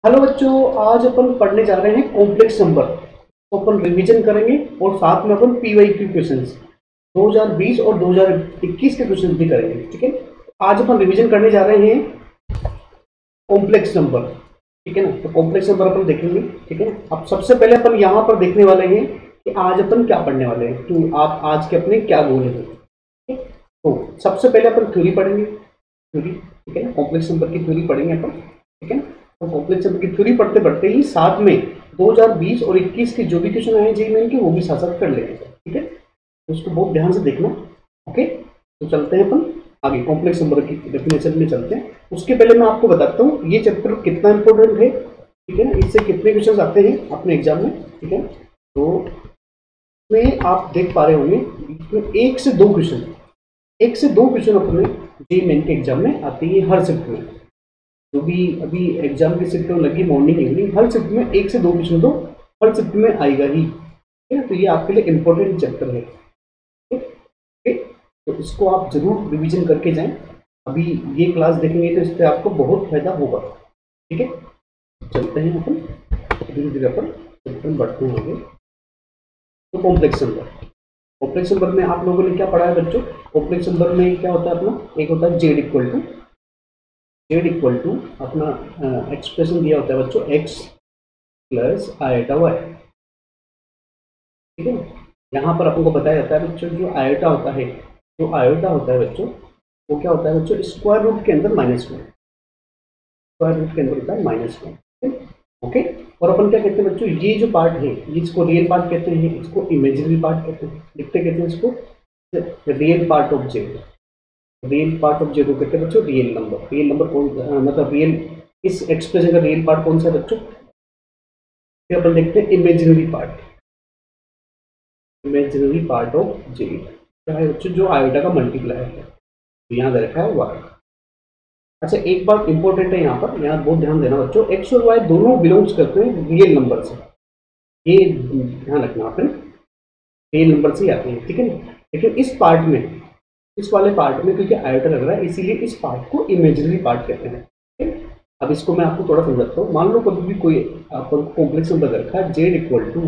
Hello बच्चों, आज अपन पढ़ने जा रहे हैं कॉम्प्लेक्स नंबर। तो अपन रिवीजन करेंगे और साथ में अपन पीवाईक्यू क्वेश्चंस 2020 और 2021 के क्वेश्चंस भी करेंगे। ठीक है, आज अपन रिवीजन करने जा रहे हैं कॉम्प्लेक्स नंबर। ठीक है ना, तो कॉम्प्लेक्स नंबर अपन देखेंगे। ठीक है, अब सबसे पहले अपन यहाँ पर देखने वाले हैं कि आज अपन क्या पढ़ने वाले हैं, तो आप आज के अपने क्या गोल है। ठीक है, तो सबसे पहले अपन थ्योरी पढ़ेंगे। थ्योरी, ठीक है ना, कॉम्प्लेक्स नंबर की थ्योरी पढ़ेंगे अपन। ठीक है, तो कॉम्प्लेक्स नंबर की थ्योरी पढ़ते पढ़ते ही साथ में 2020 और 21 के जो भी क्वेश्चन आए जेईई मेन के वो भी साथ साथ कर लेंगे। ठीक है, तो उसको बहुत ध्यान से देखना। ओके, तो चलते हैं अपन आगे कॉम्प्लेक्स नंबर की डेफिनेशन में चलते हैं। उसके पहले मैं आपको बताता हूँ ये चैप्टर कितना इंपॉर्टेंट है। ठीक है ना, इससे कितने क्वेश्चन आते हैं अपने एग्जाम में। ठीक है, तो में आप देख पा रहे होंगे एक से दो क्वेश्चन अपने जेईई मेन के एग्जाम में आते हैं हर शिफ्ट में। जो भी अभी एग्जाम की शिफ्ट लगी मॉर्निंग इवनिंग, हर शिफ्ट में एक से दो क्वेश्चन तो हर शिफ्ट में आएगा ही। ठीक है, तो ये आपके लिए इंपॉर्टेंट चैप्टर है। ठीक, तो इसको आप जरूर रिवीजन करके जाएं। अभी ये क्लास देखेंगे तो इससे आपको बहुत फायदा होगा। ठीक है, चलते हैं अपन धीरे धीरे अपन बढ़ते हैं आगे। तो कॉम्प्लेक्स नंबर में आप लोगों ने क्या पढ़ा है बच्चों? कॉम्प्लेक्स नंबर में क्या होता है अपना, एक होता है जेड इक्वल टू अपना एक्सप्रेशन दिया होता है बच्चों एक्स प्लस आयोटा वाई। ठीक है, यहाँ पर आपको बताया जाता है बच्चों जो आयोटा होता है बच्चों वो क्या होता है बच्चों, स्क्वायर रूट के अंदर -1। स्क्वायर रूट के अंदर होता है -1। ओके, और अपन क्या कहते हैं बच्चों, ये जो पार्ट है ये इसको रियल पार्ट कहते हैं, इसको इमेजिनरी पार्ट कहते हैं। लिखते कहते हैं इसको real part of Z. Real part of Z को कहते हैं बच्चों रियल नंबर कौन, मतलब रियल, इस एक्सप्रेशन का रियल पार्ट कौन सा है बच्चों? फिर अपन देखते हैं इमेजिनरी पार्ट ऑफ जेड क्या है बच्चों, जो आयोटा का मल्टीप्लायर है। तो यहाँ दे रखा है वाई। अच्छा, एक बात इंपॉर्टेंट है यहाँ पर, यहाँ बहुत ध्यान देना बच्चों, एक्स और वाई दोनों बिलोंग्स करते हैं रियल नंबर से। ये ध्यान रखना आपने, रियल नंबर से ही आते हैं। ठीक है ना, लेकिन इस वाले पार्ट में क्योंकि आयोटा लग रहा है इसीलिए इस पार्ट को इमेजिनरी पार्ट कहते हैं। ठीक है? अब इसको मैं आपको थोड़ा समझाता हूँ। मान लो कभी भी कोई आपको कॉम्प्लेक्स नंबर रखा है Z equal to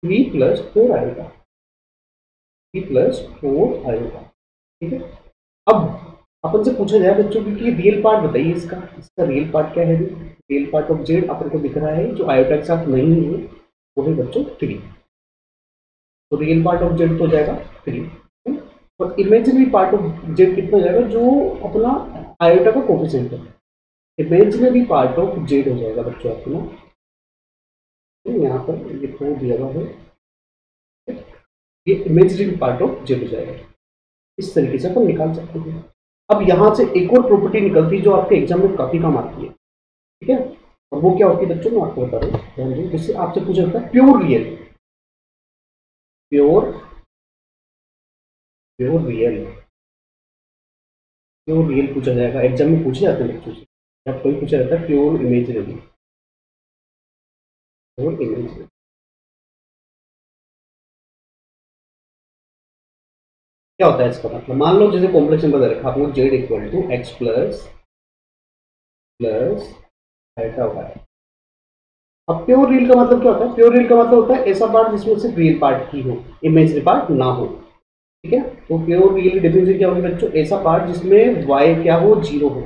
3+4 iota, 3+4 iota. ठीक है, अब अपन से पूछा जाए बच्चों की रियल पार्ट बताइए, इसका रियल पार्ट क्या है? रियल पार्ट ऑफ जेड अपन को दिख रहा है जो आयोटा के साथ नहीं है वो है बच्चों 3। तो रियल पार्ट ऑफ जेड तो हो जाएगा 3, और इमेजिनरी पार्ट ऑफ जेड कितना हो जाएगा, जो अपना आयोटा का कोफिशिएंट है। इमेजिनरी पार्ट ऑफ जेड हो जाएगा बच्चों अपना, यहाँ पर ये तो दिया हुआ है, ये इमेजिनरी पार्ट ऑफ जेड हो जाएगा। इस तरीके से अपन निकाल सकते हैं। अब यहाँ से एक और प्रॉपर्टी निकलती है जो आपके एग्जाम में काफी काम आती है। ठीक है, और वो क्या होती है बच्चों, मैं आपको बता रहा हूँ ध्यान दो। जिससे आपसे पूछा जाता है प्योर रियल पूछा जाएगा एग्जाम में, पूछे जाते हैं बच्चों से। जब कोई पूछा जाता है प्योर इमेजिनरी क्या होता है इसका मतलब, मान लो जैसे कॉम्प्लेक्स नंबर रखा आपको Z equal to X plus iota Y. अब प्योर रियल का मतलब क्या होता है? प्योर रियल का मतलब होता है ऐसा पार्ट जिसमें सिर्फ रियल पार्ट ही हो, इमेजिनरी पार्ट ना हो। ठीक है, तो प्योर रियल की डेफिनेशन क्या होगी बच्चों, ऐसा पार्ट जिसमें y क्या हो, 0 हो,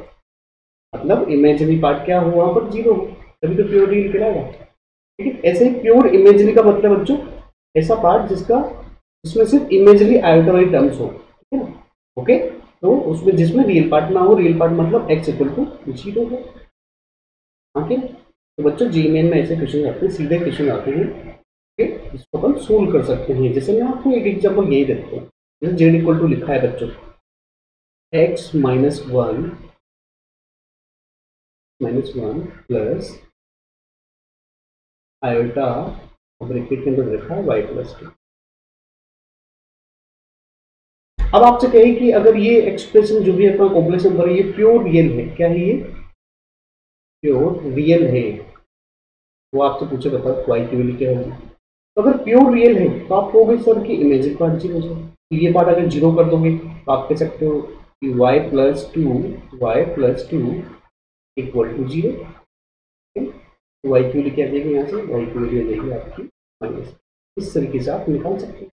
मतलब इमेजिनरी पार्ट क्या हो वहां पर 0 हो, तभी तो प्योर रियल कहलाएगा। ठीक है, ऐसे ही प्योर इमेजिनरी का मतलब बच्चों ऐसा पार्ट जिसमें सिर्फ इमेजिनरी आयोटा वाली टर्म्स हो। ठीक है ना, ओके, तो उसमें जिसमें रियल पार्ट ना हो, रियल पार्ट मतलब x इक्वल टू 0 हो। ओके, तो बच्चों जी मेन में ऐसे क्वेश्चन आते हैं, सीधे क्वेश्चन आते हैं। ठीक, जिसको अपन सोल्व कर सकते हैं। जैसे मैं आपको एक एग्जाम्पल यही देता हूँ, जैसे जेड इक्वल टू लिखा है बच्चों x-1 प्लस आयोटा ब्रैकेट के अंदर लिखा है y+2। अब आपसे कहे कि अगर ये एक्सप्रेशन जो भी अपना कॉम्प्लेक्स नंबर है ये प्योर रियल है, क्या है ये प्योर रियल है, वो आपसे पूछे बताओ y की वैल्यू क्या होगी। तो अगर प्योर रियल है तो आप कहोगे सर कि इमेजिनरी पार्ट 0 है, ये पार्ट अगर 0 कर दोगे तो आप कह सकते हो कि y+2 इक्वल टू 0। तो वाई की वैल्यू क्या आ जाएगी, यहाँ से वाई की वैल्यू आ जाएगी आपकी माइनस। इस तरीके से आप निकाल सकते हैं,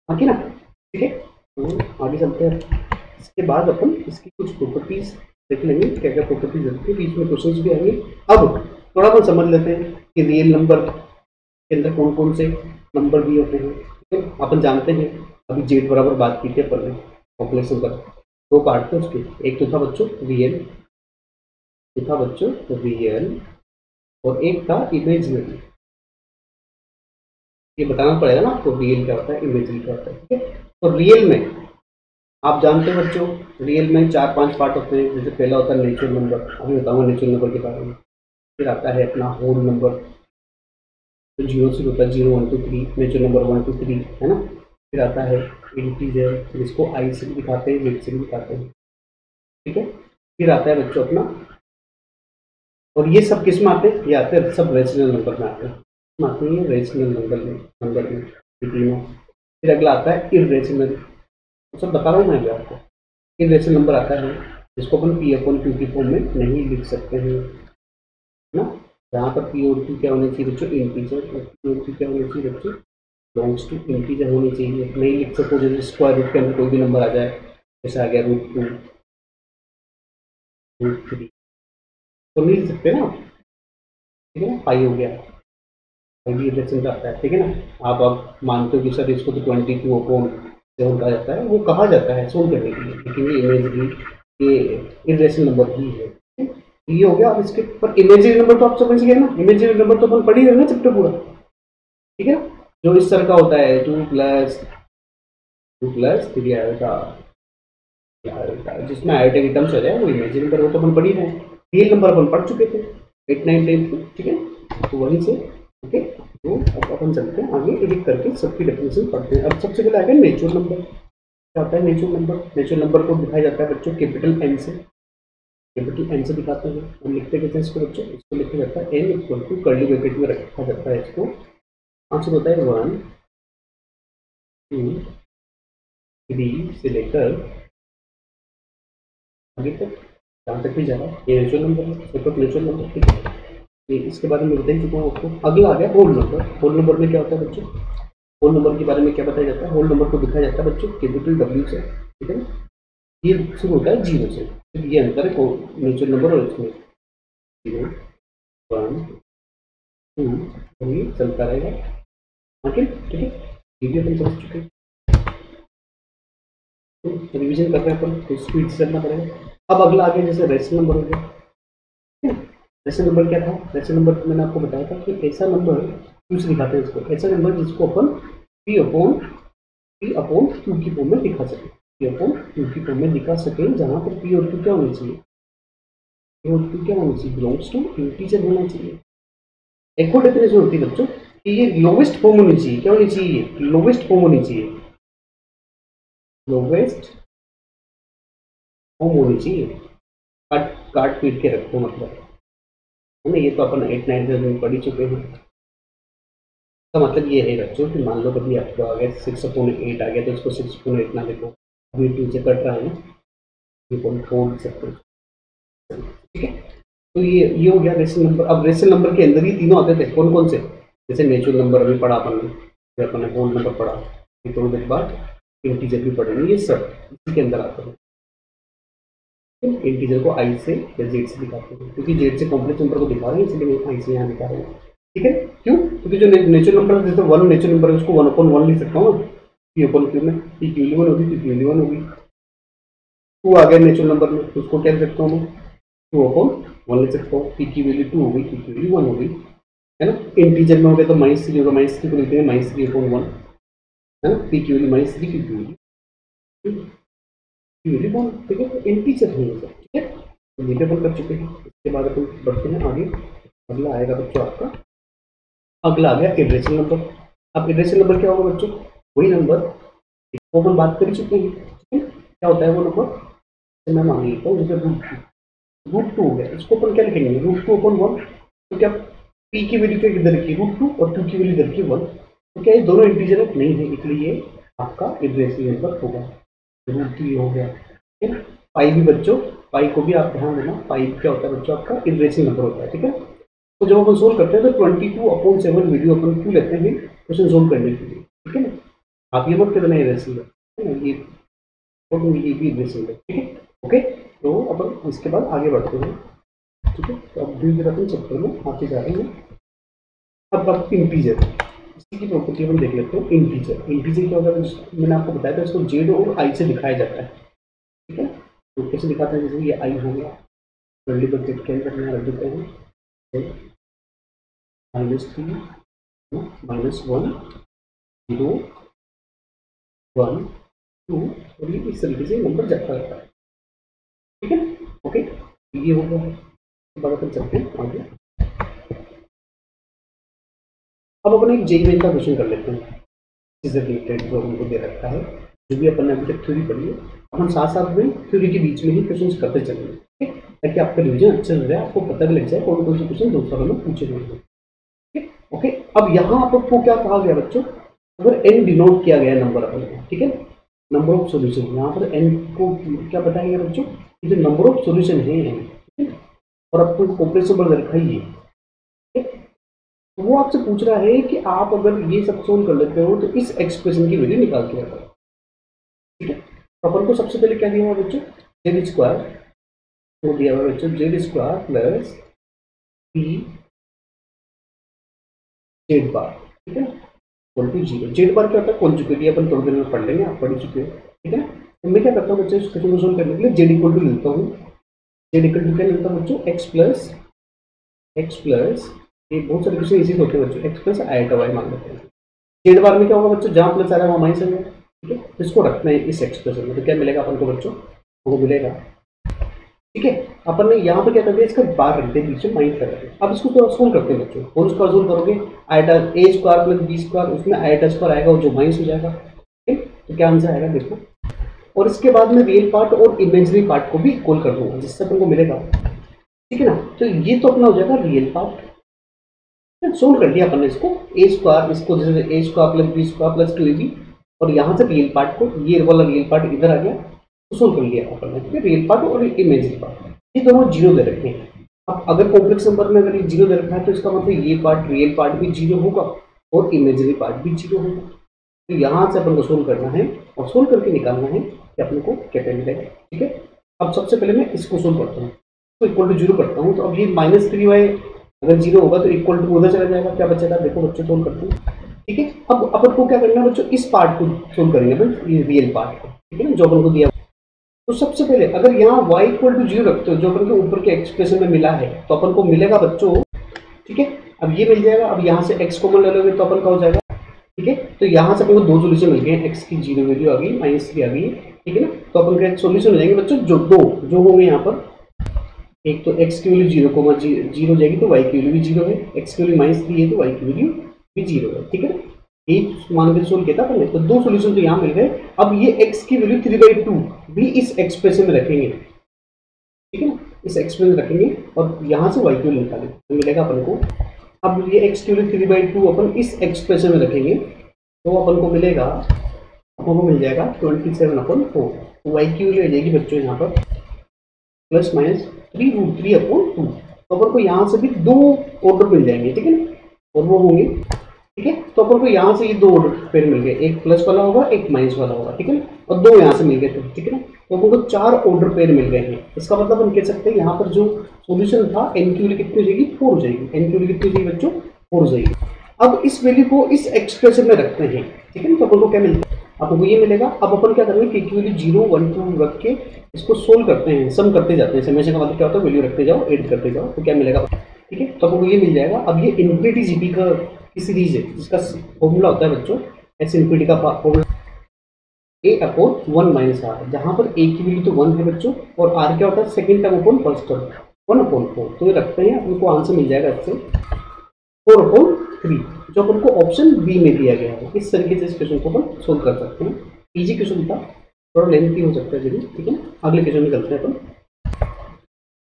बाकी ना, ठीक है। तो आगे चलते हैं, इसके बाद अपन इसकी कुछ प्रॉपर्टीज देख लेंगे, क्या क्या प्रॉपर्टीज होती है, बीच में क्वेश्चंस भी आएंगे। अब थोड़ा बहुत समझ लेते हैं कि रियल नंबर के अंदर कौन कौन से नंबर भी होते हैं, ठीक है। अपन जानते हैं अभी जेड बराबर बात की थी अपन ने, कॉम्प्लेक्स नंबर दो पार्ट थे उसके, एक तो था बच्चों रियल, तो था बच्चों रियल, और एक था इमेजिनरी। ये बताना पड़ेगा ना आपको, रियल क्या होता है, इमेजिनरी क्या होता है, ठीक है। तो रियल में आप जानते हैं बच्चों, रियल में 4-5 पार्ट होते हैं। जैसे पहला होता है नेचुरल नंबर, अभी बताऊंगा नेचुरल नंबर के बारे में। फिर आता है अपना होल नंबर, तो 0 से होता है 0 1 2 3, नेचुरल नंबर 1 2 3, है ना। फिर आता है इंटीजर, जिसको आई से भी दिखाते हैं, जेड से भी दिखाते हैं, ठीक है। फिर आता है बच्चों अपना, और ये सब किस में आते हैं, ये आते हैं सब रेशनल नंबर में आते हैं, आते हैं रेशनल नंबर में ये तीनों। फिर अगला आता है इरेशनल, सब बता रहा हूँ मैं आपको। इरेशनल नंबर आता है जिसको अपन पी अपॉन क्यू की फॉर्म में नहीं लिख सकते हैं, है ना। जहाँ पर पी और क्यू क्या होने चाहिए बच्चों, इंटीजर, पी और क्यू क्या होने चाहिए बच्चों, बिलोंग्स टू इंटीजर होनी चाहिए। नहीं लिख सकते, जैसे स्क्वायर रूट के अंदर कोई भी नंबर आ जाए, जैसे आ गया √2, √3, तो नहीं लिख सकते ना, ठीक है ना। पाई हो गया, पाई इरेशनल का आता है, ठीक है ना। आप अब मानते हो कि सर इसको तो 22/7 कहा जाता है, वो कहा जाता है सोल्व करने के लिए, लेकिन ये इमेजरी, ये इरेशनल नंबर ही है, ठीक है? ये हो गया। अब इसके पर इमेजरी नंबर तो आप समझ गए ना, इमेजरी नंबर तो अपन पढ़ ही रहे ना चैप्टर पूरा, ठीक है ना। जो इस तरह का होता है 2+2+3 आएगा, जिसमें आयोटा की टर्म्स आ जाए वो इमेजरी नंबर, वो तो अपन पढ़ ही रहे हैं। रियल नंबर अपन पढ़ चुके थे 8 9 10 को, ठीक है। तो वहीं से ओके, तो अब अपन चलते हैं आगे, एक एक करके सबकी डेफिनेशन पढ़ते हैं। अब सबसे पहले आएगा नेचुरल नंबर। क्या होता है नेचुरल नंबर? नेचुरल नंबर को दिखाया जाता है बच्चों कैपिटल एन से, कैपिटल एन से दिखाते हैं। हम लिखते कैसे इसको बच्चों, इसको लिखा जाता है N equal to curly bracket में रखा जाता है इसको। आंसर होता है 1 2 3 से लेकर अभी तक, जहाँ तक भी जा रहा है ये नेचुरल नंबर है, सिर्फ नेचुरल नंबर, ठीक है। ये इसके बारे में बता ही चुका हूँ आपको। अगला आ गया होल नंबर। होल नंबर में क्या होता है बच्चों, होल नंबर के बारे में क्या बताया जाता है, होल नंबर को दिखाया जाता है बच्चों कैपिटल डब्ल्यू से, ठीक है। ये शुरू होता है 0 से, तो ये अंतर है नेचुरल नंबर और इसमें 0 1 2 ये चलता रहेगा आगे, ठीक है। ये भी अपन समझ चुके हैं, तो रिविजन कर रहे हैं अपन, तो स्पीड से चलना पड़ेगा। अब अगला आगे जैसे रेशनल नंबर हो गया, रेशनल नंबर क्या था, रेशनल नंबर मैंने आपको बताया था कि ऐसा नंबर क्यों से दिखाते हैं इसको, ऐसा नंबर जिसको अपन पी अपॉन क्यू की फॉर्म में दिखा सके, पी अपॉन क्यू की फॉर्म में दिखा सके, जहाँ पर पी और क्यू क्या होनी चाहिए, पी और क्यू क्या होनी चाहिए, बिलोंग्स टू इंटीजर होना चाहिए। एक और डेफिनेशन होती है बच्चों कि ये लोवेस्ट फॉर्म होनी चाहिए, क्या होनी चाहिए, लोवेस्ट फॉर्म होनी चाहिए, लोवेस्ट फॉर्म होनी चाहिए। काट काट पीट के रखो मतलब, है ना। ये तो अपन 8 9 10 में पढ़ ही चुके हैं। तो मतलब ये है बच्चों कि मान लो कभी आपको आ गया 6/8 आ गया, तो इसको 6/8 ना देखो, अभी 2 से कट रहा है ना, ये पॉइंट 4 सकते हैं, ठीक है। तो ये हो गया रेशनल नंबर। अब रेशनल नंबर के अंदर ही तीनों आते थे, कौन कौन से, जैसे नेचुरल नंबर अभी पढ़ा अपन ने, फिर अपन ने होल नंबर पढ़ा, फिर थोड़ी देर बाद इंटीजर भी पढ़ेंगे, ये सब इसी के अंदर आते हैं। इंटीजर को आई से या जेड से दिखाते हैं, क्योंकि जेड से कॉम्प्लेक्स नंबर को दिखा रहे हैं, इसलिए आई से यहाँ दिखा रहे हैं, ठीक है। क्यों, क्योंकि जो नेचुरल नंबर जैसे 1 नेचुरल नंबर है उसको 1/1 लिख सकता हूँ, पी अपॉन क्यू में पी क्यू 1 होगी, पी क्यू 1 होगी। 2 आ गया नेचुरल नंबर में, तो उसको क्या लिख सकता हूँ मैं, 2/1 लिख सकता हूँ, पी की वैल्यू 2 होगी, पी की वैल्यू 1 होगी, है ना। इंटीजर में हो गया तो -3 होगा, -3 को लिखते हैं -3/1, है ना। पी की वैल्यू -3, पी की वैल्यू यूनिफॉर्म, ठीक है। तो इंटीजर है ये सब, ठीक है। तो ये अपन कर चुके हैं। इसके बाद अपन बढ़ते हैं आगे। अगला आएगा बच्चों आपका, अगला आ गया इरेशनल नंबर। अब इरेशनल नंबर क्या होगा बच्चों, वही नंबर वो अपन बात कर चुके हैं, ठीक है। क्या होता है वो नंबर, तो मैं मान लेता हूँ जैसे √2 हो गया, इसको अपन क्या लिखेंगे, √2/1। तो क्या पी की वैल्यू क्या किधर रखी, √2 और क्यू की वैल्यू इधर की 1, तो क्या ये दोनों इंटीजर नहीं है, इसलिए ये आपका इरेशनल नंबर होगा। √2 हो गया, ठीक है। पाई भी बच्चों, पाई को भी आप ध्यान देना, पाई क्या होता है बच्चों आपका इरेशनल नंबर होता है, ठीक है। तो जब अपन सोल्व करते हैं तो 22/7 वैल्यू अपन क्यों लेते हैं क्वेश्चन सोल्व करने के लिए, ठीक है ना। आप ये मत करना इरेसिबल है ना, ये और ये भी इरेसिबल है, ठीक है। ओके, तो अपन इसके बाद आगे बढ़ते हैं, ठीक है। तो अब धीरे धीरे अपन चैप्टर में आते जा रहे हैं। अब इंटीजर, इसी की प्रॉपर्टी हम देख लेते हैं। इंटीजर, इंटीजर क्या होता है, मैंने आपको बताया था इसको जेड और आई से दिखाया जाता है, ठीक है। तो कैसे दिखाते हैं, जैसे ये आई हो गया, ट्वेंटी पर जेड के अंदर में रख देते हैं -3 -1 0 1 2 और ये इस तरीके से नंबर जाता रहता है, ठीक है। ओके, ये हो गया, बात अपन चलते हैं आगे। अब अपन एक जेईमेन का क्वेश्चन कर लेते हैं, इससे रिलेटेड जो हमको दे रखा है, जो भी अपन ने अभी तक थ्योरी पढ़ी है, अपन साथ साथ में थ्योरी के बीच में ही क्वेश्चन करते चलेंगे, ठीक है, ताकि आपका रिविजन अच्छे से जाए, आपको पता भी लग जाए कौन कौन से क्वेश्चन दूसरा में पूछे गए हैं, ठीक है। ओके, अब यहाँ आपको क्या कहा गया बच्चों, अगर एन डिनोट किया गया नंबर अपन को, ठीक है, नंबर ऑफ सॉल्यूशन, यहाँ पर एन को क्या बताया गया बच्चों, ये जो नंबर ऑफ सॉल्यूशन है, ठीक है, और आपको कॉम्प्लेक्स नंबर रखा ही है, ठीक है। वो आपसे पूछ रहा है कि आप अगर ये सब सोल्व कर लेते हो तो इस एक्सप्रेशन की वैल्यू निकाल के रखो, ठीक है। तो अपन को सबसे पहले क्या दिया हुआ बच्चों, जेड स्क्वायर, वो दिया हुआ बच्चों Z square plus P Z bar, ठीक है, इक्वल टू 0। जेड बार क्या होता है, कॉन्जुगेट, अपन थोड़ी देर में पढ़ लेंगे, आप पढ़ चुके हो, ठीक है ना। तो मैं क्या करता हूँ बच्चों, इस क्वेश्चन को सोल्व करने के लिए जेड इक्वल टू लेता हूँ, जेड इक्वल टू क्या लेता हूँ बच्चों, एक्स प्लस ये बहुत सारे क्वेश्चन इजी होते हैं बच्चों, एक्स प्लस आईटा वाई मान लेते हैं। जेड बार में क्या होगा बच्चों, जहाँ प्लस आ रहा है वहाँ माइनस आएगा, ठीक है। तो इसको रखना है इस एक्सप्रेशन में, तो क्या मिलेगा अपन को बच्चों, वो मिलेगा, ठीक है। अपन ने यहाँ पर क्या कर दिया, इसका बार रख दिया, बीच में माइनस कर दिया। अब इसको थोड़ा सोल्व करते हैं बच्चों, और उसका सोल्व करोगे आईटा ए स्क्वायर प्लस बी स्क्वायर, उसमें आईटा स्क्वायर आएगा और जो माइनस हो जाएगा, ठीक है। तो क्या आंसर आएगा देखो, और इसके बाद में रियल पार्ट और इमेजिनरी पार्ट को भी इक्वल कर दूंगा, जिससे अपन को मिलेगा, ठीक है ना। तो ये तो अपना हो जाएगा रियल पार्ट, सोल्व कर लिया अपन ने इसको, ए स्क्वायर, इसको जैसे A square plus B square plus 2ab, और यहाँ से रियल पार्ट को, ये वाला रियल पार्ट इधर आ गया, तो सोल्व कर लिया अपन ने, ठीक है। रियल पार्ट और इमेजिनरी पार्ट ये दोनों जीरो दे रखे हैं। अब अगर कॉम्प्लेक्स नंबर में अगर ये जीरो दे रखा है तो इसका मतलब ये पार्ट रियल पार्ट भी जीरो होगा और इमेजिनरी पार्ट भी जीरो होगा। तो यहाँ से अपन को सोल्व करना है और सोल्व करके निकालना है कि अपन को क्या क्या मिलेगा, ठीक है। अब सबसे पहले मैं इसको सोल्व करता हूँ, तो इक्वल टू 0 करता हूँ, तो अब ये -3y अगर 0 होगा तो इक्वल टू उधर चला जाएगा, क्या बचेगा देखो बच्चों, सोल्व करते हैं, ठीक है। अब अपन को क्या करना है बच्चों, इस पार्ट को सोल्व करेंगे अपन, ये रियल पार्ट को, ठीक है ना, जो अपन को दिया। तो सबसे पहले अगर यहाँ y इक्वल टू 0 रखते हो, जो अपन को ऊपर के एक्सप्रेशन में मिला है, तो अपन को मिलेगा बच्चों, ठीक है। अब ये मिल जाएगा, अब यहाँ से x कॉमन ले लोगे तो अपन का हो जाएगा, ठीक है। तो यहाँ से अपन को दो सोल्यूशन मिल गए, x की 0 वैल्यू आ गई, -3 आ गई, ठीक है ना। तो अपन का सोल्यूशन हो जाएंगे बच्चों जो दो जो होंगे यहाँ पर, एक तो x की वैल्यू 0 हो जाएगी तो y की वैल्यू भी 0 है, x की वैल्यू -3 है तो y की वैल्यू भी 0 है, ठीक है ना। एक मान के सोल्व किया था अपन ने, तो दो सोल्यूशन तो यहाँ मिल गए। अब ये x की वैल्यू 3/2 भी इस एक्सप्रेशन में रखेंगे, ठीक है ना, इस एक्सप्रेशन में रखेंगे और यहाँ से y की वैल्यू निकालेंगे तो मिलेगा अपन को। अब ये x की वैल्यू 3/2 अपन इस एक्सप्रेशन में रखेंगे तो अपन को मिलेगा, अपन को मिल जाएगा 27/4, तो y की वैल्यू आ जाएगी बच्चों यहाँ पर ±3√3/2। तो अपन को यहाँ से भी दो ऑर्डर मिल जाएंगे, ठीक है ना, और वो होंगे, ठीक है। तो अपन को यहाँ से ये दो ऑर्डर पेयर मिल गए, एक प्लस वाला होगा एक माइनस वाला होगा, ठीक है ना, और दो यहाँ से मिल गए थे, ठीक है ना। तो अपन को 4 ऑर्डर पेयर मिल गए हैं। इसका मतलब हम कह सकते हैं यहाँ पर जो सॉल्यूशन था n की वैल्यू कितनी हो जाएगी, 4 हो जाएगी, n की वैल्यू कितनी हो जाएगी बच्चों, 4 हो जाएगी। अब इस वैल्यू को इस एक्सप्रेशन में रखते हैं, ठीक है ना, तो अपन को क्या मिलता है, आपको ये मिलेगा। अब अपन क्या करेंगे, k की वैल्यू 0 1 2 रख के इसको सोल्व करते हैं, सम करते जाते हैं, समेशन का मतलब क्या होता है, वैल्यू रखते जाओ, ऐड करते जाओ, तो क्या मिलेगा, ठीक है। तो आपको ये मिल जाएगा। अब ये इन्फिनिटी जीपी का की सीरीज है, जिसका फॉर्मूला होता है बच्चों एस इन्फिनिटी का फॉर्मूला a/1 - r, जहाँ पर a की वैल्यू तो 1 है बच्चों, और r क्या होता है, second term upon first term 1/4। तो ये रखते हैं, अपन को आंसर मिल जाएगा इससे 4/3, जो अपन को ऑप्शन बी में दिया गया है। इस तरीके से इस क्वेश्चन को अपन सोल्व कर सकते हैं। इजी क्वेश्चन था, थोड़ा लेंथी हो सकता है जरूर, ठीक है ना। अगले क्वेश्चन में चलते हैं अपन।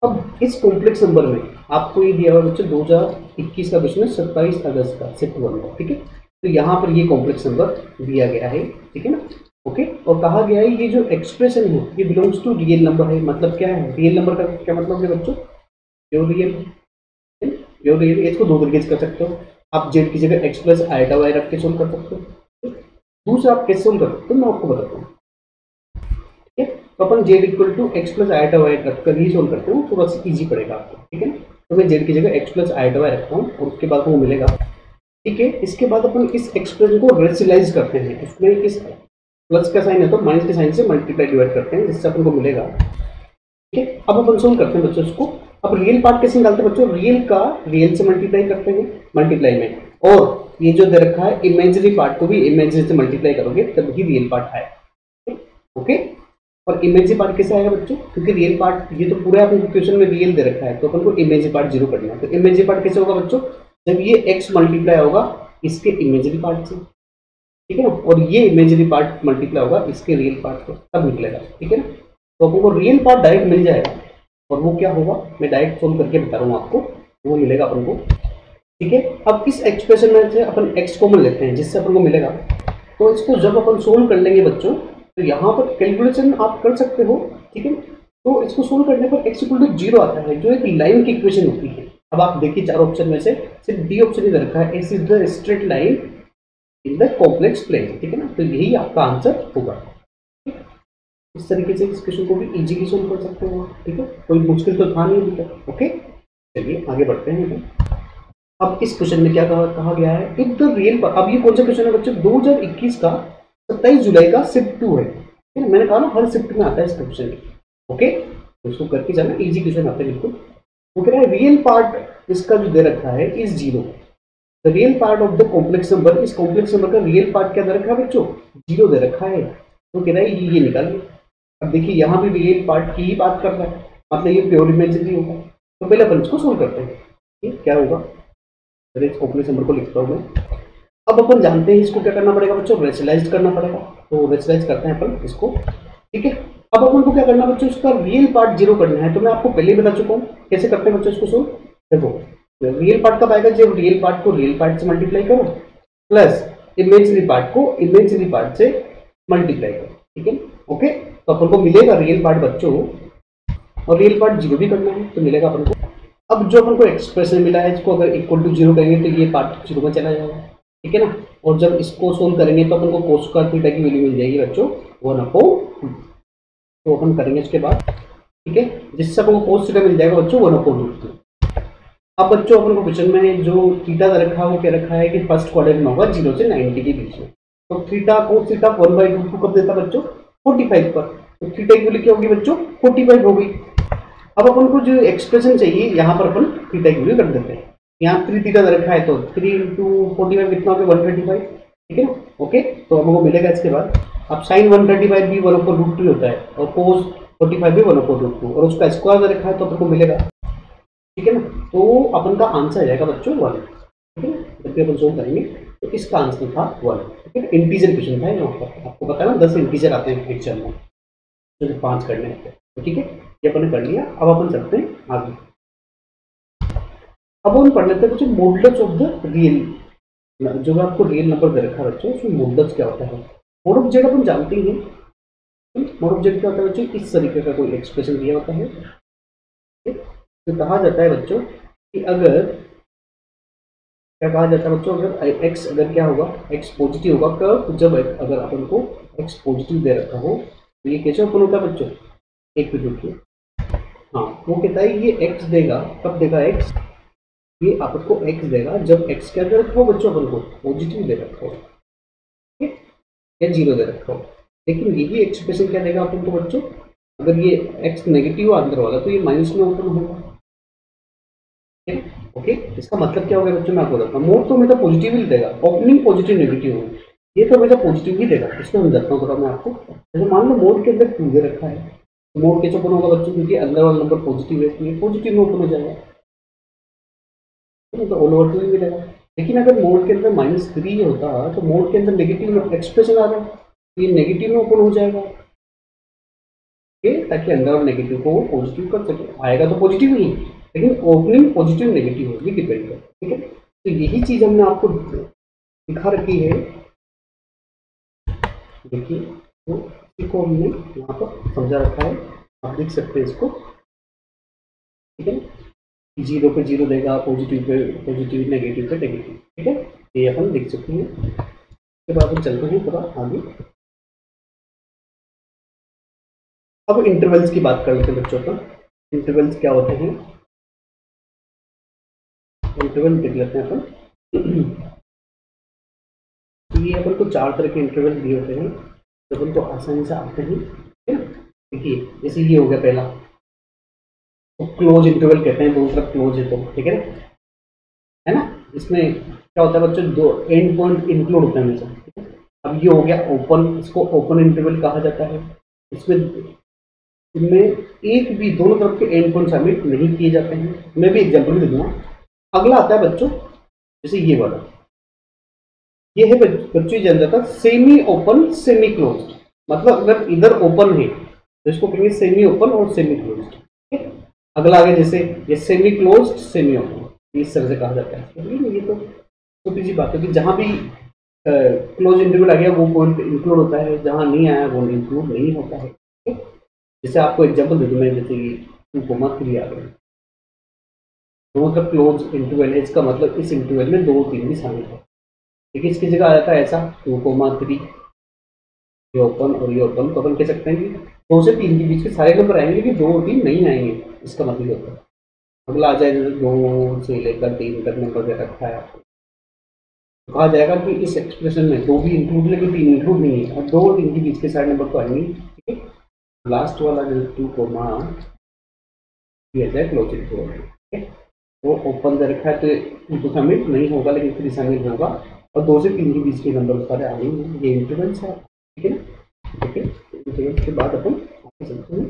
अब इस कॉम्प्लेक्स नंबर में आपको ये दिया हुआ बच्चों 2021 का क्वेश्चन है, 27 अगस्त का, शिफ्ट 1 का, ठीक है। तो यहाँ पर ये कॉम्प्लेक्स नंबर दिया गया है, ठीक है ना, ओके। और कहा गया है ये जो एक्सप्रेशन है ये बिलोंग्स टू रियल नंबर है। मतलब क्या है, रियल नंबर का क्या मतलब है बच्चों, प्योर रियल, प्योर रियल इसको दो तरीके से कर सकते हो। आप जेड की जगह एक्स प्लस आईटा वाई रख के सोल्व कर सकते हो। दूसरा आप कैसे सोल्व कर सकते हो मैं आपको बताता हूँ। ठीक है, तो अपन Z equal to X plus iota Y रख कर ही सोल्व करते हो, थोड़ा सा इजी पड़ेगा आपको। ठीक है ना, तो मैं जेड की जगह एक्स प्लस आईटा वाई रखता हूँ और उसके बाद वो मिलेगा। ठीक है, इसके बाद अपन इस एक्सप्रेशन को रेशनलाइज करते हैं। इसमें इस प्लस का साइन है तो माइनस के साइन से मल्टीप्लाई डिवाइड करते हैं, जिससे अपन को मिलेगा। ठीक है, अब अपन सोल्व करते हैं बच्चों इसको। अब रियल पार्ट कैसे निकालते हैं बच्चों, रियल का रियल से मल्टीप्लाई करते हैं मल्टीप्लाई में, और ये जो दे रखा है इमेजिनरी पार्ट को भी इमेजिनरी से मल्टीप्लाई करोगे तब ही रियल पार्ट आएगा। ओके, और इमेजिनरी पार्ट कैसे आएगा बच्चों, क्योंकि रियल पार्ट ये तो पूरा अपने क्वेश्चन में रियल दे रखा है, तो अपन को इमेजिनरी पार्ट जीरो करना है। तो इमेजिनरी पार्ट कैसे होगा बच्चों, जब ये x मल्टीप्लाई होगा इसके इमेजिनरी पार्ट से, ठीक है ना, और ये इमेजिनरी पार्ट मल्टीप्लाई होगा इसके रियल पार्ट को, तब निकलेगा। ठीक है ना, तो अपन को रियल पार्ट डायरेक्ट मिल जाएगा, और वो क्या होगा मैं डायरेक्ट सोल्व करके बता रहा हूँ आपको, वो मिलेगा अपन को। ठीक है, अब इस एक्सप्रेशन में से अपन x कॉमन लेते हैं, जिससे अपन को मिलेगा। तो इसको जब अपन सोल्व कर लेंगे बच्चों, तो यहाँ पर कैलकुलेशन आप कर सकते हो। ठीक है, तो इसको सोल्व करने पर x इक्वल टू 0 आता है, जो एक लाइन की इक्वेशन होती है। अब आप देखिए चार ऑप्शन में से सिर्फ डी ऑप्शन ही दे रखा है, S is the straight line in the complex plane. ठीक है ना, तो यही आपका आंसर होगा। इस तरीके से इस क्वेश्चन को भी इजीली सोल्व कर सकते हो। ठीक है, कोई मुश्किल तो था नहीं अभी तक। ओके, चलिए आगे बढ़ते हैं। अब इस क्वेश्चन में क्या कहा गया है, इफ द रियल पार्ट, अब ये कौन सा क्वेश्चन है बच्चों, 2021 का 27 जुलाई का शिफ्ट 2 है। ठीक है, मैंने कहा ना हर शिफ्ट में आता है इस क्वेश्चन। ओके, तो इसको करके जाना, इजी क्वेश्चन आता है बिल्कुल। वो कह रहा है रियल पार्ट इसका जो दे रखा है is 0, the real part of the complex number, इस कॉम्प्लेक्स नंबर का रियल पार्ट क्या दे रखा है बच्चों, 0 दे रखा है। तो कह रहा है ये निकालिए। अब देखिए यहाँ भी रियल पार्ट की ही बात कर रहा है, मतलब ये प्योर इमेजिनरी होगा। तो पहले अपन इसको सोल्व करते हैं। ठीक, क्या होगा, इस कॉम्प्लेक्स नंबर को लिखता हूँ मैं। अब अपन जानते हैं इसको क्या करना पड़ेगा बच्चों, रेशनलाइज करना पड़ेगा। तो रेशनलाइज करते हैं अपन इसको। ठीक है, अब अपन को क्या करना है बच्चों, इसका रियल पार्ट 0 करना है। तो मैं आपको पहले ही बता चुका हूँ कैसे करते हैं बच्चों इसको सोल्व। देखो रियल पार्ट कब आएगा, जब रियल पार्ट को रियल पार्ट से मल्टीप्लाई करो प्लस इमेजिनरी पार्ट को इमेजिनरी पार्ट से मल्टीप्लाई करो। ठीक है, ओके, तो अपन को मिलेगा रियल पार्ट बच्चों, और रियल पार्ट 0 भी करना है तो मिलेगा अपन को। अब जो अपन को एक्सप्रेशन मिला है, इसको अगर इक्वल टू 0 करेंगे तो ये पार्ट 0 में चला जाएगा। ठीक है ना, और जब इसको सोल्व करेंगे तो अपन को कोस स्क्वायर थीटा की वैल्यू मिल जाएगी बच्चों 1/2। तो अपन करेंगे इसके बाद। ठीक है, जिससे अपन को कोस थीटा मिल जाएगा बच्चों 1/2। अब बच्चों अपन को क्वेश्चन में जो थीटा रखा है वो क्या रखा है कि फर्स्ट क्वाड्रेंट में होगा 0 से 90 के बीच में। तो थीटा कोस थीटा 1/2 को कब देता बच्चों, 45 पर। तो थीटा की वैल्यू क्या होगी बच्चों, 45 हो गई। अब अपन को जो एक्सप्रेशन चाहिए यहाँ पर अपन थीटा की वैल्यू कर देते हैं। यहाँ 3 थीटा रखा है तो 3 × 45 कितना हो गया 135। ठीक है ना, ओके, तो हमको मिलेगा इसके बाद। अब साइन 135 भी 1/√2 होता है, और कोस 45 भी 1/√2, और उसका स्क्वायर रखा है तो अपन को मिलेगा। ठीक है ना, तो अपन का आंसर आ जाएगा बच्चों 1। ठीक है, जब भी अपन सोल्व करेंगे तो इसका आंसर था 1। ठीक है, इंटीजर क्वेश्चन था यहाँ पर। आपको पता है ना 10 इंटीजर आते हैं पिक्चर में, तो 5 करने होते हैं। तो ठीक है, ये अपन ने कर लिया। अब अपन चलते हैं आगे। अब अपन पढ़ लेते हैं बच्चों मॉडुलस ऑफ द रियल, जो आपको रियल नंबर दे रखा है बच्चों, उसमें मॉडुलस क्या होता है। मोड ऑफ जेड अपन जानते ही हैं। मोड ऑफ जेड क्या होता है बच्चों, इस तरीके का कोई एक्सप्रेशन दिया होता है। तो कहा जाता है बच्चों कि अगर क्या कहा जाता है बच्चों, अगर x अगर क्या होगा, x पॉजिटिव होगा कब, जब अगर अपन को x पॉजिटिव दे रखा हो तो ये कैसे ओपन होता है बच्चों, एक मिनट रुकिए। हाँ, वो कहता है ये x देगा, कब देगा x, ये आपको x देगा जब x क्या दे रखा हो बच्चों, अपन को पॉजिटिव दे रखा हो, ठीक है, या 0 दे रखा हो। लेकिन यही एक्सप्रेशन क्या देगा अपन को बच्चों, अगर ये x नेगेटिव अंदर वाला तो ये माइनस में ओपन होगा। ओके, इसका मतलब क्या होगा बच्चों, मैं आपको बताता हूँ। मोड तो हमेशा पॉजिटिव ही देगा, ओपनिंग पॉजिटिव नेगेटिव होगी, ये तो हमेशा पॉजिटिव ही देगा। इसको हम बताता हूँ थोड़ा मैं आपको। जैसे मान लो मोड के अंदर 2 दे रखा है, तो मोड कैसे ओपन होगा बच्चों, क्योंकि अंदर वाला नंबर पॉजिटिव है, इसलिए पॉजिटिव में ओपन हो जाएगा, तो ऑल ओवर 2 ही मिलेगा। लेकिन अगर मोड के अंदर -3 होता तो मोड के अंदर नेगेटिव एक्सप्रेशन आ रहा है, ये नेगेटिव में ओपन हो जाएगा, ताकि अंदर वाला नेगेटिव को पॉजिटिव कर सके। आएगा तो पॉजिटिव ही, लेकिन ओपनिंग पॉजिटिव नेगेटिव होगी, डिपेंड है। ठीक है, तो यही चीज हमने आपको दिखा रखी है, देखिए, तो इसको हमने यहाँ पर समझा रखा है, आप देख सकते हैं इसको। ठीक है, जीरो पे जीरो देगा, पॉजिटिव पे पॉजिटिव, नेगेटिव पे नेगेटिव। ठीक है, ये अपन देख सकते हैं। उसके बाद हम चलते हैं थोड़ा आगे। अब इंटरवल्स की बात कर लेते हैं बच्चों का। इंटरवल्स क्या होते हैं? इंटरवल देख लेते हैं अपन। ये अपन को 4 तरह के इंटरवल दिए होते हैं, तो अपन को आसानी से आते हैं। ठीक है, देखिए जैसे ये हो गया पहला, तो क्लोज इंटरवल कहते हैं, दोनों तरफ क्लोज है तो। ठीक है ना। इसमें क्या होता है बच्चों, दो एंड पॉइंट इंक्लूड होते हैं हमेशा। ठीक है, अब ये हो गया ओपन, इसको ओपन इंटरवल कहा जाता है। इसमें इनमें एक भी दोनों तरफ के एंड पॉइंट सबमिट नहीं किए जाते हैं। मैं भी एग्जांपल दे दूंगा। अगला आता है बच्चों, जैसे ये वाला, ये है बच्चों जान जाता सेमी ओपन सेमी क्लोज्ड। मतलब अगर इधर ओपन है तो इसको कहेंगे सेमी ओपन और सेमी क्लोज्ड। अगला आगे जैसे ये सेमी क्लोज्ड सेमी ओपन, इस तरह से कहा जाता है। ये तो छोटी सी बात है कि जहां भी क्लोज इंटरवल आ गया वो पॉइंट इंक्लूड होता है, जहां नहीं आया वो इंक्लूड नहीं होता है। जैसे आपको एग्जांपल दे दूं मैं, जैसे 2,3 आ गए, दो मतलब क्लोज इंटरवल है, इसका मतलब इस इंटरवल में 2 3 भी शामिल है। देखिए इसकी जगह आ जाता है ऐसा 2,3, ये ओपन और ये ओपन, तो अपन कह सकते हैं कि 2 से 3 के बीच के सारे नंबर आएंगे, लेकिन 2 और 3 नहीं आएंगे, इसका मतलब होता है। अगला आ जाए जैसे 2 से लेकर 3 तक नंबर दे रखा है आपको, तो कहा जाएगा कि इस एक्सप्रेशन में 2 भी इंक्लूड लेकिन 3 इंक्लूड नहीं है, और 2 और 3 के बीच के सारे नंबर तो आएंगे। ठीक है, लास्ट वाला जो 2, ये जाए क्लोज इंटरवल। ठीक है, वो ओपन दे रखा है तो इनको शामिल नहीं होगा, लेकिन फिर शामिल होगा, और 2 से 3 के बीच के नंबर सारे आएंगे। ये इंटरवल्स है। ठीक है ना। ठीक है, इंटरवल्स के बाद अपन आगे चलते हैं।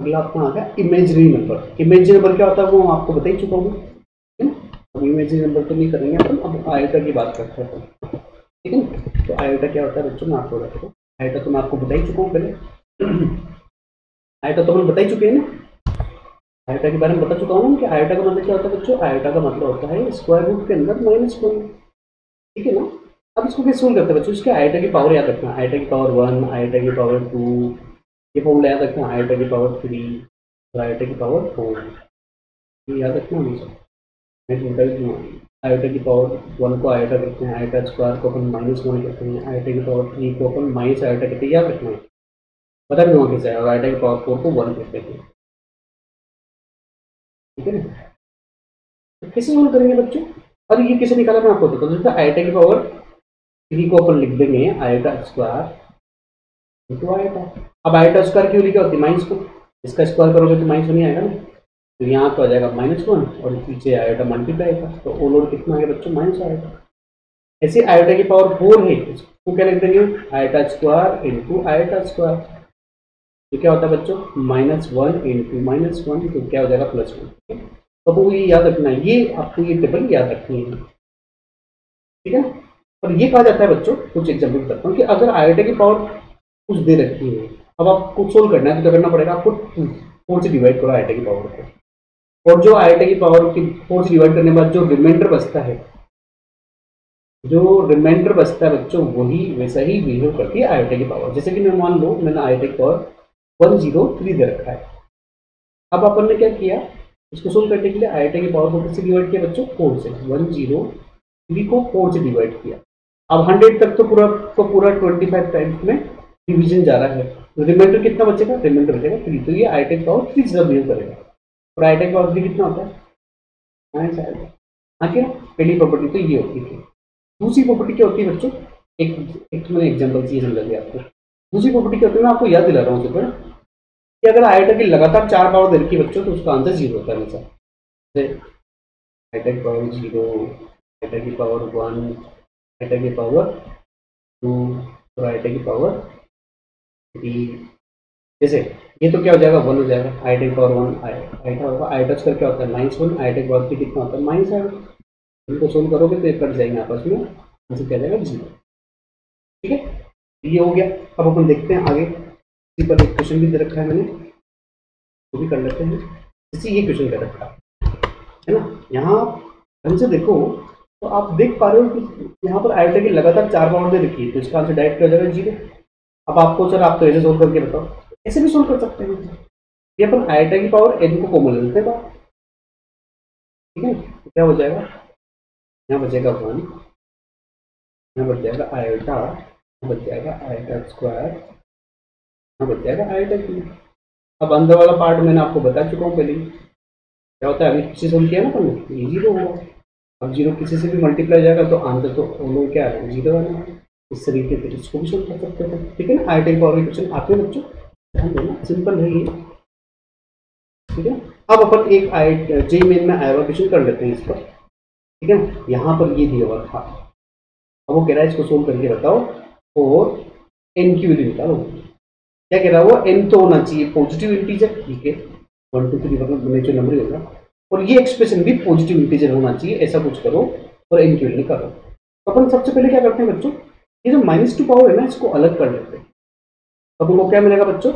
अगला अपना आ गया इमेजरी नंबर। इमेजरी नंबर क्या होता है वो आपको बता ही चुका हूँ। ठीक है ना, अब इमेजरी नंबर तो नहीं करेंगे अपन, अब आयोटा की बात करते हैं। ठीक है, तो आयोटा क्या होता है बच्चों, मैं आपको बताता हूँ। आयोटा तो मैं आपको बता ही चुका हूँ पहले। आयोटा तो हम बता ही चुके हैं ना, आयोटा के बारे में बता चुका हूँ कि आयोटा का मतलब क्या होता है बच्चों। आयोटा का मतलब होता है स्क्वायर रूट के अंदर -1। ठीक है ना। अब इसको कैसे सोल्व करते हैं बच्चों, इसके आयोटा की पावर याद रखना, आयोटा की पावर 1, आयोटा की पावर 2, ये फॉर्मूला याद रखना, आयोटा की पावर 3 और आयोटा की पावर 4, ये याद रखना हमेशा। आयोटा की पावर 1 को आयोटा करते हैं, आयोटा स्क्वायर को अपन -1 करते हैं, आयोटा की पावर 3 को अपन माइनस आयोटा करते हैं, याद रखना है, बता दूंगा कैसे। और आयोटा की पावर 4 को 1 करते हैं। ठीक है ना, तो कैसे सोल्व करेंगे बच्चों, और ये कैसे निकाला मैं आपको बताता हूँ। जैसे आयोटा की पावर 3 को अपन लिख देंगे आयोटा स्क्वायर इंटू आयोटा। अब आयोटा स्क्वायर क्यों लिखा होती है, माइनस को, इसका स्क्वायर करोगे तो माइनस नहीं आएगा ना, तो यहाँ तो आ जाएगा -1 और पीछे आयोटा मल्टीप्लाई का, तो ओल ओवर कितना आएगा बच्चों, माइनस आएगा। ऐसे आयोटा की पावर 4 है, इसको क्या लिख देंगे, iota square into iota square, तो क्या होता है बच्चों, -1 इंटू -1, तो क्या हो जाएगा +1। तो आपको ये याद रखना है, ये आपको ये टेबल याद रखनी है। ठीक है, और ये कहा जाता है बच्चों, कुछ एग्जाम्पल बताता हूँ कि अगर आयोटा की पावर कुछ दे रखी है, अब आपको सोल्व करना है तो क्या करना पड़ेगा आपको, 4 से डिवाइड करो आयोटा की पावर को, और जो आयोटा की पावर की 4 से डिवाइड करने के बाद जो रिमाइंडर बचता है, जो रिमाइंडर बचता है बच्चों, वही वैसा ही बिहेव करती है आयोटा की पावर। जैसे कि मैं मान लो मैंने आयोटा की पावर 103 दे रखा है, अब अपन ने क्या किया, इसको सोल्व करने के लिए आयोटा की पावर को किससे डिवाइड किया बच्चों, 4 से, 103 को 4 से डिवाइड किया। अब 100 तक तो पूरा 25 टाइम्स में डिवीजन जा रहा है, तो रिमाइंडर कितना बचेगा, रिमाइंडर बचेगा 3, तो ये आयोटा की पावर 3 से बिहेव करेगा, और आयोटा की पावर 3 कितना होता है, माइनस आयोटा। आखिर पहली प्रॉपर्टी तो ये होती है। दूसरी प्रॉपर्टी क्या होती है बच्चों, एक मैंने एग्जाम्पल से ये समझा दिया आपको। दूसरी प्रॉपर्टी क्या होती है, मैं आपको याद दिला रहा हूँ सिर्फ कि अगर आयोटा की लगातार 4 पावर दे रखी है बच्चों, तो उसका आंसर 0 होता है हमेशा। आयोटा की पावर 0, आयोटा की पावर 1, आयोटा की पावर 2 और आयोटा की पावर 3। जैसे ये तो क्या हो जाएगा, 1 हो जाएगा, आयोटा की पावर 1 आयोटा होगा, आयोटा स्क्वायर क्या होता है -1, आयोटा की पावर 3 कितना होता है माइनस आयोटा। इनको सोल्व करोगे तो ये कट जाएंगे आपस में, आंसर क्या जाएगा 0। ठीक है, ये हो गया। अब अपन देखते हैं आगे, इसी पर एक क्वेश्चन भी दे रखा है मैंने, वो भी कर लेते हैं। जैसे ये क्वेश्चन दे रखा है ना, यहाँ ढंग से देखो तो आप देख पा रहे हो कि यहाँ पर आयोटा की लगातार 4 पावर दे रखी है, तो इसका आंसर डायरेक्ट क्या हो जाएगा 0। अब आपको सर आप तो ऐसे सोल्व करके बताओ, ऐसे भी सोल्व कर सकते हैं। ये अपन आयोटा की पावर n को कॉमन ले लेते हैं बाहर, ठीक है। तो क्या हो जाएगा, यहाँ बचेगा 1, यहाँ बच जाएगा आयोटा, बच जाएगा आयोटा स्क्वायर, यहाँ बच जाएगा आयोटा क्यूब। अब अंदर वाला पार्ट मैंने आपको बता चुका हूँ पहले ही, क्या होता है अभी किसी से किया ना अपन ये 0 होगा। अब 0 किसी से भी मल्टीप्लाई जाएगा तो आंसर तो दोनों क्या है 0 आना है। इस तरीके से इसको भी सोल्व कर सकते हैं, ठीक है ना। आयोटा की पावर के क्वेश्चन आते हैं बच्चों, ध्यान देना, सिंपल है ये, ठीक है। अब अपन एक जेईई मेन में आया हुआ क्वेश्चन कर लेते हैं इस पर, ठीक है। यहाँ पर ये दिया हुआ था, अब वो कह रहा है इसको सोल्व करके बताओ और n की वैल्यू निकालो। क्या कह रहा है वो, n तो होना चाहिए पॉजिटिव इंटीजर, ठीक है, 1 2 3 मतलब नेचुरल नंबर ही होगा, और ये एक्सप्रेशन भी पॉजिटिव इंटीजर होना चाहिए, ऐसा कुछ करो और n की वैल्यू निकालो। तो अपन सबसे पहले क्या करते हैं बच्चों, ये जो -2 पावर है ना इसको अलग कर लेते हैं। अब उनको क्या मिलेगा बच्चों,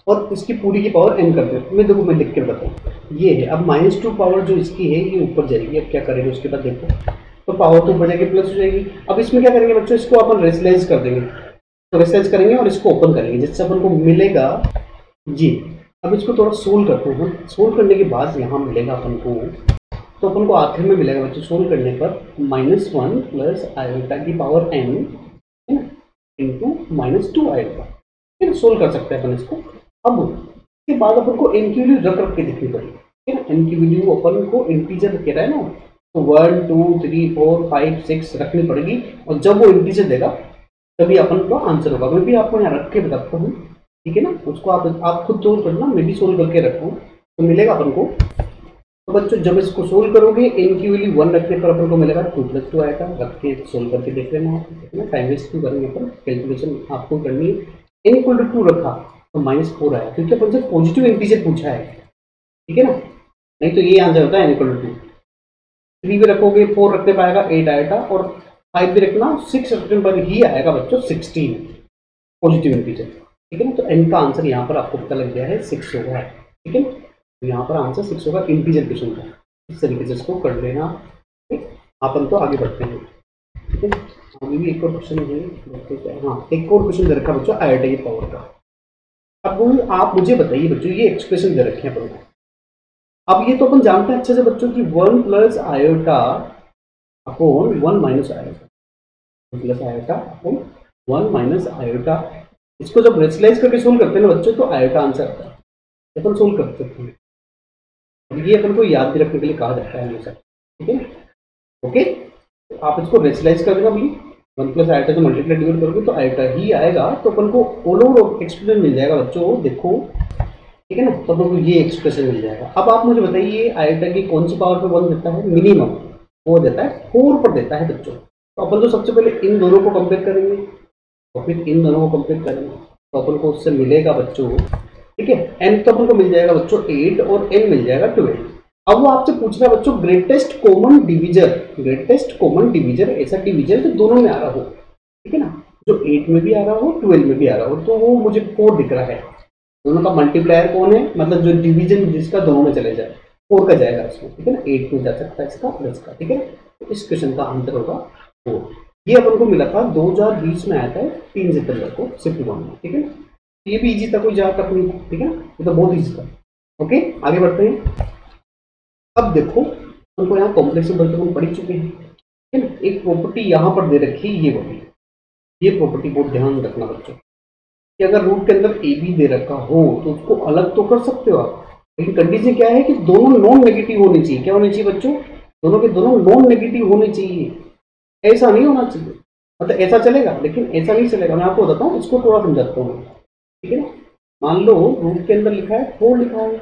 और इसकी पूरी की पावर n कर देते हैं। मैं देखो मैं लिख के बताऊँ, ये है। अब -2 पावर जो इसकी है ये ऊपर जाएगी। अब क्या करेंगे उसके बाद देखो, तो पावर तो ऊपर जाएगी प्लस हो जाएगी। अब इसमें क्या करेंगे बच्चों, इसको अपन रेशनलाइज कर देंगे, तो रेशनलाइज करेंगे और इसको ओपन करेंगे, जिससे अपन को मिलेगा ये। अब इसको थोड़ा सोल्व करते हैं, सोल्व करने के बाद यहाँ मिलेगा अपन को, तो अपन को आखिर में मिलेगा बच्चों सोल्व करने पर -1 प्लस आयोटा की पावर n इंटू -2 आयोटा, फिर सोल्व कर सकते हैं अपन इसको। अब इसके बाद अपन को n की वैल्यू रख के देखनी पड़ेगी, ठीक है। n की वैल्यू अपन को इंटीजर रख रहा है ना, तो 1 2 3 4 5 6 रखनी पड़ेगी, और जब वो इंटीजर देगा तभी अपन को आंसर होगा। मैं भी आपको यहाँ रख के बताता हूँ, ठीक है ना। उसको आप खुद सोल्व करना, मैं भी सोल्व करके रखता हूँ, तो मिलेगा अपन को। तो बच्चों जब इसको सोल्व करोगे n की वैल्यू 1 रखने पर अपन को मिलेगा 2 + 2 आएगा। रख के सोल्व करके देख लेना आप, ठीक है ना। टाइम वेस्ट क्यों करेंगे, पर कैलकुलेशन आपको करनी है। n = 2 रखा तो -4 आया, क्योंकि अपन से पॉजिटिव इंटीजर पूछा है, ठीक है ना। नहीं तो ये आंसर होता है n = 2। 3 भी रखोगे 4 रखने पाएगा 8 आएगा, और 5 भी रखना 6 रखने पर ही आएगा बच्चों 16 पॉजिटिव इंटीजर, ठीक है ना। तो n का आंसर यहाँ पर आपको पता लग गया है 6 होगा, ठीक है। तो यहाँ पर आंसर 6 होगा इंटीजर क्वेश्चन का। इस तरीके से इसको कर लेना, अपन तो आगे बढ़ते हैं, ठीक है। अभी भी एक और क्वेश्चन है, हाँ एक और क्वेश्चन दे रखा बच्चों आयोटा की पावर का। अब आप मुझे बताइए बच्चों, ये एक्सप्रेशन दे रखे हैं अपन को। अब ये तो अपन जानते हैं अच्छे से बच्चों की 1 + iota upon 1 - iota, 1 + iota upon 1 - iota. इसको जब रेशनलाइज करके सोल्व करते हैं ना बच्चों, तो आयोटा आंसर आता है, अपन सोल्व कर सकते हैं। ये अपन को याद भी रखने के लिए कहा जाता है हमेशा, ठीक है। ओके, तो आप इसको रेशनलाइज कर देना भाई, 1 + आयोटा से मल्टीप्लाई डिवाइड करोगे तो आयोटा ही आएगा, तो अपन को ऑल ओवर एक्सप्रेशन मिल जाएगा बच्चों, देखो, ठीक है ना। तो अपन को ये एक्सप्रेशन मिल जाएगा। अब आप मुझे बताइए आयोटा की कौन सी पावर पे 1 देता है, मिनिमम वो देता है 4 पर देता है बच्चों। तो अपन तो सबसे पहले इन दोनों को कंपेयर करेंगे, और फिर इन दोनों को कंपेयर करेंगे, तो अपन को उससे मिलेगा बच्चों, ठीक है। n तो अपन को मिल जाएगा बच्चों 8 और n मिल जाएगा 12। अब वो आपसे पूछ रहा है बच्चों greatest common divisor, greatest common divisor ऐसा डिवीजर जो दोनों में आ रहा हो, ठीक है ना, जो 8 में भी आ रहा हो 12 में भी आ रहा हो। तो वो मुझे 4 दिख रहा है, दोनों का मल्टीप्लायर कौन है, मतलब जो डिवीजन जिसका दोनों में चले जाए 4 का जाएगा इसमें, ठीक है ना। 8 में जा सकता है इसका और इसका, ठीक है। तो इस क्वेश्चन का आंसर होगा 4। ये अपन को मिला था 2020 में आया था 3 सितंबर को शिफ्ट 1 में, ठीक है ना। ये भी इजी था, कोई ज्यादा तक नहीं, ठीक है ना, ये तो बहुत इजी था। ओके आगे बढ़ते हैं। अब देखो हमको यहाँ कॉम्प्लेक्स नंबर तो हम पढ़ चुके हैं, ठीक है ना। एक प्रॉपर्टी यहाँ पर दे रखी है, ये वाली, ये प्रॉपर्टी बहुत ध्यान रखना बच्चों कि अगर रूट के अंदर ए बी दे रखा हो तो उसको अलग तो कर सकते हो आप, लेकिन कंडीशन क्या है कि दोनों नॉन नेगेटिव होनी चाहिए। क्या होनी चाहिए बच्चों, दोनों के दोनों नॉन नेगेटिव होने चाहिए, ऐसा नहीं होना चाहिए। मतलब ऐसा चलेगा लेकिन ऐसा नहीं चलेगा। मैं आपको बताता हूँ, इसको थोड़ा समझाता हूँ, ठीक है ना। मान लो रूट के अंदर लिखा है 4 लिखा है,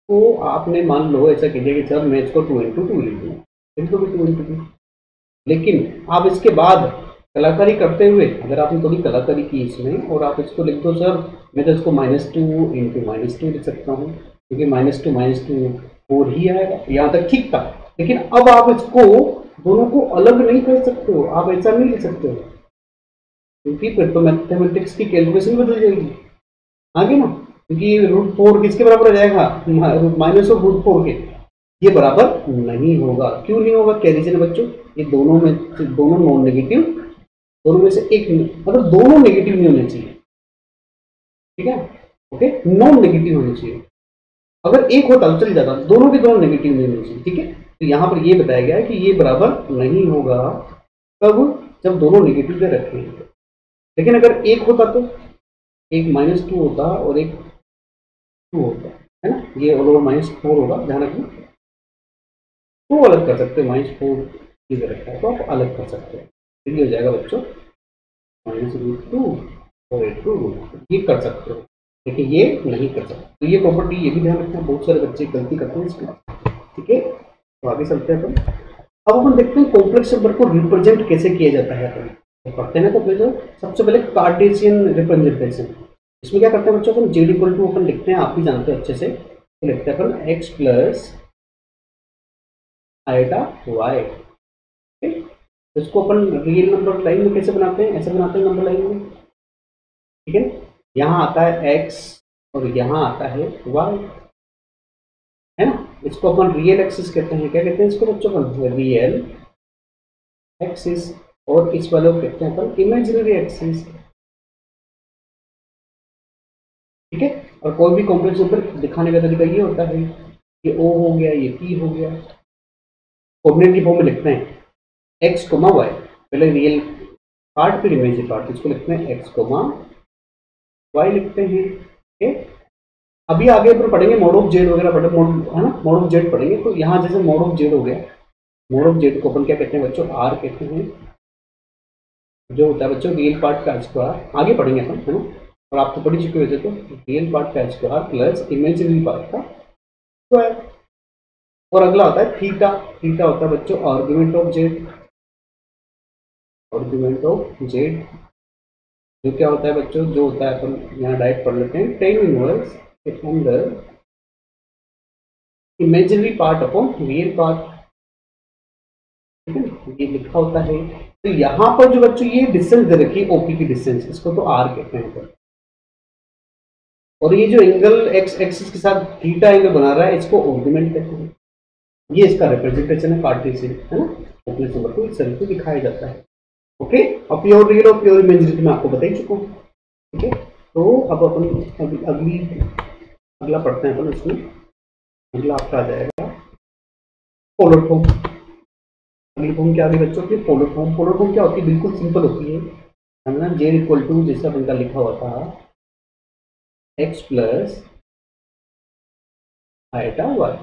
तो आपने मान लो ऐसा कीजिए कि सर मैं इसको 2 × 2 लिख दूँ, इसको भी 2 × 2। लेकिन आप इसके बाद कलाकारी करते हुए अगर आपने थोड़ी कलाकारी की इसमें और आप इसको लिख दो सर मैं तो इसको -2 × -2 लिख सकता हूँ, क्योंकि -2 - 2 4 ही आएगा। यहाँ तक ठीक था, लेकिन अब आप इसको दोनों को अलग नहीं कर सकते हो, आप ऐसा नहीं लिख सकते हो, क्योंकि फिर तो मैथमेटिक्स की कैलकुलेशन बदल जाएगी आगे ना। क्योंकि √4 किसके बराबर आ जाएगा, -√4 के, ये बराबर नहीं होगा। क्यों नहीं होगा, क्या रीजन है बच्चों, ये दोनों में दोनों नॉन नेगेटिव, दोनों में से एक मतलब दोनों नेगेटिव नहीं होने चाहिए, ठीक है। ओके, नॉन नेगेटिव होनी चाहिए। अगर एक होता तो चल जाता, दोनों के दोनों नेगेटिव नहीं होनी चाहिए, ठीक है। तो यहाँ पर ये बताया गया है कि ये बराबर नहीं होगा तब जब दोनों नेगेटिव पे रखे हैं। लेकिन अगर एक होता तो एक -2 होता और एक 2 होता है ना, ये ऑल ओवर -4 होगा, ध्यान रखना। तो अलग कर सकते हो, -4 इधर रखा है तो आप अलग कर सकते हो, तो ये हो जाएगा बच्चों -√2 और 8 ये कर सकते हो, लेकिन ये नहीं कर सकते। तो ये प्रॉपर्टी ये भी ध्यान रखना, बहुत सारे बच्चे गलती करते हैं इसमें, ठीक है। तो आगे चलते हैं अपन। अब अपन देखते हैं कॉम्प्लेक्स नंबर को रिप्रेजेंट कैसे किया जाता है। अपन तो पढ़ते हैं ना, तो फिर सबसे पहले कार्टेशियन रिप्रेजेंटेशन। इसमें क्या करते हैं बच्चों, अपन जेड इक्वल टू अपन लिखते हैं, आप भी जानते हो अच्छे से, तो लिखते हैं अपन एक्स प्लस आइटा वाई। इसको अपन रियल नंबर लाइन में कैसे बनाते हैं, ऐसे बनाते हैं नंबर लाइन में, ठीक है। यहाँ आता है x और यहाँ आता है y, है ना। इसको अपन रियल एक्सिस कहते हैं, क्या कहते हैं इसको बच्चों, अपन रियल एक्सिस, और इस वाले को कहते हैं अपन इमेजिनरी एक्सिस, ठीक है। और कोई भी कॉम्प्लेक्स नंबर दिखाने का तरीका ये होता है, ये o हो गया, ये p हो गया, कोऑर्डिनेट की फॉर्म में लिखते हैं x, y, पहले रियल पार्ट फिर इमेजिनरी पार्ट, इसको लिखते हैं x, y लिखते हैं, ठीक है। अभी आगे पर पढ़ेंगे मॉड ऑफ जेड वगैरह पढ़े, है ना, मॉड ऑफ जेड पढ़ेंगे। तो यहाँ जैसे मॉड ऑफ जेड हो गया, मॉड ऑफ जेड को अपन क्या कहते हैं बच्चों, आर कहते हैं, जो होता है बच्चों रियल पार्ट का स्क्वायर, आगे पढ़ेंगे अपन, है ना। और आप तो पढ़ चुके वैसे तो, रियल पार्ट का स्क्वायर प्लस इमेजिनरी पार्ट का स्क्वायर। और अगला होता है थीटा, थीटा होता है बच्चों argument of Z, argument of Z जो क्या होता है बच्चों, जो होता है अपन यहाँ डायरेक्ट पढ़ लेते हैं, टेन इनवर्स के अंदर imaginary part upon real part, ठीक है, ये लिखा होता है। तो यहाँ पर जो बच्चों ये डिस्टेंस दे रखी है ओपी की डिस्टेंस, इसको तो आर कहते हैं अपन। और ये जो एंगल एक्स एक्सिस के साथ थीटा एंगल बना रहा है, इसको आर्गुमेंट कहते हैं। ये इसका रिप्रेजेंटेशन है कार्टेशियन, है ना, कॉम्प्लेक्स नंबर को इस तरह से दिखाया जाता है। ओके, और प्योर रियल और प्योर इमेजिनरी मैं आपको बता ही चुका हूँ, ठीक है। तो अब अपन अगला पढ़ते हैं अपन इसमें। अगला आपका आ जाएगा पोलर फॉर्म। अगली फॉर्म क्या आ गई बच्चों की, पोलर फॉर्म। पोलर फॉर्म क्या होती है, बिल्कुल सिंपल होती है ना, जेड इक्वल टू जैसा बनकर लिखा हुआ था एक्स प्लस आइटा वाई।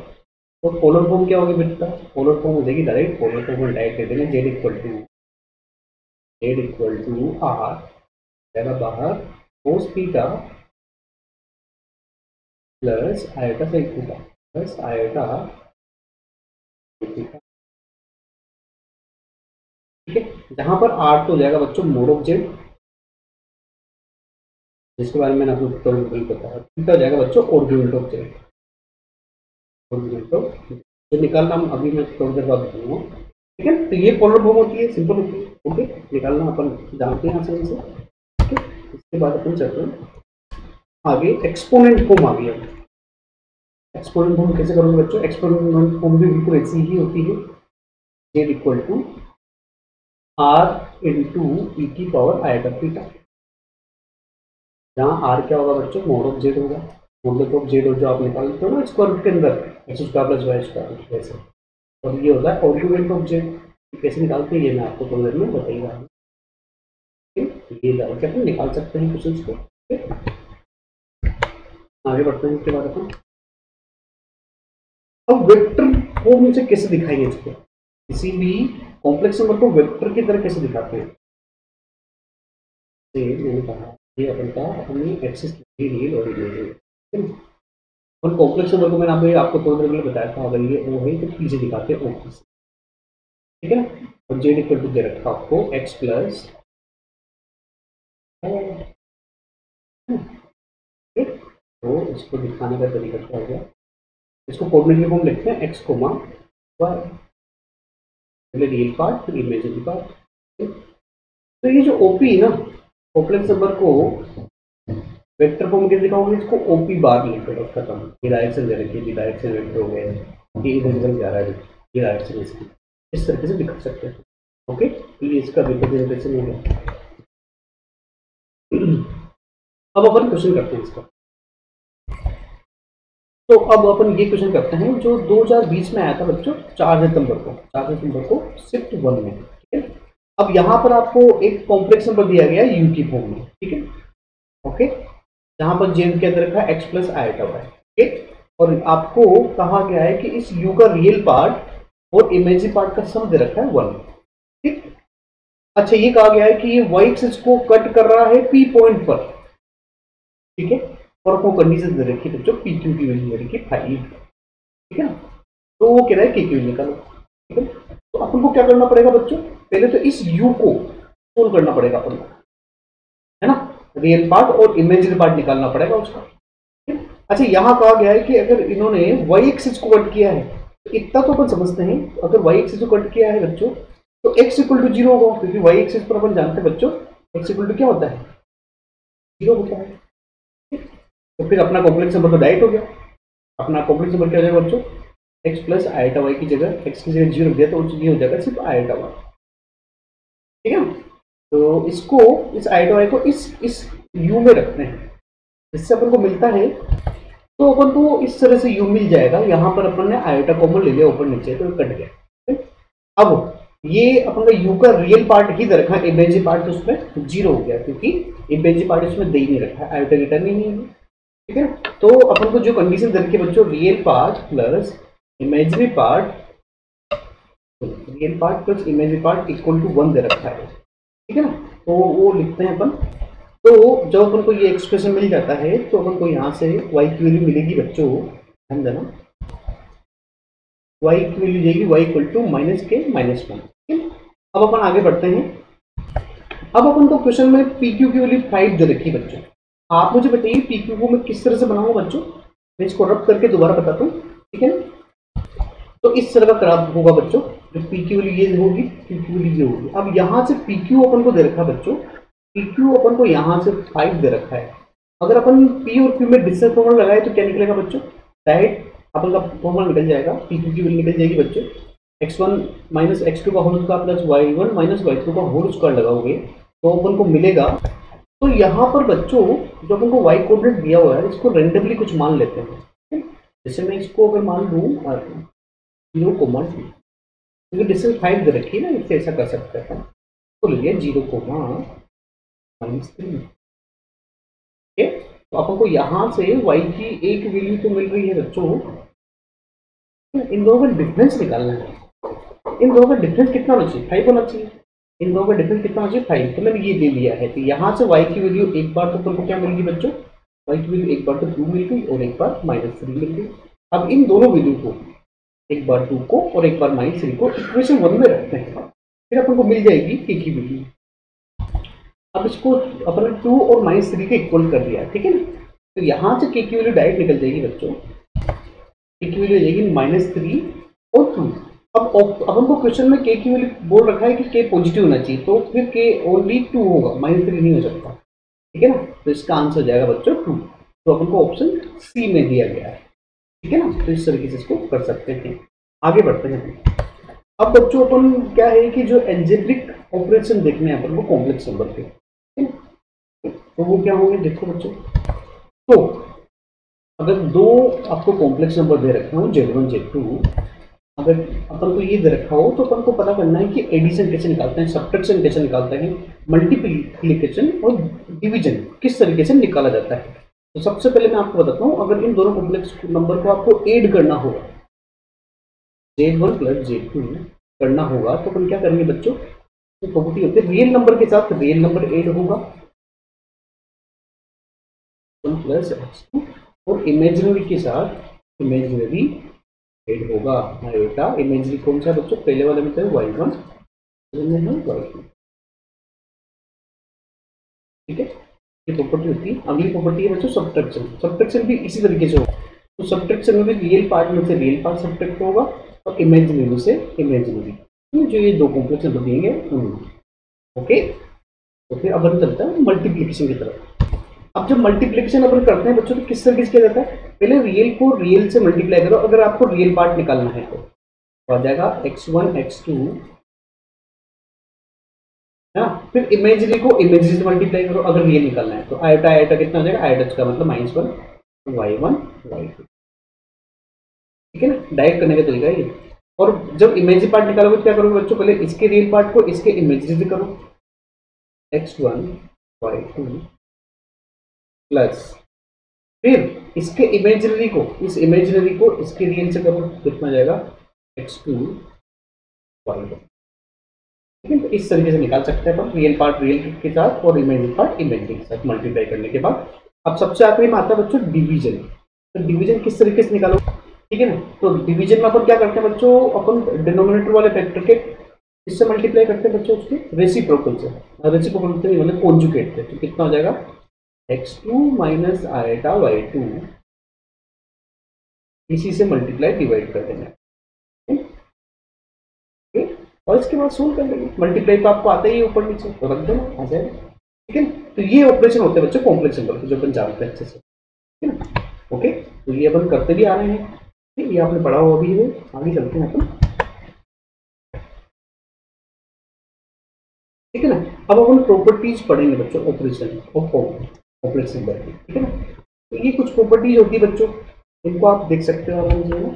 तो पोलर फॉर्म क्या होगी बेटा, पोलर फॉर्म हो जाएगी डायरेक्ट, पोलर फॉर्म में डायरेक्ट कहते हैं जेड इक्वल टू आर जाएगा बाहर cos theta plus iota sec theta plus iota theta, ठीक है। जहां पर आर तो हो जाएगा बच्चों मोड ऑफ जेड, जिसके बारे में मैंने आपको नहीं बताया, थीटा हो जाएगा बच्चों argument of Z, argument of जो निकालना हम अभी मैं थोड़ी देर बाद बताऊंगा, ठीक है। तो ये पोलर फॉर्म होती है, सिंपल होती है, ओके, निकालना अपन जानते हैं आसानी से, ठीक है। इसके बाद अपन चलते हैं आगे, एक्सपोनेंट फॉर्म आ गया। एक्सपोनेंट फॉर्म कैसे करोगे बच्चों, एक्सपोनेंट फॉर्म भी बिल्कुल ऐसी ही होती है, Z equal to R into E की पावर आइटा थीटा, जहाँ आर क्या होगा बच्चों, मोड ऑफ जेड होगा, मोड ऑफ जेड जो आप निकालते हो ना स्क्वायर रूट के अंदर, X square plus Y square वैसे। और ये होता है आर्गुमेंट ऑफ जेड, कैसे निकालते हैं ये मैं आपको थोड़ी देर में बताई रहा हूँ, ये डाल के अपन निकाल सकते हैं क्वेश्चन को, ठीक है। आगे बढ़ते हैं इसके बाद अपन, अब वेक्टर फॉर्म से कैसे दिखाएंगे इसको, किसी भी कॉम्प्लेक्स नंबर को वेक्टर की तरह कैसे दिखाते हैं। मैंने कहा ये अपन का अपनी एक्सिस रियल और इमेजिनरी, ठीक है। और कॉम्प्लेक्स नंबर को मैंने आपको थोड़ी देर पहले बताया था, अगर ये ओ है तो पीछे दिखाते हैं ओ, ठीक है ना। और जेड इक्वल टू दे रखा आपको एक्स प्लस, तो इसको दिखाने का तरीका क्या हो गया, इसको कोऑर्डिनेट फॉर्म लिखते हैं एक्स कोमा वाई, पहले रियल पार्ट फिर इमेजिनरी पार्ट। तो ये जो ओपी है ना, कॉम्प्लेक्स नंबर को वेक्टर फॉर्म कैसे दिखाओगे, इसको ओपी बार लिखते हैं, उसका काम ये डायरेक्शन दे रखी है, डायरेक्शन वेक्टर हो गया है, ये इधर जा रहा है, ये डायरेक्शन इसकी, इस तरीके से दिखा सकते हैं, ओके। तो ये इसका रिप्रेजेंटेशन हो गया। अब अपन क्वेश्चन करते हैं इसका, तो अब अपन ये क्वेश्चन करते हैं जो 2020 में आया था बच्चों 4 सितंबर को शिफ्ट 1 में, ठीक है। अब यहाँ पर आपको एक कॉम्प्लेक्स नंबर दिया गया है यू की फॉर्म में, ठीक है, ओके, जहाँ पर जेड के अंदर रखा है एक्स प्लस आइटा वाई, ठीक है। और आपको कहा गया है कि इस यू का रियल पार्ट और इमेजिनरी पार्ट का सम दे रखा है 1, ठीक। अच्छा, ये कहा गया है कि ये वाई एक्सिस को कट कर रहा है पी पॉइंट पर, ठीक है, और आपको कंडीशन दे रखी है बच्चों पी क्यू की वैल्यू दे रखी है 5, ठीक है ना। तो वो कह रहा है के क्यू निकालो, ठीक है। तो अपन को क्या करना पड़ेगा बच्चों, पहले तो इस यू को सोल्व करना पड़ेगा अपन को, है ना, रियल पार्ट और इमेजिनरी पार्ट निकालना पड़ेगा उसका, ठीक है? अच्छा, यहाँ कहा गया है कि अगर इन्होंने वाई एक्सिस को कट किया है तो इतना तो अपन समझते हैं, अगर वाई एक्सिस को कट किया है बच्चों तो x इक्वल टू 0 होगा, क्योंकि वाई एक्सिस पर अपन जानते हैं बच्चों x इक्वल टू क्या होता है, 0 होता है। तो फिर अपना कॉम्प्लेक्स नंबर तो डायरेक्ट हो गया, अपना कॉम्प्लेक्स नंबर क्या हो जाएगा बच्चों, x प्लस आइटा वाई की जगह x की जगह 0 दिया तो ये हो जाएगा सिर्फ आइटा वाई, ठीक है। तो इसको, इस आइटा वाई को इस u में रखते हैं, इससे अपन को मिलता है, तो अपन को इस तरह से u मिल जाएगा। यहाँ पर अपन ने आइटा कॉमन ले लिया ऊपर नीचे तो कट गया, ठीक? अब ये अपन का u का रियल पार्ट ही दे रखा है, इमेजिनरी पार्ट तो उसमें 0 हो गया, क्योंकि इमेजिनरी पार्ट इसमें दे ही नहीं रखा है, आइटा रिटर्न ही नहीं है, ठीक है। तो अपन को जो कंडीशन दे रखी है बच्चों, real part plus imaginary part, real part plus imaginary part equal to 1 दे रखा है, ठीक है ना। तो वो लिखते हैं अपन। तो जब अपन को ये एक्सप्रेशन मिल जाता है तो अपन को यहाँ से y की वैल्यू मिलेगी बच्चों, ध्यान देना, y की वैल्यू जाएगी y इक्वल टू -k-1, ठीक है। अब अपन आगे बढ़ते हैं। अब अपन को क्वेश्चन में पी क्यू की वैल्यू 5 दे रखी है बच्चों। आप मुझे बताइए पी क्यू को मैं किस तरह से बनाऊंगा बच्चों, मैं इसको रब करके दोबारा बताता हूँ, ठीक है। तो इस तरह का खराब होगा बच्चों, जो पी क्यू वैल्यू ये होगी, पी क्यू वैल्यू ये होगी। अब यहाँ से पी क्यू अपन को दे रखा है बच्चों, पी क्यू अपन को यहाँ से 5 दे रखा है। अगर अपन पी और क्यू में डिस्टेंस फॉर्मूला लगाए तो क्या निकलेगा बच्चों, डायरेक्ट अपन का फॉर्मूला निकल जाएगा, पी क्यू की वैल्यू निकल जाएगी बच्चों, x1 माइनस x2 का whole square plus y1 minus y2 का होल स्क्वायर लगाओगे तो अपन को मिलेगा। तो यहाँ पर बच्चों जो अपन को y कोऑर्डिनेट दिया हुआ है इसको रेंडमली कुछ मान लेते हैं, जैसे मैं इसको अगर मान लूँ 0 कोमा 2, क्योंकि डिस्टेंस 5 दे रखी है ना, इससे ऐसा कर सकते हैं, तो ले लिया 0 कोमा -3, ठीक है। तो अपन को यहाँ से y की एक वैल्यू तो मिल रही है बच्चों, इन दोनों का डिफरेंस निकालना है। इन दोनों का डिफरेंस कितना होना चाहिए, 5 होना चाहिए। इन दोनों का डिफरेंस कितना होना चाहिए, 5। तो मैंने ये ले लिया है, तो यहाँ से y की वैल्यू एक बार तो अपन को क्या मिल गई बच्चों, y की वैल्यू एक बार तो 2 मिल गई और एक बार -3 मिल गई। अब इन दोनों वैल्यू को, एक बार 2 को और एक बार -3 को इक्वेशन 1 में रखते हैं, फिर अपन को मिल जाएगी k की वैल्यू। अब इसको अपन ने 2 और -3 के इक्वल कर दिया, ठीक है ना। तो यहाँ से k की वैल्यू डायरेक्ट निकल जाएगी बच्चों, k की वैल्यू आ जाएगी -3 और 2। अब अपन को क्वेश्चन में k की वैल्यू बोल रखा है कि k पॉजिटिव होना चाहिए, तो फिर k ओनली 2 होगा, -3 नहीं हो सकता, ठीक है ना। तो इसका आंसर हो जाएगा बच्चों 2। तो अपन को ऑप्शन सी में दिया गया है, ठीक है ना। तो इस तरीके से इसको कर सकते हैं। आगे बढ़ते हैं। अब बच्चों अपन क्या है कि जो एल्जेब्रिक ऑपरेशन देखने हैं अपन को कॉम्प्लेक्स नंबर के, ठीक है, तो वो क्या होंगे देखो बच्चों। तो अगर दो आपको कॉम्प्लेक्स नंबर दे रखे हो Z1 Z2, अगर अपन को ये दे रखा हो तो अपन को पता करना है कि एडिशन कैसे निकालते हैं, सब्ट्रैक्शन कैसे निकालते हैं, मल्टीप्लिकेशन और डिवीजन किस तरीके से निकाला जाता है। तो सबसे पहले मैं आपको बताता हूँ, अगर इन दोनों कॉम्प्लेक्स नंबर को आपको ऐड करना होगा, Z1 प्लस Z2 करना होगा, तो अपन क्या करेंगे बच्चों, तो प्रॉपर्टी होती है रियल नंबर के साथ रियल नंबर ऐड होगा 1 प्लस x2 और इमेजिनरी के साथ इमेजिनरी ऐड होगा। बेटा इमेजिनरी कौन सा बच्चों, पहले वाले में तो y1 में है y2, ठीक है, ये प्रॉपर्टी होती है। अगली प्रॉपर्टी है बच्चों सब्ट्रैक्शन। सब्ट्रैक्शन भी इसी तरीके से होगा, तो सब्ट्रैक्शन में भी रियल पार्ट में से रियल पार्ट सब्ट्रैक्ट होगा और इमेजिनरी में से इमेजिनरी, जो ये दो कॉम्प्लेक्स नंबर दिएंगे ओके। तो फिर अब हम चलते हैं मल्टीप्लिकेशन की तरफ। अब जब मल्टीप्लिकेशन अपन करते हैं बच्चों तो किस तरीके से किया जाता है, पहले रियल को रियल से मल्टीप्लाई करो, अगर आपको रियल पार्ट निकालना है तो आ जाएगा x1 x2 है ना। फिर इमेजिनरी को इमेजिनरी से मल्टीप्लाई करो अगर रियल निकालना है, तो आयोटा आयोटा कितना हो जाएगा, आयोटा का मतलब -1 y1 y2, ठीक है ना, डायरेक्ट करने का तरीका है ये। और जब इमेजिनरी पार्ट निकालोगे तो क्या करोगे बच्चों, पहले इसके रियल पार्ट को इसके इमेजिनरी करो, x1 y2 प्लस फिर इसके इमेजिनरी को, इस इमेजिनरी को इसके रियल से करो, कितना जाएगा x2 y1। ठीक है, तो इस तरीके से निकाल सकते हैं अपन रियल पार्ट रियल के साथ और इमेजिनरी पार्ट इमेजिनरी के साथ मल्टीप्लाई करने के बाद। अब सबसे आखिरी में आता है बच्चों डिवीजन। तो डिवीजन किस तरीके से निकालो, ठीक है ना, तो डिवीजन में अपन क्या करते हैं बच्चों, अपन डिनोमिनेटर वाले फैक्टर के इससे मल्टीप्लाई करते हैं बच्चों उसके रेसिप्रोकल से, रेसिप्रोकल से नहीं मतलब कॉन्जुगेट से, तो कितना हो जाएगा x2 माइनस आएटा y2, इसी से मल्टीप्लाई डिवाइड कर देना, ठीक है, और इसके बाद सोल्व कर लेंगे। मल्टीप्लाई तो आपको आता ही है ऊपर नीचे, तो रख देना आ जाएगा, ठीक है। तो ये ऑपरेशन होते हैं बच्चों कॉम्प्लेक्स नंबर के, जो अपन जानते हैं अच्छे से, ठीक है ना। ओके, तो ये अपन करते भी आ रहे हैं, ठीक, ये आपने पढ़ा हुआ अभी है। आगे चलते हैं अपन, ठीक है ना। अब अपन प्रॉपर्टीज पढ़ेंगे बच्चों ऑपरेशन ऑफ कॉम्प्लेक्स नंबर की, ठीक है ना। तो ये कुछ प्रॉपर्टीज होती है बच्चों, इनको आप देख सकते हो आराम से ना,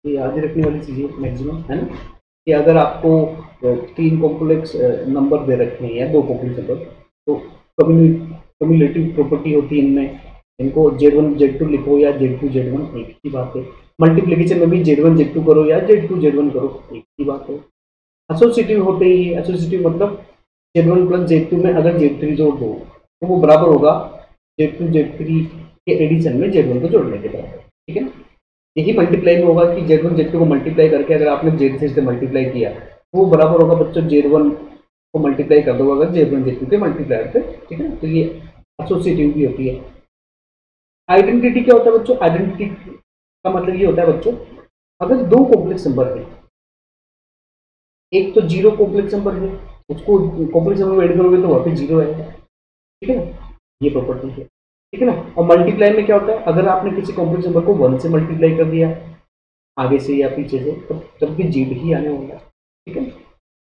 ये याद रखने वाली चीजें मैक्सिमम है ना, कि अगर आपको 3 कॉम्प्लेक्स नंबर दे रखे हैं या 2 कॉम्प्लेक्स नंबर, तो कम्युलेटिव प्रॉपर्टी होती है इनमें, इनको Z1 Z2 लिखो या Z2 Z1 एक ही बात है। मल्टीप्लिकेशन में भी Z1 Z2 करो या Z2 Z1 करो एक ही बात है। एसोसिएटिव होते ही, एसोसिएटिव मतलब Z1 प्लस Z2 में अगर Z3 जोड़ दो तो वो बराबर होगा Z2 Z3 के एडिशन में Z1 को जोड़ने के बराबर, ठीक है ना। यही मल्टीप्लाई में होगा कि Z1 Z2 को मल्टीप्लाई करके अगर आपने Z3 से मल्टीप्लाई किया तो वो बराबर होगा बच्चों Z1 को मल्टीप्लाई कर दो अगर Z1 Z2 के मल्टीप्लाई से, ठीक है। तो ये एसोसिएटिव भी होती है। आइडेंटिटी क्या होता है बच्चों, आइडेंटिटी का मतलब ये होता है बच्चों, अगर 2 कॉम्प्लेक्स नंबर है, एक तो 0 कॉम्प्लेक्स नंबर है, उसको कॉम्प्लेक्स नंबर में ऐड करोगे तो वहाँ पे 0 आएगा, ठीक है ना, ये प्रॉपर्टी है, ठीक है ना। और मल्टीप्लाई में क्या होता है, अगर आपने किसी कॉम्प्लेक्स नंबर को 1 से मल्टीप्लाई कर दिया आगे से या पीछे से, तो तब भी 0 ही आने वाला है, ठीक है।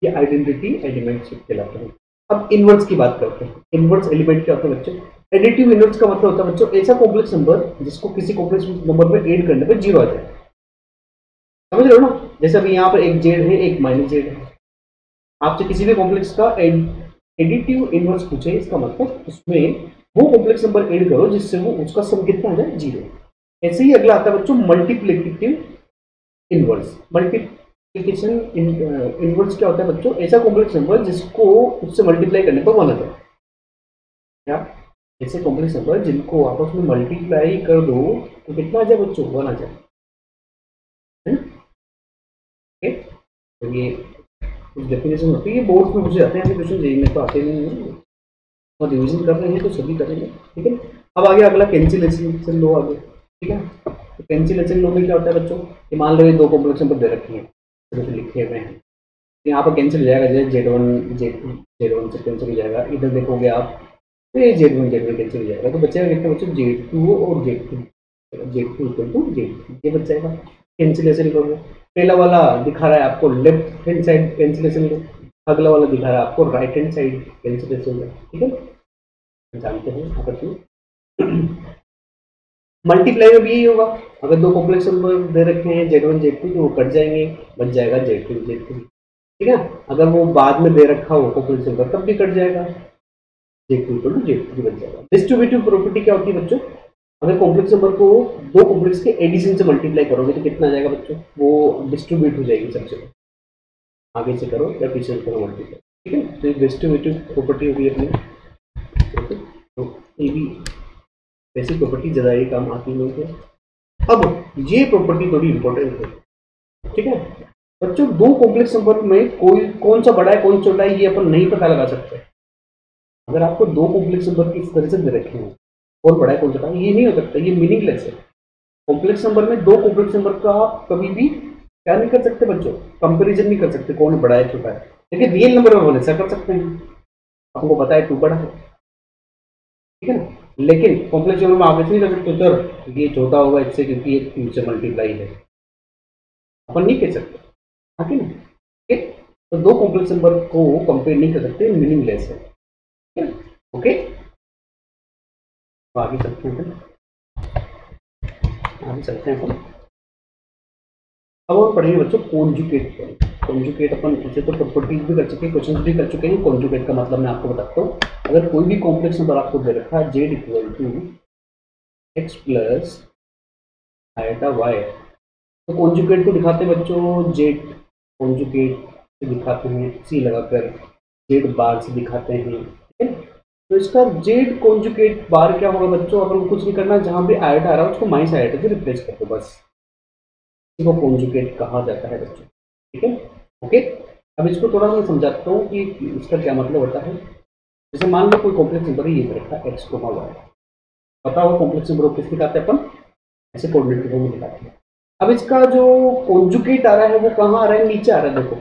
ये आइडेंटिटी एलिमेंट्स कहलाते हैं। अब इनवर्स की बात करते हैं। इनवर्स एलिमेंट क्या होता है बच्चों, एडिटिव इनवर्स का मतलब होता है बच्चों ऐसा कॉम्प्लेक्स नंबर जिसको किसी कॉम्प्लेक्स नंबर में ऐड करने पर 0 आ जाए, समझ रहे हो ना। जैसे अभी यहाँ पर एक जेड है एक माइनस जेड है, आपसे किसी भी कॉम्प्लेक्स का एडिटिव इनवर्स पूछे, इसका मतलब उसमें वो कॉम्प्लेक्स नंबर ऐड करो जिससे वो उसका सम कितना आ जाए 0। ऐसे ही अगला आता है बच्चों मल्टीप्लिकेटिव इनवर्स। मल्टीप्लिकेशन इनवर्स क्या होता है बच्चों, ऐसा कॉम्प्लेक्स नंबर जिसको उससे मल्टीप्लाई करने पर 1 आ जाए, क्या ऐसे कॉम्प्लेक्स नंबर जिनको आपस में मल्टीप्लाई कर दो तो कितना आ जाए बच्चों 1 आ जाए, ठीक। तो ये कुछ डेफिनेशन होती है, बोर्ड में मुझे आते हैं क्वेश्चन, जेई में तो आते नहीं है, और रिविजन कर रहे हैं तो सभी करेंगे, ठीक है। अब आगे अगला कैंसिलेशन लो आगे, ठीक है। तो कैंसिलेशन लो में क्या होता है बच्चों, कि मान लो ये 2 कॉम्प्लेक्स नंबर दे रखे हैं, सिर्फ लिखे हुए हैं, तो यहाँ पर कैंसिल हो जाएगा, जैसे Z1 से कैंसिल हो जाएगा, इधर देखोगे आप तो ये Z1 कैंसिल हो जाएगा, तो बचेगा कितना बच्चों Z2 और Z2 इक्वल टू Z3, ये बच जाएगा। कैंसिलेशन करोगे, पहला वाला दिखा रहा है आपको लेफ्ट हैंड साइड कैंसिलेशन लो, अगला वाला दिखा रहा है आपको राइट हैंड साइड कैंसिलेशन लो, ठीक है। जानते हैं आपस में। मल्टीप्लाई में भी यही होगा, अगर 2 कॉम्प्लेक्स नंबर दे रखे हैं Z1 Z2 तो वो कट जाएंगे, बच जाएगा Z2 Z3, ठीक है। अगर वो बाद में दे रखा हो कॉम्प्लेक्स नंबर तब भी कट जाएगा, Z2 इक्वल टू Z3 बच जाएगा। डिस्ट्रीब्यूटिव प्रॉपर्टी क्या होती है बच्चों, अगर कॉम्प्लेक्स नंबर को 2 कॉम्प्लेक्स के एडिशन से मल्टीप्लाई करोगे तो कितना आ जाएगा बच्चों, वो डिस्ट्रीब्यूट हो जाएगी सबसे, आगे से करो या पीछे से करो मल्टीप्लाई, ठीक है। तो डिस्ट्रीब्यूटिव प्रॉपर्टी होगी अपनी, तो ये भी बेसिक प्रॉपर्टी ज़्यादा ये काम आती नहीं है। अब ये प्रॉपर्टी थोड़ी इंपॉर्टेंट है, ठीक है बच्चों। 2 कॉम्प्लेक्स नंबर में कोई कौन सा बड़ा है कौन छोटा है ये अपन नहीं पता लगा सकते। अगर आपको 2 कॉम्प्लेक्स नंबर की इस तरह से दे रखे हैं, कौन बड़ा है कौन छोटा है ये नहीं हो सकता, ये मीनिंगलेस है। कॉम्प्लेक्स नंबर में 2 कॉम्प्लेक्स नंबर का आप कभी भी क्या नहीं कर सकते बच्चों, कंपेरिजन नहीं कर सकते कौन बड़ा है छोटा है, लेकिन रियल नंबर में अपन ऐसा कर सकते हैं, आपको पता है 2 बड़ा है, ठीक है ना। लेकिन कॉम्प्लेक्स नंबर में आप ऐसे नहीं कर सकते सर ये छोटा होगा इससे क्योंकि ये 3 से मल्टीप्लाई है, अपन नहीं कह सकते, ठीक है ना, ठीक। तो 2 कॉम्प्लेक्स नंबर को कंपेयर नहीं कर सकते, मीनिंगलेस है, ठीक है। ओके, तो आगे चलते हैं, आगे चलते हैं अपन। अब हम पढ़ेंगे बच्चों कॉन्जुगेट। कॉन्जुगेट अपन पीछे तो प्रॉपर्टीज भी कर चुके हैं, क्वेश्चन भी कर चुके हैं। कॉन्जुगेट का मतलब मैं आपको बताता हूँ। अगर कोई भी कॉम्प्लेक्स नंबर आपको दे रखा है Z equal to X plus iota Y, तो कॉन्जुगेट को दिखाते हैं बच्चों जेड कॉन्जुगेट से दिखाते हैं, सी लगाकर जेड बार से दिखाते हैं, ठीक है। तो इसका जेड कॉन्जुगेट बार क्या होगा बच्चों, अपन कुछ नहीं करना, जहां भी आइटा आ रहा है उसको माइनस आइटा से रिप्लेस कर दो, बस इसको कॉन्जुगेट कहा जाता है बच्चों, ठीक है। ओके, अब इसको थोड़ा मैं समझाता हूँ कि इसका क्या मतलब होता है। जैसे मान लो कोई कॉम्प्लेक्स नंबर है, ये रखा है एक्स कोमा वाई, पता होगा कॉम्प्लेक्स नंबर किस दिखाते हैं अपन, ऐसे कोऑर्डिनेट के फॉर्म में दिखाते हैं। अब इसका जो कॉन्जुगेट आ रहा है वो कहाँ आ रहा है, नीचे आ रहा है। देखो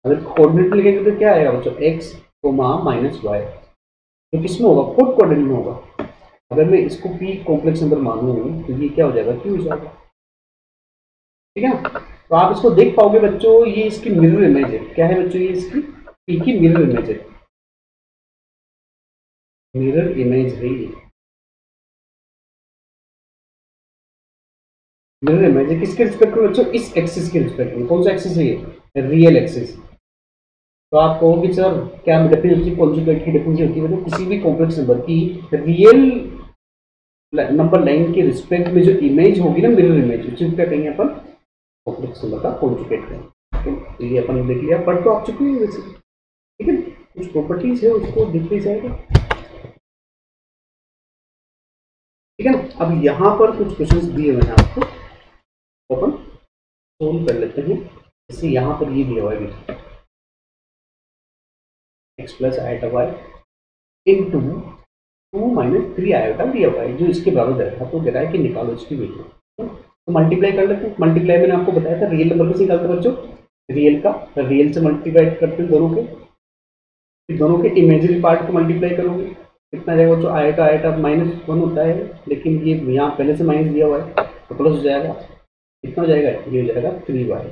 अगर कोऑर्डिनेट लिखेंगे तो क्या आएगा बच्चों, एक्स कोमा माइनस वाई, तो किसमें होगा, फोर्थ कोऑर्डिनेट में होगा। अगर मैं इसको पी कॉम्प्लेक्स नंबर मानूं तो ये क्या हो जाएगा, क्यू हो जाएगा, ठीक है ना। तो आप इसको देख पाओगे बच्चों, ये इसकी मिरर इमेज है। क्या है बच्चों, ये इसकी पी की मिरर इमेज है, मिरर इमेज है ये, मिरर इमेज है किसके रिस्पेक्ट में बच्चों, इस एक्सिस के रिस्पेक्ट में। कौन सा एक्सिस है ये, रियल एक्सिस। तो आप कहोगे सर क्या डेफिनेटली कॉन्जुगेट की डेफिनेशन होती है, मतलब किसी भी कॉम्प्लेक्स नंबर की रियल नंबर लाइन के रिस्पेक्ट में जो इमेज होगी ना, मिरर इमेज, उसी को क्या कहेंगे अपन, कॉम्प्लेक्स नंबर का कॉन्जुगेट कहेंगे। तो ये अपन देख लिया, पढ़ तो आप चुके हैं वैसे, ठीक है। कुछ प्रॉपर्टीज है उसको देख ली जाएगा, ठीक है ना। अब यहाँ पर कुछ क्वेश्चंस दिए हुए हैं आपको, अपन सोल्व कर लेते हैं। जैसे यहाँ पर ये दिया हुआ है X plus iota Y into 2 - 3 iota दिया हुआ है, जो इसके बराबर दे रखा है। तो कह रहा है कि निकालो इसकी वैल्यू, तो मल्टीप्लाई कर लेते हैं। मल्टीप्लाई मैंने आपको बताया था रियल नंबर कैसे निकालते हैं बच्चों, रियल का रियल से मल्टीप्लाई करते हैं दोनों के, फिर दोनों के इमेजिनरी पार्ट को मल्टीप्लाई करोगे, कितना जाएगा बच्चों, आयोटा आयोटा -1 होता है, लेकिन ये यहाँ पहले से माइनस दिया हुआ है तो प्लस हो जाएगा, कितना हो जाएगा, ये हो जाएगा 3y।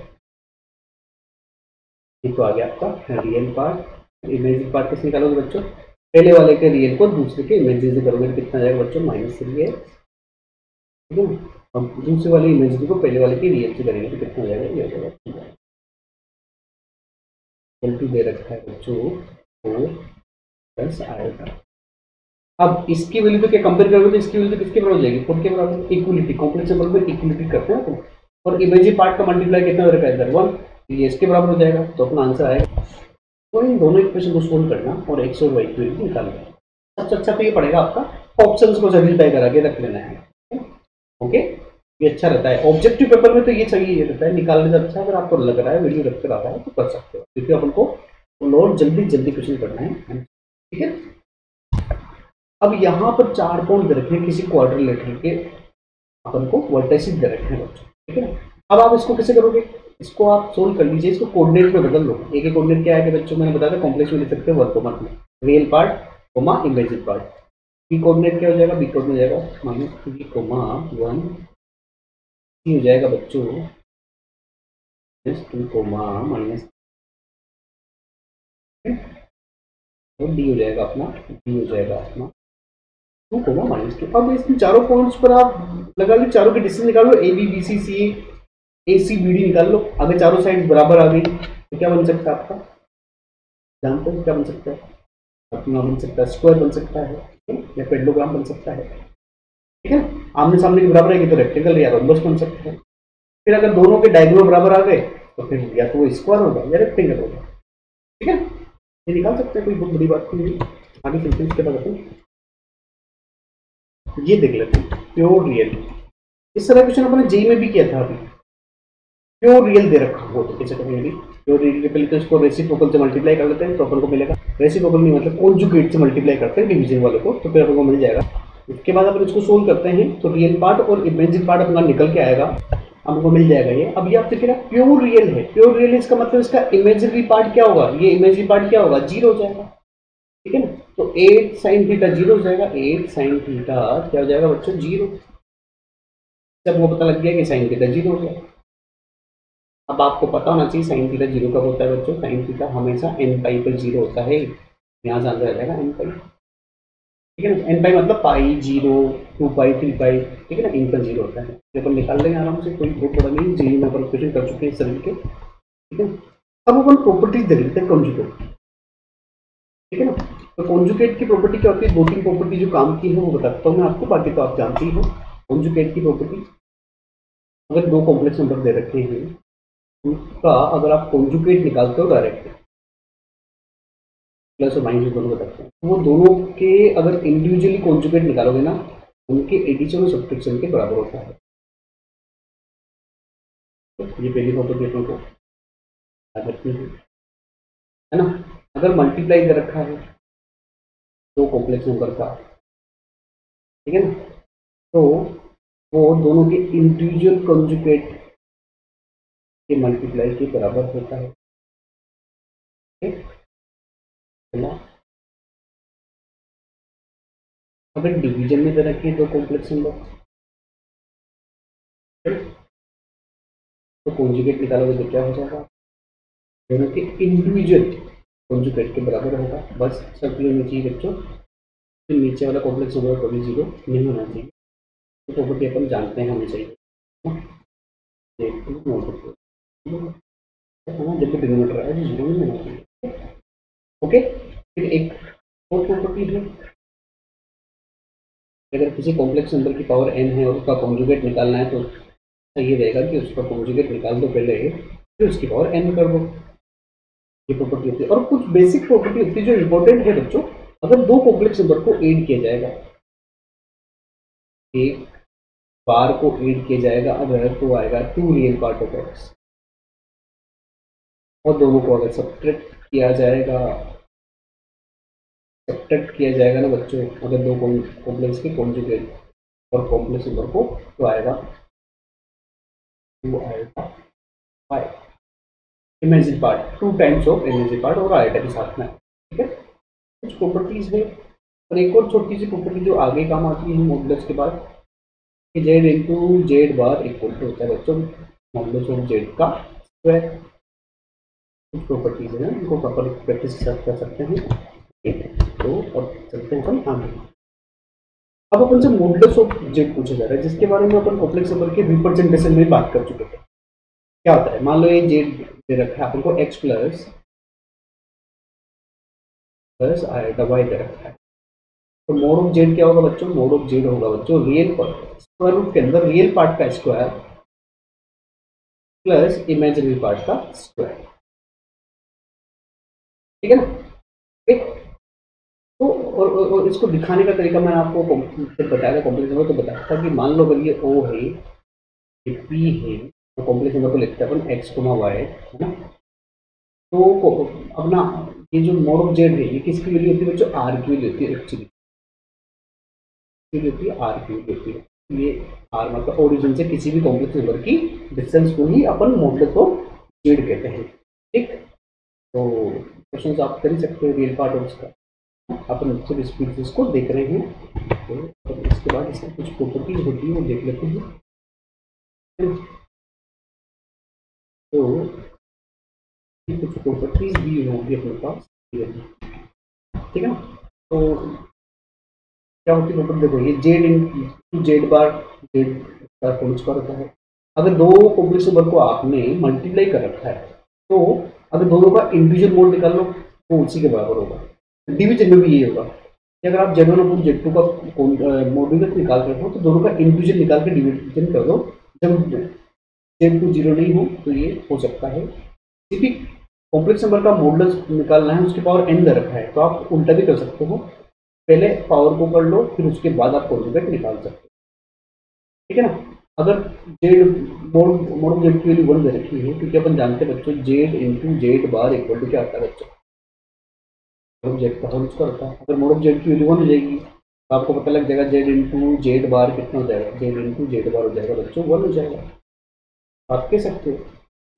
ये तो आ गया आपका रियल पार्ट। इमेजिनरी पार्ट कैसे निकालोगे बच्चों, पहले वाले के रियल को दूसरे के इमेजिनरी से करोगे, कितना जाएगा बच्चों, -3 है, ठीक है। हम दूसरे वाले इमेजिनरी को पहले वाले के रियल से करेंगे तो कितना हो जाएगा, ये हो जाएगा इक्वल दे रखा है बच्चों 4 प्लस आएगा। अब इसकी वैल्यू तो क्या कंपेयर करोगे तो इसकी वैल्यू तो किसके बराबर हो जाएगी, 4 के बराबर, इक्वलिटी, कॉम्प्लेक्स नंबर में इक्वलिटी करते हैं तो, और इमेजिनरी पार्ट का मल्टीप्लाई कितना हो रखा है इधर 1, ये इसके बराबर हो जाएगा, तो अपना आंसर आएगा। तो इन दोनों इक्वेशन को सोल्व करना और एक्स और वाई की वैल्यू निकालना। सबसे अच्छा तो ये पड़ेगा आपका ऑप्शंस को सिंपलीफाई करा के रख लेना है, ओके। ये अच्छा रहता है ऑब्जेक्टिव पेपर में, तो ये चाहिए, ये रहता है निकालने से अच्छा। अगर आपको लग रहा है वैल्यू रख कर आता है तो कर सकते हो, क्योंकि अपन को और जल्दी जल्दी क्वेश्चन करना है, ठीक है। अब यहाँ पर 4 पॉइंट दे रखे हैं किसी क्वाड्रिलेटरल के, अपन को वर्टिसेस दे रखे हैं बच्चों, ठीक है। अब आप इसको कैसे करोगे, इसको आप सोल्व कर लीजिए, इसको कोऑर्डिनेट में बदल लो। एक कोऑर्डिनेट क्या है कि बच्चों मैंने बताया था कॉम्प्लेक्स में लिख सकते हैं 1 comma 2, real part comma imaginary part. B coordinate क्या हो जाएगा, बी कोऑर्डिनेट हो जाएगा -3 कोमा 1, सी हो जाएगा बच्चों -2 कोमा माइनस, और डी हो जाएगा अपना, डी हो जाएगा अपना 2 कोमा -2। अब इसमें चारों पॉइंट्स पर आप लगा लो, चारों के डिस्टेंस निकाल लो, A B B C C A C B D निकाल लो। अगर चारों साइड बराबर आ गई तो क्या बन सकता है आपका, जानते हो क्या बन सकता है, अपना बन सकता है स्क्वायर बन सकता है, या पेंडोग्राम बन सकता है, ठीक है। आमने सामने के बराबर आएगी तो रेक्टेंगल या रोम्बस बन सकता है। फिर अगर दोनों के डायगोनल बराबर आ गए तो फिर या तो वो स्क्वायर होगा या रेक्टेंगल होगा, ठीक है। ये निकाल सकते हैं, कोई बहुत बड़ी बात नहीं है। आगे चलते हैं, इसके बाद अपन ये देख लेते हैं प्योर रियल। इस तरह क्वेश्चन अपने जेई में भी किया था अभी, प्योर रियल दे रखा हो तो कैसे करेंगे, प्योर रियल के पहले तो इसको रेसिप्रोकल से मल्टीप्लाई कर लेते हैं तो अपन को मिलेगा, रेसिप्रोकल नहीं मतलब कॉन्जुगेट से मल्टीप्लाई करते हैं डिवीजन वाले को, तो फिर अपन को मिल जाएगा। उसके बाद अपन इसको सोल्व करते हैं तो रियल पार्ट और इमेजिनरी पार्ट अपना निकल के आएगा, हमको मिल जाएगा ये। अब ये आपसे कह रहा है प्योर रियल है, प्योर रियल इसका मतलब इसका इमेजिनरी पार्ट क्या होगा, ये इमेजिनरी पार्ट क्या होगा, 0 हो जाएगा, ठीक है ना। तो 8 sin थीटा 0 हो जाएगा, 8 sin थीटा क्या हो जाएगा बच्चों 0। जब वो पता लग गया कि sin थीटा 0 हो गया। अब आपको पता होना चाहिए sin थीटा 0 कब होता है बच्चों, sin थीटा हमेशा n पाई पर 0 होता है, यहाँ से आंसर आ जाएगा n पाई। ठीक है ना। एन पाई मतलब पाई, 0, 2 पाई, 3 पाई, ठीक है ना, इनका 0 होता है। ये अपन निकाल लेंगे आराम से, कोई बहुत बड़ा नहीं। जी में अपन क्वेश्चन कर चुके हैं इस तरह के, ठीक है। अब अपन प्रॉपर्टीज देख लेते हैं कॉन्जुगेट, ठीक है ना। तो कॉन्जुगेट की प्रॉपर्टी क्या होती है, 2-3 प्रॉपर्टी जो काम की है वो बताता हूँ मैं आपको, बाकी तो आप जानते ही हो। कॉन्जुगेट की प्रॉपर्टी, अगर दो कॉम्प्लेक्स नंबर दे रखे हैं उनका अगर आप कॉन्जुगेट निकालते हो डायरेक्ट, प्लस और माइनस दोनों बताते हैं, वो दोनों के अगर इंडिविजुअली कॉन्जुगेट निकालोगे ना, उनके एडिशन और सब्ट्रैक्शन के बराबर होता है। तो ये पहली प्रॉपर्टी अपने को याद रखनी है ना। अगर मल्टीप्लाई कर रखा है दो कॉम्प्लेक्स नंबर का, ठीक है ना, तो वो दोनों के इंडिविजुअल कॉन्जुगेट के मल्टीप्लाई के बराबर होता है, ठीक है। अगर डिवीजन में दे रखे हैं दो कॉम्प्लेक्स नंबर, तो कॉन्जुगेट निकालोगे तो क्या हो जाएगा, दोनों के इंडिविजुअल कॉन्जुगेट के बराबर होगा। बस सब क्लियर होना चाहिए बच्चों, फिर नीचे वाला कॉम्प्लेक्स नंबर कभी 0 नहीं होना चाहिए। तो प्रॉपर्टी अपन जानते हैं होनी चाहिए, जब भी डिनोमिनेटर है तो 0 नहीं होना चाहिए। ओके, फिर एक और प्रॉपर्टी है, अगर किसी कॉम्प्लेक्स नंबर की पावर n है और उसका कॉन्जुगेट निकालना है, तो ये रहेगा कि उसका कॉन्जुगेट निकाल दो पहले, फिर उसकी पावर n कर दो। ये प्रॉपर्टी होती है। और कुछ बेसिक प्रॉपर्टी होती है जो इंपॉर्टेंट है बच्चों, अगर दो कॉम्प्लेक्स नंबर को ऐड किया जाएगा, एक बार को ऐड किया जाएगा अगर, तो आएगा 2 रियल पार्ट ऑफ x, और दोनों को अगर सब्ट्रैक्ट किया जाएगा, ना बच्चों, अगर दो कॉम्प्लेक्स के कॉन्जुगेट और कॉम्प्लेक्स नंबर को, तो आएगा 2 आएगा 5 imagine part, 2 times of imagine part और आएगा के साथ में, ठीक है। कुछ प्रॉपर्टीज है। और एक और छोटी सी प्रॉपर्टी जो आगे काम आती है मॉडुलस के बाद, कि Z into Z bar equal to होता है बच्चों मॉडुलस ऑफ जेड का स्क्वायर। कुछ प्रॉपर्टीज है इनको अपन प्रैक्टिस के साथ कर सकते हैं। तो और चलते हैं अपन आगे। अब अपन से मॉडुलस ऑफ जेड पूछा जा रहा है, जिसके बारे में अपन कॉम्प्लेक्स नंबर के रिप्रेजेंटेशन में बात कर चुके थे। क्या होता है, मान लो ये जेड दे रखा है अपन को, एक्स प्लस आएगा वाई दे रखा है, तो मोड ऑफ जेड क्या होगा बच्चों, मोड ऑफ जेड होगा बच्चों रियल पार्ट, स्क्वायर रूट के अंदर रियल पार्ट का स्क्वायर प्लस इमेजिनरी पार्ट का स्क्वायर, ठीक है ना। ठीक, तो और इसको दिखाने का तरीका मैंने आपको बताया था कॉम्प्लेक्स नंबर, तो बताया था कि मान लो अगर ये ओ है, ये पी है, तो कॉम्प्लेक्स नंबर को लिखते हैं अपन एक्स वाई, है ना। तो अपना ये जो मोड ऑफ जेड है, ये किसकी वैल्यू होती है बच्चों, आर की वैल्यू होती है एक्चुअली, होती है आर की वैल्यू होती है। ये आर मतलब ओरिजिन से किसी भी कॉम्प्लेक्स नंबर की डिस्टेंस को ही अपन मॉडुलस ऑफ जेड कहते हैं, ठीक। तो क्वेश्चन आप कर ही सकते हो रियल पार्ट और उसका, अपन सिर्फ स्पीड इसको देख रहे हैं। तो इसके बाद इसमें कुछ प्रॉपर्टीज होती है वो देख लेते हैं। तो कुछ प्रॉपर्टीज भी होंगी अपने पास, ठीक है ना। तो क्या होती है प्रॉपर्टी, देखो ये जेड इन जेड बार जेड का होल स्क्वायर होता है। अगर दो कॉम्प्लेक्स नंबर को आपने मल्टीप्लाई कर रखा है, तो अगर दोनों का इंडिविजुअल मोड निकाल लो तो उसी के बराबर होगा। डिवीजन में भी यही होगा कि अगर आप Z1 अपॉन Z2 का मॉड्यूलस निकाल रहे हो, तो दोनों का इंडिविजुअल निकाल के डिवीजन कर दो। जब Z2 0 नहीं हो तो ये हो सकता है। किसी कॉम्प्लेक्स नंबर का मॉडुलस निकालना है, उसकी पावर n दे रखा है, तो आप उल्टा भी कर सकते हो, पहले पावर को कर लो फिर उसके बाद आप कॉन्जुगेट निकाल सकते हो, ठीक है ना। अगर जेड मोड ऑफ जेड की वैल्यू 1 दे रखी है, क्योंकि अपन जानते हैं बच्चों Z into Z bar equal to क्या आता है बच्चों, मोड ऑफ जेड का होल स्क्वायर होता है। अगर मोड ऑफ जेड की वैल्यू 1 हो जाएगी तो आपको पता लग जाएगा जेड इंटू जेड बार कितना हो जाएगा, जेड इंटू जेड बार हो जाएगा बच्चों 1 हो जाएगा। आप कह सकते हो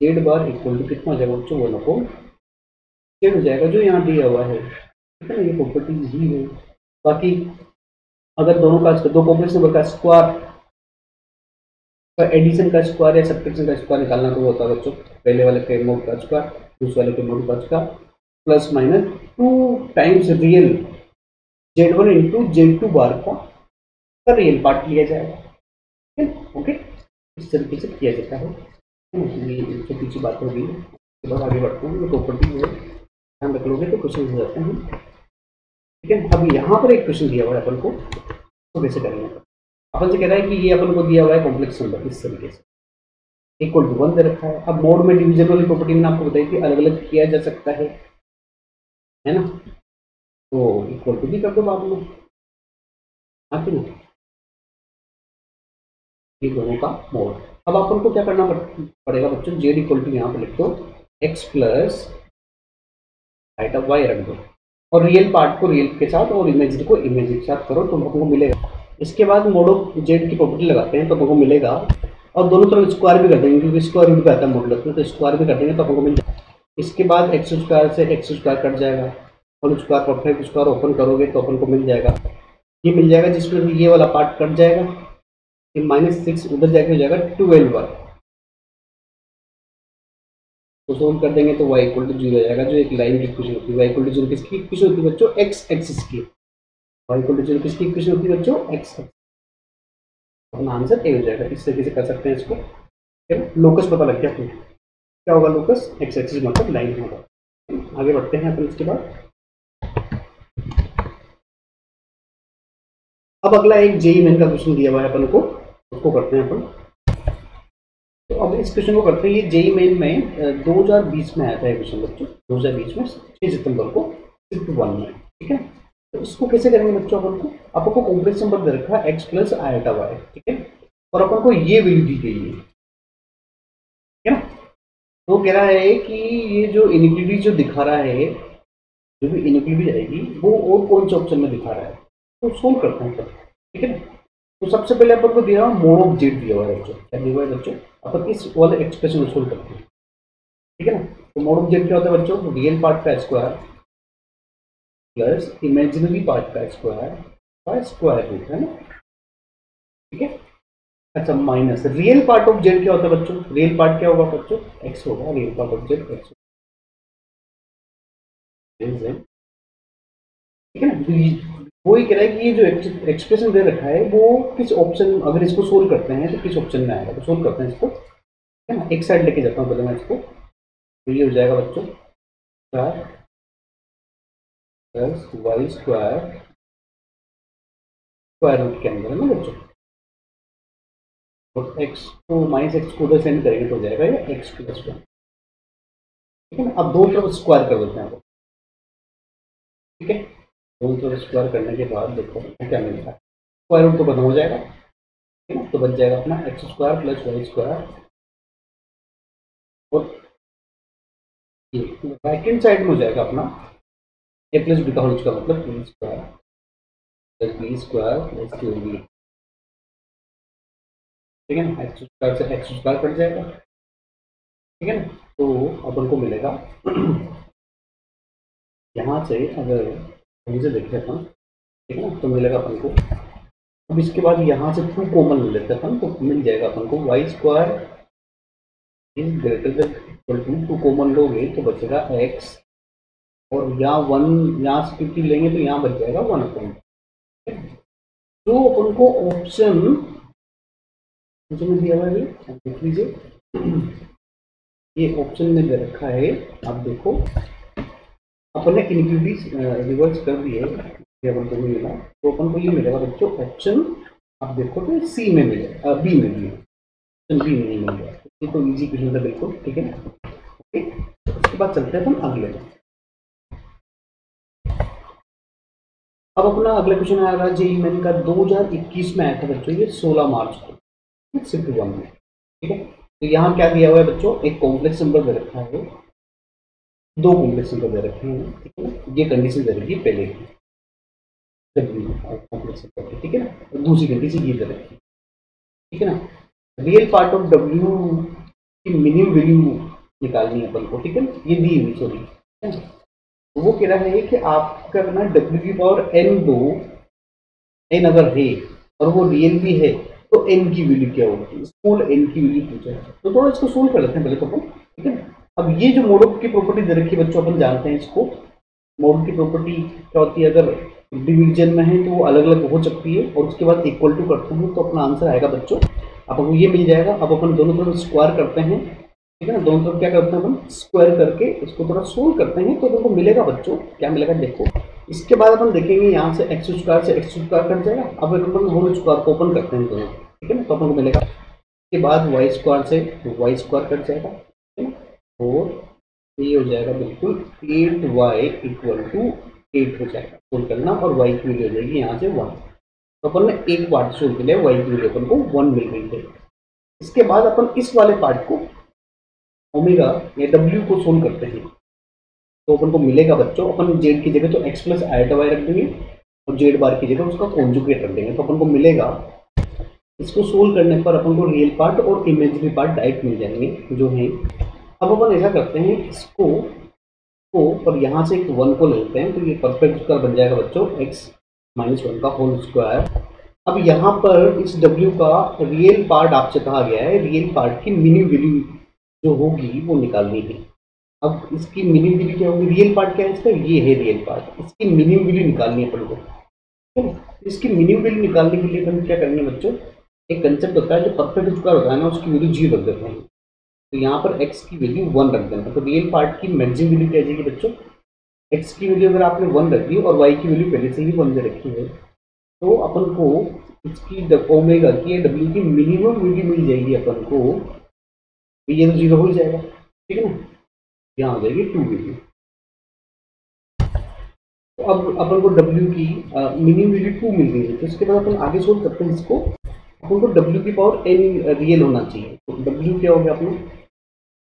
जेड बार इक्वल टू कितना हो जाएगा बच्चों, 1 अपॉन जेड हो जाएगा, जो यहाँ दिया हुआ है, ठीक है ना। ये प्रॉपर्टीज ही है। बाकी अगर दोनों का दो कॉम्प्लेक्स नंबर का स्क्वायर, एडिशन का स्क्वायर या सब्ट्रैक्शन का स्क्वायर निकालना, तो वो होता है बच्चों पहले वाले के मोड का स्क्वायर दूसरे वाले के मोड का square plus minus 2 times real Z1 into Z2 बार का रियल पार्ट लिया जाएगा। ठीक है, ओके, इस तरीके से किया जाता है। ये छोटी सी बात होगी, उसके बाद आगे बढ़ते हैं। प्रॉपर्टी जो है ध्यान रख लोगे तो क्वेश्चन हो जाते हैं। ठीक है, अब यहाँ पर एक क्वेश्चन दिया हुआ है अपन को, तो कैसे करेंगे? अपन से कह रहा है कि ये अपन को दिया हुआ है कॉम्प्लेक्स नंबर इस तरीके से, इक्वल टू 1 दे रखा है। अब मोड में डिवीजन वाली प्रॉपर्टी मैंने आपको बताई थी, अलग अलग किया जा सकता है ना, तो इक्वल टू भी कर दो बाद में, आखिर में ये दोनों का मोड। अब अपन को क्या करना पड़ेगा बच्चों? जेड इक्वल टू यहाँ पर लिख दो X plus height of Y रख दो, और रियल पार्ट को रियल के साथ और इमेजिनरी को इमेजिनरी के साथ करो तो हमको मिलेगा। इसके बाद मोड ऑफ जेड की प्रॉपर्टी लगाते हैं तो हमको मिलेगा, और दोनों तरफ स्क्वायर भी कर देंगे क्योंकि स्क्वायर रूट पे आता है मॉडुलस में, तो स्क्वायर भी कर देंगे तो हमको मिल जाएगा। इसके बाद एक्स स्क्वायर से एक्स स्क्वायर कट जाएगा, और स्क्वायर परफेक्ट स्क्वायर ओपन करोगे तो अपन को मिल जाएगा, ये मिल जाएगा, जिसमें ये वाला पार्ट कट जाएगा, ये -6 उधर जाके हो जाएगा 12y, तो सोल्व कर देंगे तो y इक्वल टू 0 हो जाएगा, जो एक लाइन की इक्वेशन होती है। y इक्वल टू 0 किसकी इक्वेशन होती है बच्चों? x एक्सिस की। y इक्वल टू 0 किसकी इक्वेशन होती है बच्चों? x। अपना आंसर ए हो जाएगा। इस तरीके से कर सकते हैं इसको। लोकस पता लग गया फिर क्या होगा? लोकस x एक्सिस मतलब लाइन होगा। आगे बढ़ते हैं अपन इसके बाद। अब अगला एक जेई मेन का क्वेश्चन दिया हुआ है अपन को, उसको करते हैं अपन। तो अब इस क्वेश्चन को करते हैं। ये जेई मेन में 2020 में आया था क्वेश्चन बच्चों, 2020 में 6 सितंबर को शिफ्ट 1 में। ठीक है, तो इसको कैसे करेंगे बच्चों? अपन को आपको कॉम्प्लेक्स नंबर दे रखा है एक्स प्लस आयोटा वाई, ठीक है, और अपन को ये वैल्यू दी गई है, ठीक है ना। तो कह रहा है कि ये जो इनइक्वालिटी जो दिखा रहा है, जो भी इनइक्वालिटी आएगी वो और कौन से ऑप्शन में दिखा रहा है, तो सोल्व करते हैं सर। ठीक है, तो सबसे पहले अपन को दिया मोड ऑफ जेड दिया हुआ है बच्चों। क्या दिया हुआ है बच्चों? अपन इस वाले एक्सप्रेशन को सोल्व करते हैं। ठीक है ना, तो मोड ऑफ जेड क्या होता है बच्चों? रियल पार्ट का स्क्वायर प्लस इमेजिनरी पार्ट का स्क्वायर बाय स्क्वायर रूट, है ना। ठीक है, अच्छा, minus real part of Z क्या होता है बच्चों? रियल पार्ट क्या होगा बच्चों? एक्स होगा। Real part of Z x, ठीक है ना। वही कह रहा है कि ये जो एक्सप्रेशन दे रखा है वो किस ऑप्शन, अगर इसको सोल्व करते हैं तो किस ऑप्शन में आएगा, तो सोल्व करते हैं इसको, ठीक है ना। एक साइड लेके जाता हूँ पहले मैं इसको, तो ये हो जाएगा बच्चों square plus Y square square root के अंदर, है ना बच्चों। और एक्स को -x को उधर सेंड करेंगे तो हो जाएगा ये एक्स प्लस 1, ठीक है ना। अब दो तरफ स्क्वायर कर देते हैं आपको, ठीक है। दोनों तरफ स्क्वायर करने के बाद देखो क्या मिलता है, स्क्वायर रूट तो बंद हो जाएगा, ठीक है, तो बच जाएगा अपना X square plus Y square, और ये राइट हैंड साइड में हो जाएगा अपना ए प्लस बी का होल स्क्वायर, मतलब A square plus B square plus 2b, ठीक है ना। एक्स स्क्वायर से एक्स स्क्वायर कट जाएगा, ठीक है ना। तो अपन को मिलेगा यहाँ से, अगर कहीं से देख लेता हूँ, ठीक है ना, तो मिलेगा अपन को। अब इसके बाद यहाँ से 2 कॉमन ले लेते हैं तो मिल जाएगा अपन को Y square is greater than equal to 2 common लोगे तो बचेगा एक्स, और यहाँ 1 यहाँ से 50 लेंगे तो यहाँ बच जाएगा 1 अपॉन। तो अपन को ऑप्शन में दिया हुआ है, देख लीजिए, ये ऑप्शन में दे रखा है। आप देखो अपन ने इनइक्वालिटी रिवर्स कर दी है, अपन को मिला, तो अपन को ये मिलेगा बच्चों ऑप्शन, आप देखो तो सी में मिलेगा, बी में भी, ऑप्शन बी में नहीं मिलेगा। ये तो इजी क्वेश्चन था बिल्कुल, ठीक है। ओके, उसके बाद चलते हैं अपन अगले में। अब अपना अगला क्वेश्चन आएगा जेईई मेन का, 2021 में आया था बच्चों, ये 16 मार्च को शिफ्ट 1 में, ठीक है। तो यहाँ क्या दिया हुआ है बच्चों? एक कॉम्प्लेक्स नंबर दे रखा है, 2 कॉम्प्लेक्स नंबर दे रखे हैं, ठीक है ना। ये कंडीशन दे रखी है पहले की कॉम्प्लेक्स नंबर, ठीक है ना, और दूसरी कंडीशन ये दे रखी है, ठीक है ना। रियल पार्ट ऑफ डब्ल्यू की मिनिमम वैल्यू निकालनी है अपन को, ठीक है ना, ये दी हुई, सॉरी, ठीक है। तो वो कह रहा है कि आप करना डब्ल्यू की पावर n दो, n अगर है और वो रियल भी है तो n की वैल्यू क्या होगी, स्मॉल n की वैल्यू पूछा है। तो थोड़ा इसको सोल्व कर लेते हैं पहले तो अपन, ठीक है। अब ये जो मोड की प्रॉपर्टी दे रखी है बच्चों, अपन जानते हैं इसको, मोड की प्रॉपर्टी क्या होती है? अगर डिवीजन में है तो वो अलग अलग हो सकती है, और उसके बाद इक्वल टू करते हैं तो अपना आंसर आएगा बच्चों, आपको ये मिल जाएगा। अब अपन दोनों तरफ स्क्वायर करते हैं, ठीक है ना, दोनों तरफ क्या करते हैं अपन स्क्वायर करके इसको थोड़ा सोल्व करते हैं, तो देखो मिलेगा बच्चों, क्या मिलेगा देखो। इसके बाद अपन देखेंगे यहाँ से एक्स स्क्वायर से एक्स स्क्वायर कट जाएगा। अब अपन होल स्क्वायर को ओपन करते हैं दोनों, ठीक है ना, तो अपन को मिलेगा। इसके बाद वाई स्क्वायर से वाई स्क्वायर कट जाएगा, ठीक है ना, और ये हो जाएगा बिल्कुल 8y इक्वल टू 8 हो जाएगा सोल्व करना, और y की वैल्यू हो जाएगी यहाँ से 1। तो अपन ने एक पार्ट सोल्व के लिए y की वैल्यू अपन को 1 मिल गई है। इसके बाद अपन इस वाले पार्ट को ओमेगा या w को सोल्व करते हैं, तो अपन को मिलेगा बच्चों, अपन z की जगह तो x प्लस आयोटा y रख देंगे, और z बार की जगह उसका कॉन्जुगेट रख देंगे, तो अपन को मिलेगा। इसको सोल्व करने पर अपन को रियल पार्ट और इमेजिनरी पार्ट डायरेक्ट मिल जाएंगे जो है। अब अपन ऐसा करते हैं, इसको पर यहाँ से एक 1 को लेते हैं, तो ये परफेक्ट स्क्वायर बन जाएगा बच्चों x माइनस 1 का होल स्क्वायर। अब यहाँ पर इस w का रियल पार्ट आपसे कहा गया है, रियल पार्ट की मिनी वैल्यू जो होगी वो निकालनी है। अब इसकी मिनी वैल्यू क्या होगी, रियल पार्ट क्या है इसका, ये है रियल पार्ट, इसकी मिनी वैल्यू निकालनी है अपन को, ठीक है। इसकी मिनी वैल्यू निकालने के लिए अपन क्या करेंगे बच्चों, एक कंसेप्ट होता है जो परफेक्ट स्क्वायर होता है ना, उसकी वैल्यू 0 रख देते हैं, तो यहाँ पर x की वैल्यू 1 रख देना, तो रियल पार्ट की मैक्सिमम वैल्यू क्या जाएगी बच्चों, x की वैल्यू अगर आपने 1 रख दी और y की वैल्यू पहले से ही 1 दे रखी है, तो अपन को इसकी ओमेगा की w की मिनिमम वैल्यू मिल जाएगी अपन को, तो ये तो 0 हो ही जाएगा, ठीक है ना, यहाँ हो जाएगी 2 वैल्यू। तो अब अपन को w की मिनिमम वैल्यू 2 मिल गई है, तो इसके बाद अपन आगे सोल्व करते हैं इसको। अपन को w की पावर n रियल होना चाहिए, तो w क्या हो गया अपना,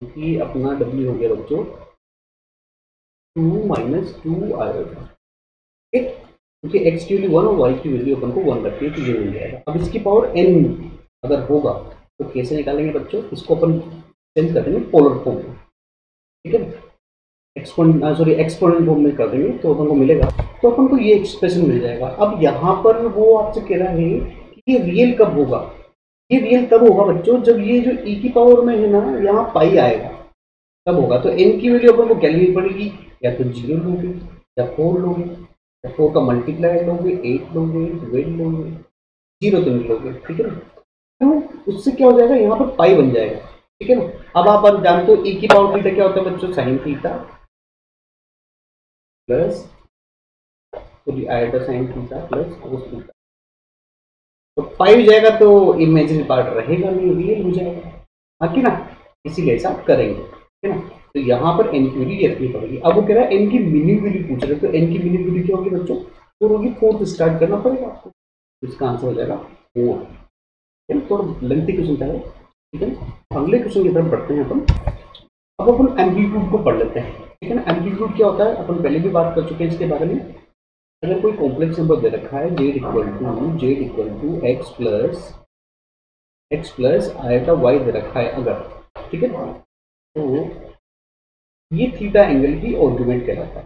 क्योंकि अपना w हो गया बच्चों 2 माइनस 2 आएगा, ठीक, क्योंकि x की वैल्यू 1 और y की वैल्यू अपन को 1 रखी है, तो ये मिल जाएगा। अब इसकी पावर n अगर होगा तो कैसे निकालेंगे बच्चों, इसको अपन चेंज कर देंगे पोलर फॉर्म में, ठीक है, एक्सपोनेंट फॉर्म में कर देंगे, तो अपन को मिलेगा, तो अपन को ये एक्सप्रेशन मिल जाएगा। अब यहाँ पर वो आपसे कह रहा है कि ये रियल कब होगा, ये रियल तब होगा बच्चों जब ये जो e की पावर में है ना, यहाँ पाई आएगा तब होगा। तो n की वैल्यू अपन को क्या लेनी पड़ेगी, या तो 0 लोगे या 4 लोगे, या 4 का मल्टीप्लाई लोगे, 8 लोगे, 12 लोगे, 0 तो नहीं लोगे, ठीक है ना, तो उससे क्या हो जाएगा, यहाँ पर पाई बन जाएगा, ठीक है ना। अब आप जानते हो e की पावर थीटा क्या होता है बच्चों, sine theta plus iota sine theta plus cos theta, तो पाई हो जाएगा तो इमेजिनरी पार्ट रहेगा नहीं, रियल हो जाएगा, हाँ कि ना, इसीलिए ऐसा करेंगे, ठीक है ना। तो यहाँ पर n की वैल्यू रखनी पड़ेगी। अब वो कह रहा है n की मिनिमम वैल्यू पूछ रहे, तो n की मिनिमम वैल्यू क्या होगी बच्चों, 4 होगी, 4 से स्टार्ट करना पड़ेगा आपको, इसका आंसर हो जाएगा 4, ठीक है। थोड़ा लेंथी क्वेश्चन था, ठीक है। अगले क्वेश्चन की तरफ बढ़ते हैं अपन। अब अपन एम्पलीट्यूड को पढ़ लेते हैं, ठीक है ना। एम्पलीट्यूड क्या होता है, अपन पहले भी बात कर चुके हैं इसके बारे में। अगर कोई कॉम्प्लेक्स नंबर दे रखा है z equal to x plus iota y दे रखा है अगर, ठीक है, तो ये थीटा एंगल की आर्गुमेंट कहलाता है।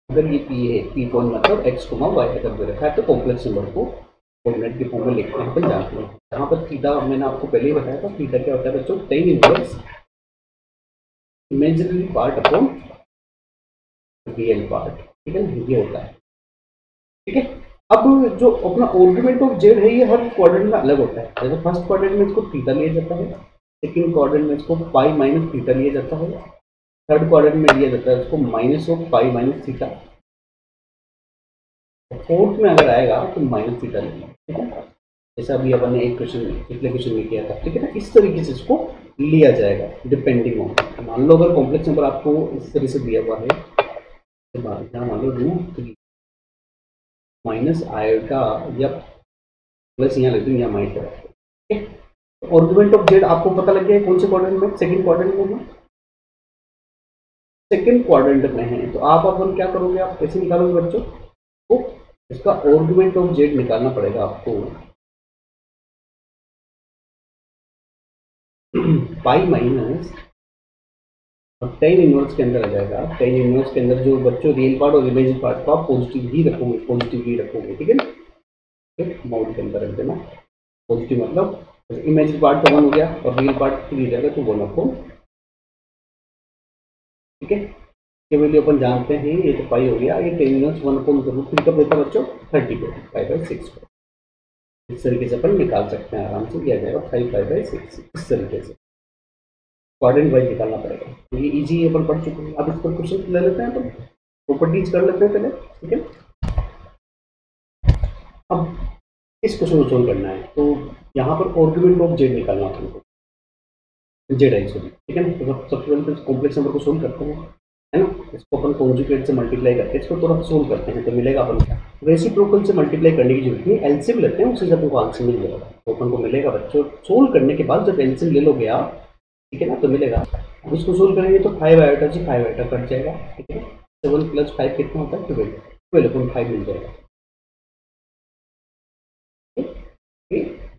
अगर ये p है, p पॉइंट मतलब x, y अगर दे रखा है, तो कॉम्प्लेक्स नंबर को कोऑर्डिनेट के फॉर्म में लिखते हैं, अपन जानते हैं। यहाँ पर थीटा मैंने आपको पहले ही बताया था, थीटा क्या होता है बच्चों, tan inverse imaginary part upon real part, ठीक है, ये होता है, ठीक है। अब जो अपना आर्गुमेंट ऑफ z है ये हर क्वाड्रेंट में अलग होता है। जैसे फर्स्ट क्वाड्रेंट में इसको थीटा लिया जाता है, सेकंड क्वाड्रेंट में इसको पाई माइनस थीटा लिया जाता है, थर्ड क्वाड्रेंट में लिया जाता है इसको minus of pi minus theta, fourth में अगर आएगा तो माइनस थीटा लेंगे, ठीक है। जैसा अभी अपन ने एक क्वेश्चन पिछले क्वेश्चन में किया था, ठीक है ना, इस तरीके से इसको लिया जाएगा डिपेंडिंग ऑन। मान लो अगर कॉम्प्लेक्स नंबर आपको इस तरह से दिया हुआ है, मान लो √3 माइनस आयोटा या प्लस यहाँ लेते हैं, यहाँ माइनस है, ठीक है। तो आर्गुमेंट ऑफ z आपको पता लग गया है कौन से क्वाड्रेंट में, सेकंड क्वाड्रेंट में है, सेकंड क्वाड्रेंट में है। तो आप अपन क्या करोगे, आप कैसे निकालोगे बच्चों, तो इसका आर्गुमेंट ऑफ z निकालना पड़ेगा आपको, पाई माइनस और tan इनवर्स के अंदर आ जाएगा। tan इनवर्स के अंदर जो बच्चों रियल पार्ट और इमेजिनरी पार्ट को आप पॉजिटिव ही रखोगे, पॉजिटिव ही रखोगे, ठीक है ना, ठीक, माउंट के अंदर रख देना। पॉजिटिव मतलब इमेजिनरी पार्ट तो 1 हो गया और रियल पार्ट 3 हो जाएगा, तो 1 अपॉन, ठीक है। ये वैल्यू अपन जानते हैं, ये तो पाई हो गया, ये 10⁻1/√3 कब देता है बच्चों? 30 को 5/6 को। इस तरीके से अपन निकाल सकते हैं, आराम से किया जाएगा 5/6 इस तरीके से क्वाड्रेंट वाइज निकालना पड़ेगा। तो ये इजी अपन पढ़ चुके हैं। अब इस पर क्वेश्चन ले लेते हैं अपन, प्रॉपर्टीज कर लेते हैं पहले, ठीक है। अब इस क्वेश्चन को सोल्व करना है, तो यहाँ पर आर्गुमेंट ऑफ जेड निकालना है हमको, जेड आई सॉरी, ठीक है ना। तो सबसे पहले तो कॉम्प्लेक्स नंबर को सोल्व करते हैं, है ना। इसको अपन कॉन्जुगेट से मल्टीप्लाई करके इसको थोड़ा सोल्व करते हैं, तो मिलेगा अपन क्या, रेसिप्रोकल से मल्टीप्लाई करने की जरूरत नहीं, एलसीएम लेते हैं, उससे अपन को आंसर मिल जाएगा। तो अपन को मिलेगा बच्चों, सोल्व करने के बाद जब एलसीएम ले लोगे आप, ठीक है ना, तो मिलेगा। अब इसको सोल्व करेंगे तो 5 आयोटा से 5 आयोटा कट जाएगा, ठीक है। 7 + 5 कितना होता है? 12/5 मिल जाएगा।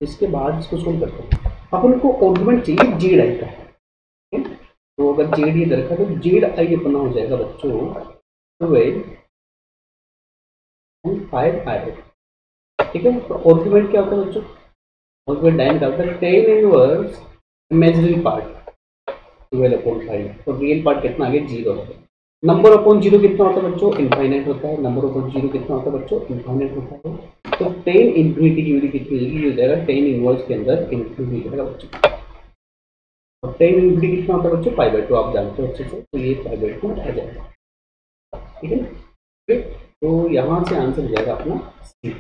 इसके बाद इसको सोल्व करते हैं, अपन को आर्गुमेंट चाहिए जेड आई का, ठीक है। तो अगर जेड ये रखा तो जेड आई अपना हो जाएगा बच्चों 12/5 आयोटा, ठीक है। तो आर्गुमेंट क्या होता है बच्चों? आर्गुमेंट डायन का होता है tan इनवर्स इमेजिनरी पार्ट 12/5 और रियल पार्ट कितना आ गया? 0 है। नंबर अपॉन 0 कितना होता है बच्चों? इनफाइनाइट होता है। नंबर अपॉन 0 कितना होता है बच्चों? इनफाइनाइट होता है। तो tan इन्फिनिटी की वैल्यू कितनी होगी? ये हो जाएगा tan इनवर्स के अंदर इन्फिनिटी हो जाएगा बच्चों। और tan इन्फिनिटी कितना होता है बच्चों? 5/2 आप जानते हो अच्छे से, तो ये 5/2 आ जाएगा, ठीक है ना। तो यहाँ से आंसर हो जाएगा अपना सी।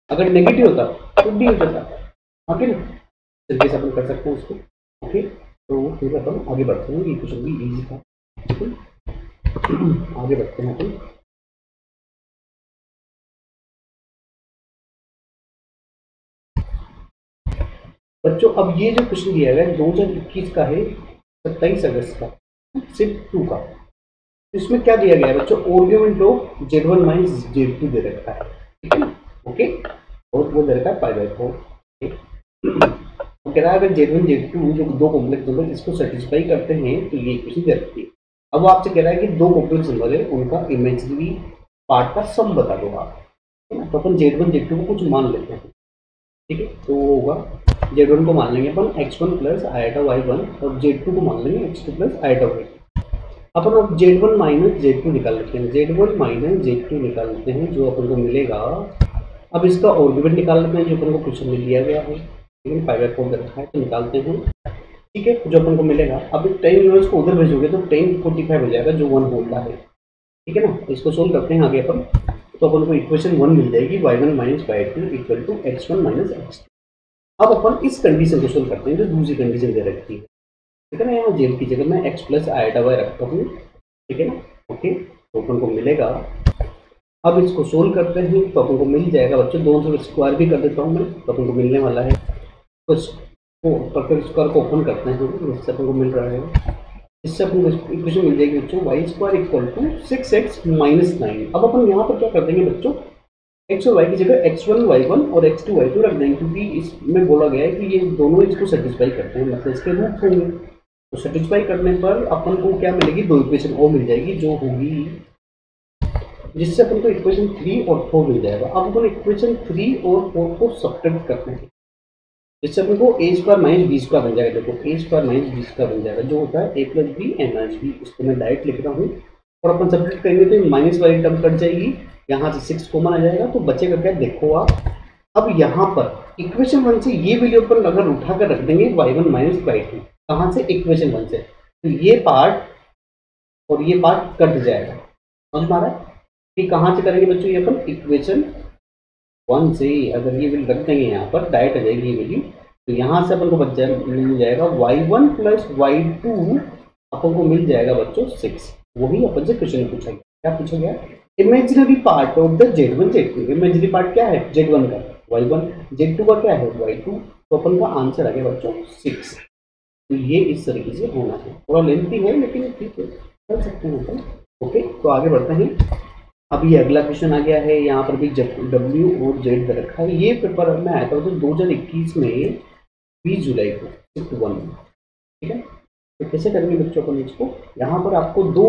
अगर नेगेटिव होता तो डी हो जाता, ओके ना। तरीके से अपन कर सकते हैं उसको, ओके। तो फिर अपन आगे बढ़ते हैं, ये क्वेश्चन भी इजी था, ठीक है। आगे बढ़ते हैं अपन। बच्चों अब ये जो क्वेश्चन दिया गया है 2021 का है, 27 अगस्त का, सिर्फ 2 का। इसमें क्या दिया गया है बच्चों? आर्गुमेंट ऑफ Z1 - Z2 दे रखा है, ठीक है ना, ओके। और वो दे रखा है 5/4, कह रहा है अगर Z1 Z2 जो दो कॉम्प्लेक्स नंबर इसको सेटिस्फाई करते हैं तो ये इक्वेशन दे रखी है। अब आपसे कह रहा है कि दो कॉम्प्लेक्स नंबर है, उनका इमेजिनरी पार्ट का सम बता दो आप, है ना। तो अपन Z1 Z2 को कुछ मान लेते हैं, ठीक है। तो वो होगा Z1 को मान लेंगे अपन x1 + आयोटा y1 और Z2 को मान लेंगे x2 + आयोटा y2। अपन अब Z1 - Z2 निकाल लेते हैं, Z1 - Z2 निकाल लेते हैं, जो अपन को मिलेगा। अब इसका आर्गुमेंट निकाल लेते हैं जो अपन को क्वेश्चन में दिया गया है, ठीक है। 5/4 रखा है तो निकालते हैं, ठीक है, जो अपन को मिलेगा। अब इस tan इनवर्स को उधर भेजोगे तो tan 45 हो जाएगा, जो 1 होता है, ठीक है ना। इसको सोल्व करते हैं आगे अपन, तो अपन को इक्वेशन 1 मिल जाएगी, y1 - y2 = x1 - x2। अब अपन इस कंडीशन को सोल्व करते हैं जो दूसरी कंडीशन दे रखी है, ठीक है ना। यहाँ जेल की जगह मैं x + आयोटा y रखता हूँ, ठीक है ना, ओके। तो अपन को मिलेगा। अब इसको सोल्व करते हैं तो अपन को मिल जाएगा बच्चों, दोनों से स्क्वायर भी कर देता हूँ मैं, तो अपन को मिलने वाला है। तो परफेक्ट स्क्वायर को ओपन करते हैं, जिससे अपन को मिल रहा है, इससे अपन को इक्वेशन मिल जाएगी बच्चों y² = 6x - 9। अब अपन यहाँ पर क्या कर देंगे बच्चों, x और y की जगह x1 y1 और x2 y2 रख देंगे, क्योंकि इसमें बोला गया है कि ये दोनों इसको सेटिस्फाई करते हैं, मतलब इसके रूट होंगे। तो सेटिस्फाई करने पर अपन को क्या मिलेगी? दो इक्वेशन और मिल जाएगी, जो होगी, जिससे अपन को इक्वेशन 3 और 4 मिल जाएगा। अब अपन इक्वेशन 3 और 4 को सब्ट्रैक्ट करते हैं, जिससे अपन को a² - b² बन जाएगा। देखो a² - b² बन जाएगा, जो होता है a + b n - b। इसको मैं डायरेक्ट लिख रहा हूँ, और अपन सब्ट्रैक्ट करेंगे तो माइनस वाली टर्म कट जाएगी, यहाँ से 6 कॉमन आ जाएगा, तो बचेगा क्या? देखो आप, अब यहाँ पर इक्वेशन 1 से ये वैल्यू अपन अगर उठाकर रख देंगे y1 - y2, कहाँ से? इक्वेशन 1 से, तो ये पार्ट और ये पार्ट कट जाएगा, समझ में आ रहा है? कि कहाँ से करेंगे बच्चों? ये अपन इक्वेशन 1 से अगर ये वैल्यू रख देंगे यहाँ पर, डायरेक्ट आ जाएगी ये वैल्यू, तो यहाँ से अपन को बच जाएगा, मिल जाएगा y1 + y2, अपन को मिल जाएगा बच्चों 6। वही अपन से क्वेश्चन पूछा गया, क्या पूछा गया? Imaginary part of the Z1 Z2। Imaginary part क्या है? Z1 का y1, Z2 का क्या है? y2। तो अपन का आंसर आ गया बच्चों 6। तो ये इस तरीके से होना है, थोड़ा लेंथी है लेकिन ठीक है, कर सकते हैं अपन, ओके। तो आगे बढ़ते हैं। अब ये अगला क्वेश्चन आ गया है, यहाँ पर भी W और Z दे रखा है। ये पेपर में आया था तो 2021 में 20 जुलाई को, शिफ्ट 1 में, ठीक है। तो कैसे करेंगे बच्चों अपन इसको? यहाँ पर आपको दो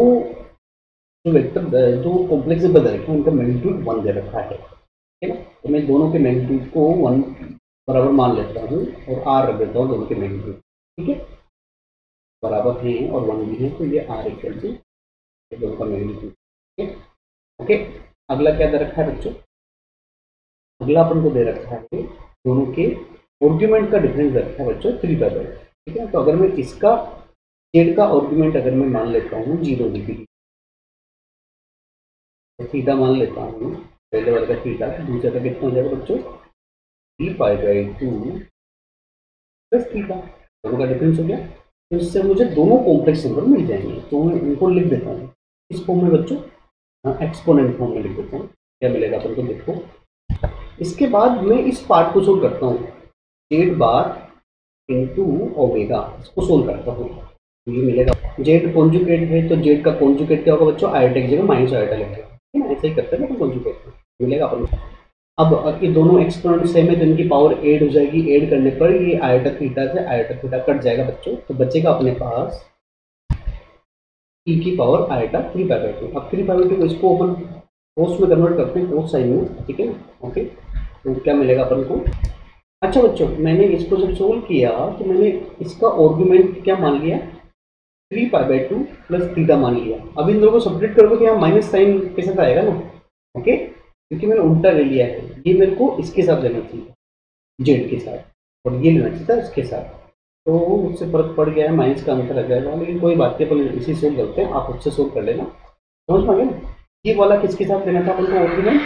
वेक्टर, दो कॉम्प्लेक्स नंबर दे रखे हैं, उनका मैग्नीट्यूड 1 दे रखा है, ठीक है। तो मैं दोनों के मैग्नीट्यूड को 1 बराबर मान लेता हूँ और R रख देता हूँ दोनों के मैग्नीट्यूड, ठीक है, बराबर हैं और 1 भी है, तो ये R = दोनों का मैग्नीट्यूड। ओके, अगला क्या दे रखा है बच्चों, अगला अपन को दे रखा है दोनों के आर्ग्यूमेंट का डिफरेंस दे रखा है बच्चों 3 पाई। ठीक है, तो अगर मैं इसका जेड का आर्ग्यूमेंट अगर मैं मान लेता हूँ 0 डिग्री, तो थीटा मान लेता हूँ, पहले वाले का थीटा, दूसरे का कितना हो जाएगा बच्चों 3 पाई/2 प्लस थीटा, दोनों का डिफरेंस हो गया। तो इससे मुझे दोनों कॉम्प्लेक्स नंबर मिल जाएंगे, तो मैं उनको लिख देता हूँ इस फॉर्म में बच्चों, एक्सपोनेंट फॉर्म में लिख देता हूँ। क्या मिलेगा अपन को देखो, इसके बाद मैं इस पार्ट को सोल्व करता हूँ, जेड बार इंटू ओमेगा, इसको सोल्व करता हूँ, तो ये मिलेगा जेड कॉन्जुगेट है, तो जेड का कॉन्जुगेट क्या होगा बच्चों, आयोटा की जगह माइनस आयोटा लिखेगा, ठीक है, ऐसे ही करते हैं ना कॉन्जुगेट, मिलेगा अपन को। अब ये दोनों एक्सपोनेंट सेम है, तो इनकी पावर ऐड हो जाएगी, ऐड करने पर ये आयोटा थीटा से आयोटा थीटा कट जाएगा बच्चों, तो बचेगा अपने पास e की पावर आयोटा 3 पाई/2। अब 3 पाई/2 को इसको अपन कोस में कन्वर्ट करते हैं, कोस साइन में, ठीक है। ओके, तो क्या मिलेगा अपन को, अच्छा बच्चों मैंने इसको जब सोल्व किया तो मैंने इसका आर्गुमेंट क्या मान लिया, 3 पाई/2 प्लस थीटा मान लिया। अब इन दोनों को सेपरेट करोगे तो यहाँ माइनस साइन के साथ आएगा ना, ओके, क्योंकि मैंने उल्टा ले लिया है, ये मेरे को इसके साथ लेना चाहिए, जेड के साथ, और ये लेना चाहिए था इसके साथ, तो उससे फर्क पड़ गया है, माइनस का अंतर आ जाएगा, लेकिन कोई बात नहीं, अपन इसी सोल्व करते हैं, आप उससे सोल्व कर लेना, समझ पा गए ना। ये वाला किसके साथ लेना था अपन को आर्गुमेंट,